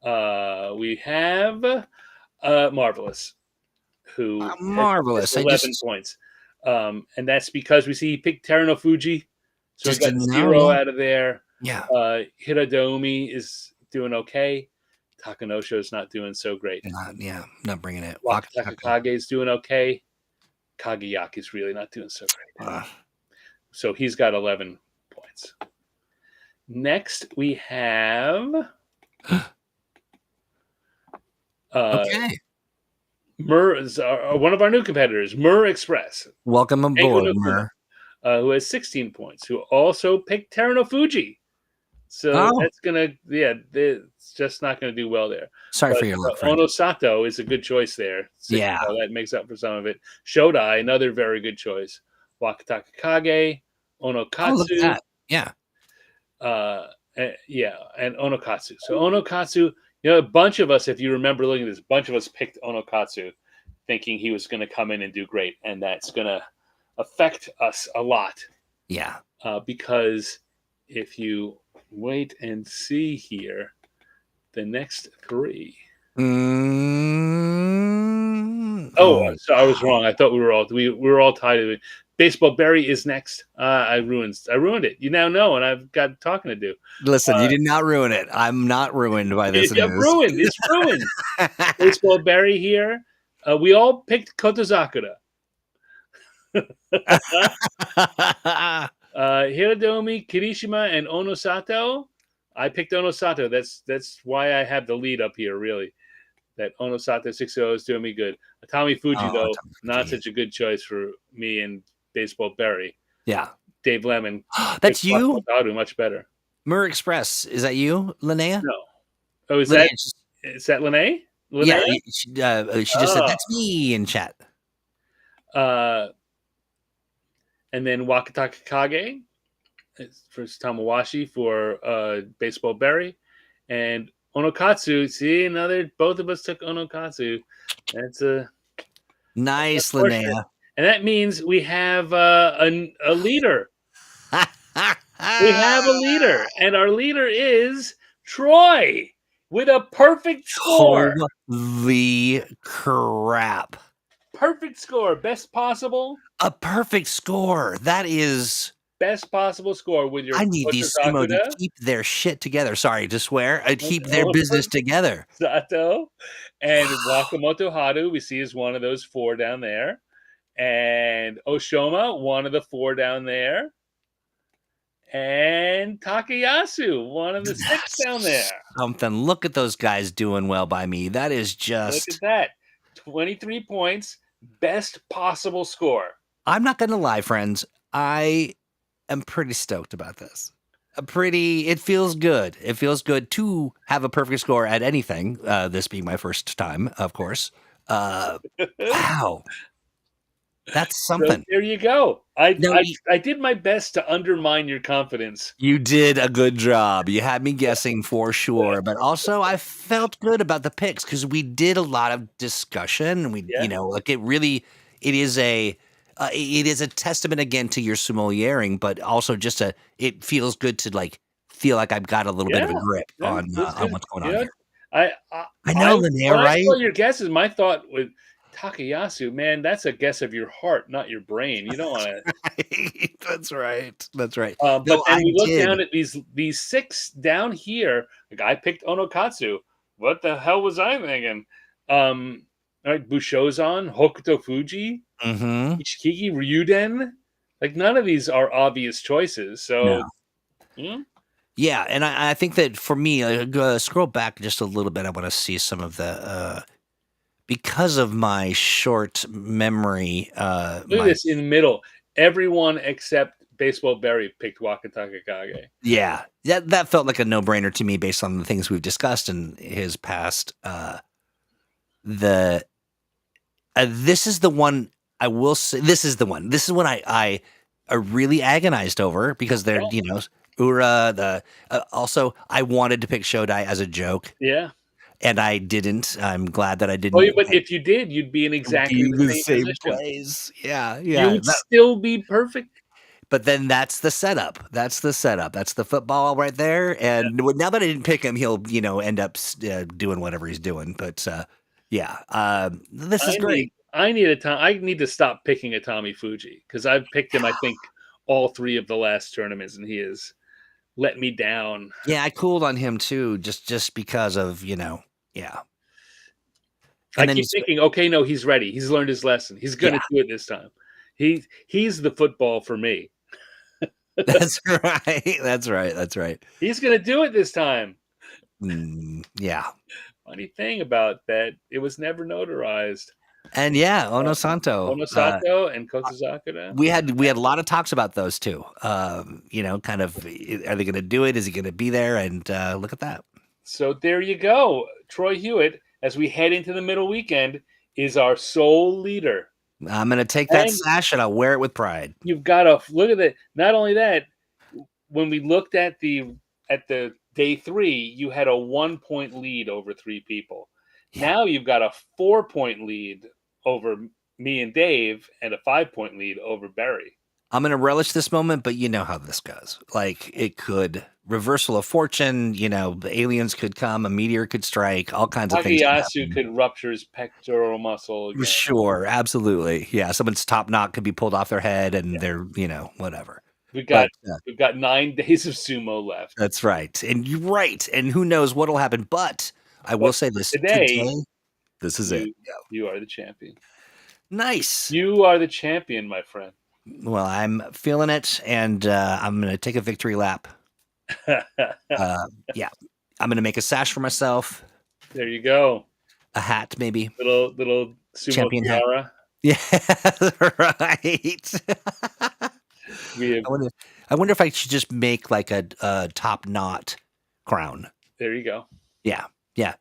we have Marvelous, who Marvelous. has 11 points. And that's because we see he picked Terano Fuji. So we got 0 out of there. Yeah. Hiradomi is doing okay. Takanosho is not doing so great. Not bringing it. Wakakage is doing okay. Kageyaki is really not doing so great. So he's got 11 points. Next, we have Okay. Mur is one of our new competitors, Mur Express. Welcome aboard, Mur. Who has 16 points, who also picked Terano Fuji. So that's it's just not gonna do well there. Sorry for your luck, friend. Onosato is a good choice there. That makes up for some of it. Shodai, another very good choice. Wakataka Kage, Onokatsu. Look at that. Yeah. And Onokatsu. So Onokatsu, a bunch of us, if you remember looking at this, a bunch of us picked Onokatsu. thinking he was going to come in and do great, and that's going to affect us a lot. Yeah. Because if you wait and see here, the next three. Oh, so I was wrong. I thought we were all tied. Baseball Berry is next. I ruined it. You now know, and I've got talking to do. Listen, you did not ruin it. I'm not ruined by this news. Ruined. It's ruined. Baseball Berry here. We all picked Kotozakura. Hiradomi, Kirishima, and Onosato. I picked Onosato. That's why I have the lead up here, really. That Onosato 6-0 is doing me good. Atami Fuji, though, not such a good choice for me and Baseball Berry. Yeah. Dave Lemon. That's you? Much better. Mur Express. Is that you, Linnea? No. Oh, is that Linnea? Yeah, she just said, that's me in chat. And then Wakataka Kage for Tamawashi for Baseball Berry. And Onokatsu. See, both of us took Onokatsu. That's a nice, Linnea. And that means we have a leader. We have a leader, and our leader is Troy with a perfect score. Holy crap. Perfect score. Best possible. A perfect score. That is... Best possible score with your... I need these sumo to keep their shit together. Sorry to swear. I'd keep their business together. Sato and Wakamoto Haru, we see is one of those 4 down there. And Oshoma, one of the 4 down there. And Takayasu, one of the 6 down there. Something. Look at those guys doing well by me. That is just... Look at that. 23 points. Best possible score. I'm not going to lie, friends. I am pretty stoked about this. It feels good. It feels good to have a perfect score at anything. This being my first time, of course. Wow. That's something. So there you go. I did my best to undermine your confidence. You did a good job. You had me guessing for sure, but also I felt good about the picks because we did a lot of discussion. It is a testament again to your sommeliering, but also it feels good to feel like I've got a little bit of a grip on what's going on here. I know, Linnea, right? I saw your guesses. My thought was Takayasu, man, that's a guess of your heart, not your brain. You don't want to. That's right. That's right. But then we look down at these 6 down here. Like I picked Onokatsu. What the hell was I thinking? All right, Bushozan, Hokuto Fuji, Ichikiki, Ryuden. Like none of these are obvious choices. So, yeah, and I think that for me, scroll back just a little bit. I want to see some of the. Because of my short memory, look at this in the middle. Everyone except Baseball Berry picked Wakataka Kage. Yeah, that felt like a no-brainer to me based on the things we've discussed in his past. This is the one I will say. This is the one. This is one I really agonized over because they're Ura. Also, I wanted to pick Shodai as a joke. Yeah. And I didn't. I'm glad that I didn't. Oh, but if you did, you'd be in exactly the same place. Yeah. You'd still be perfect. But then that's the setup. That's the football right there. And now that I didn't pick him, he'll end up doing whatever he's doing. But this is great. I need to stop picking Atami Fuji because I've picked him. I think all 3 of the last tournaments, and he has let me down. Yeah, I cooled on him too, just because of Yeah. And I keep thinking, okay, no, he's ready. He's learned his lesson. He's going to do it this time. He's the football for me. That's right. That's right. He's going to do it this time. Yeah. Funny thing about that, it was never notarized. And Onosato and Kotozakura. We had a lot of talks about those two. Kind of, are they going to do it? Is he going to be there? And look at that. So there you go. Troy Hewitt, as we head into the middle weekend, is our sole leader. I'm going to take that sash and I'll wear it with pride. You've got to look at it. Not only that, when we looked at the day 3, you had a 1-point lead over 3 people. Yeah. Now you've got a 4-point lead over me and Dave, and a 5-point lead over Barry. I'm going to relish this moment, but you know how this goes. Like, it could reversal of fortune. You know, the aliens could come, a meteor could strike, all kinds of things could Takayasu happen. could rupture his pectoral muscle again. Sure, absolutely. Yeah, someone's top knot could be pulled off their head, and they're, whatever. We've But got 9 days of sumo left. that's right. And you're right. And who knows what'll happen. But I will But say this today, this is it. you are the champion. Nice. You are the champion, my friend. Well, I'm feeling it, and I'm going to take a victory lap. Yeah. I'm going to make a sash for myself, There you go. a hat maybe. Little sumo Champion hat. tiara. Yeah, right. We have, I wonder if I should just make like a top knot crown. there you go. Yeah. I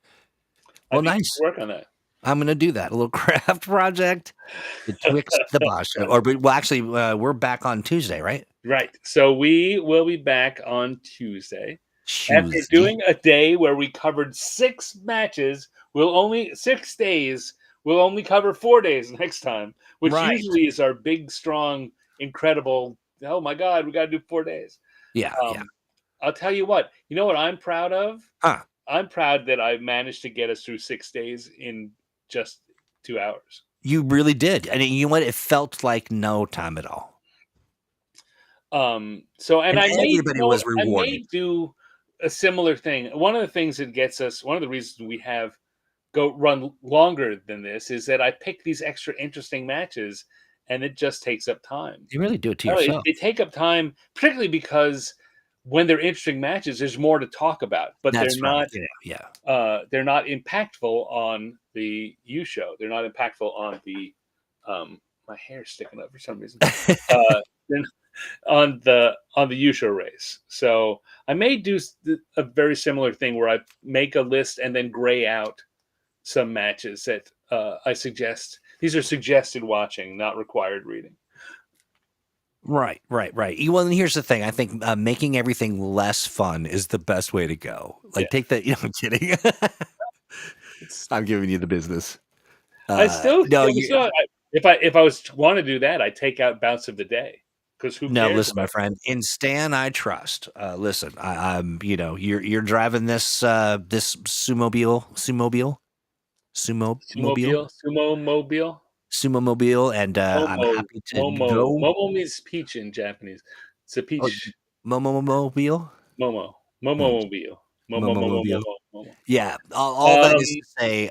Well, think you nice. should work on that. I'm going to do that. A little craft project betwixt the Basho. Actually, we're back on Tuesday, right? Right. So we will be back on Tuesday. After Tuesday. doing a day where we covered 6 matches, 6 days. We'll only cover 4 days next time, which Right. usually is our big, strong, incredible. Oh my God, we got to do 4 days. Yeah. I'll tell you what. You know what I'm proud of? Huh. I'm proud that I managed to get us through 6 days in just 2 hours. You really did. And you know what? It felt like no time at all. Everybody was I rewarded. may do a similar thing. One of the things that gets us, one of the reasons we have run longer than this is that I pick these extra interesting matches, and it just takes up time. You really do it to yourself. They take up time, particularly because when they're interesting matches, there's more to talk about. But That's they're not. Yeah. They're not impactful on the U show. They're not impactful on the. My hair's sticking up for some reason. On the U show race. So I may do a very similar thing where I make a list and then gray out some matches that I suggest. These are suggested watching, not required reading. Right. Well, and here's the thing. I think making everything less fun is the best way to go. Like, take that. I'm kidding. I'm giving you the business. If I was want to do that, I'd take out Bounce of the Day. No, listen, my friend. In Stan, I trust. Listen, I'm. You're driving this this Sumomobile, and I'm happy to go. Momo means peach in Japanese. It's a peach. Momomobile. Momomobile. Momo. Yeah, all that is to say.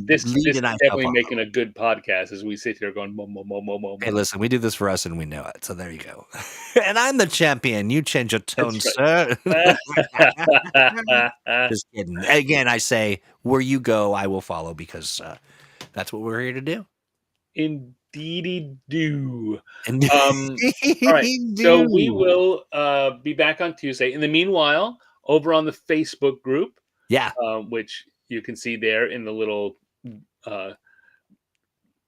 This is definitely making a good podcast as we sit here going mo. Hey, listen, we do this for us and we know it. So there you go. And I'm the champion. You change your tone, sir. Just kidding. Again, I say, where you go, I will follow, because that's what we're here to do. Indeedy do. All right. So we will be back on Tuesday. In the meanwhile, over on the Facebook group, which you can see there in the little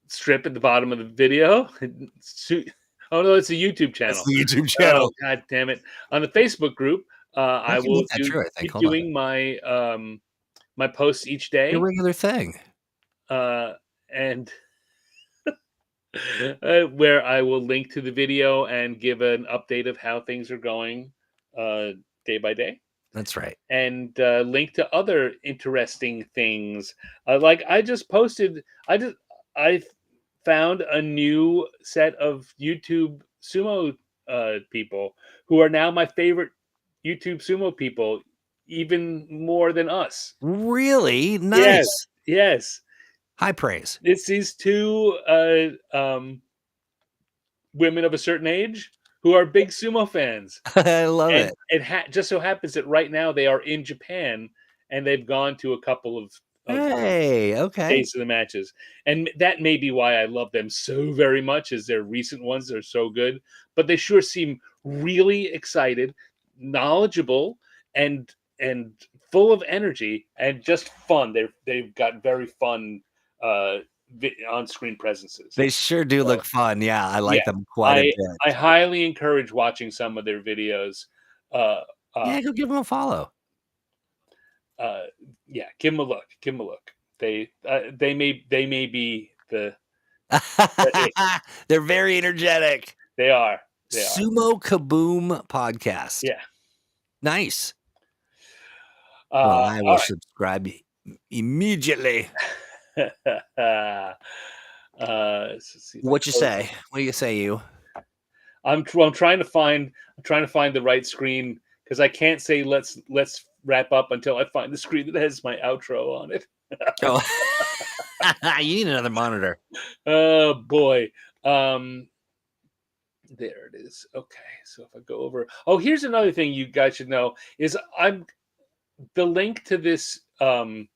strip at the bottom of the video. Oh no, it's a YouTube channel. It's the YouTube channel. Oh, God damn it! On the Facebook group, I will be doing my my posts each day. A regular thing. And where I will link to the video and give an update of how things are going day by day. That's right. And link to other interesting things. Like I just posted, I found a new set of YouTube sumo people who are now my favorite YouTube sumo people, even more than us. Really? Nice. Yes. High praise. It's these 2 women of a certain age who are big sumo fans. I love it. It just so happens that right now they are in Japan, and they've gone to a couple of days of the matches. And that may be why I love them so very much, is their recent ones are so good. But they sure seem really excited, knowledgeable, and full of energy, and just fun. They've got very fun on-screen presences. They sure do look fun. Yeah, I like them quite a bit. I highly encourage watching some of their videos. Go give them a follow. Give them a look. They may be the They're very energetic. They are. Sumo Kaboom podcast. Yeah. Nice. Well, I will subscribe immediately. What you say? What do you say, you? I'm trying to find the right screen because I can't say let's wrap up until I find the screen that has my outro on it. Oh, you need another monitor. Oh boy. There it is. Okay, so if I go over, here's another thing you guys should know is the link to this to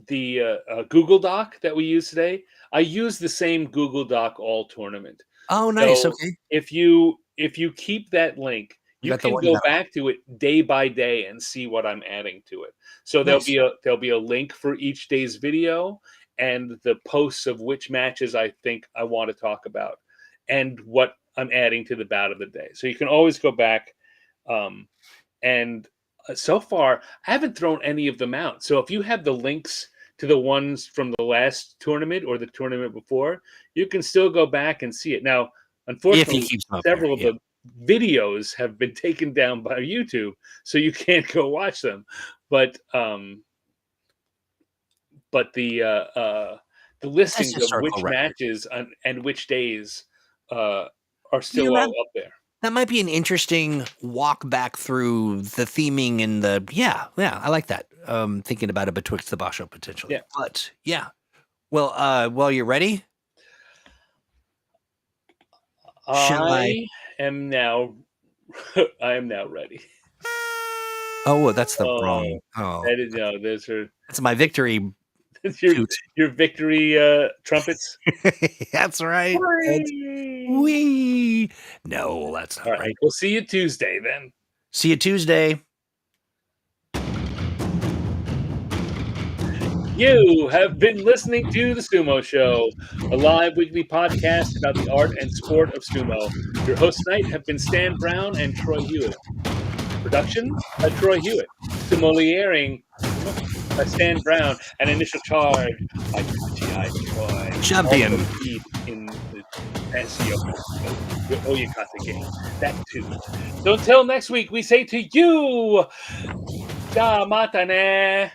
the Google Doc that we use today. I use the same Google Doc all tournament. Oh, nice. So okay. If you keep that link, you can go back to it day by day and see what I'm adding to it. So Nice. there'll be a link for each day's video and the posts of which matches I think I want to talk about and what I'm adding to the bout of the day. So you can always go back. And so far, I haven't thrown any of them out. So if you have the links to the ones from the last tournament or the tournament before, you can still go back and see it. Now, unfortunately, several of the videos have been taken down by YouTube, so you can't go watch them. But the listings of which matches and which days are still all up there. That might be an interesting walk back through the theming and the I like that. Thinking about it betwixt the Basho potentially. Yeah. But yeah. Well, you're ready? I am now ready. Oh, that's the wrong. Oh, that is those are. That's my victory. Your victory trumpets. That's right. Wee. No, that's not right. We'll see you Tuesday then. See you Tuesday. You have been listening to The Sumo Show, a live weekly podcast about the art and sport of sumo. Your hosts tonight have been Stan Brown and Troy Hewitt. Production by Troy Hewitt. Sommeliering by Stan Brown. And initial charge by Troy. Champion. In the fancy Oyakata game. That too. So until next week, we say to you, da mata ne.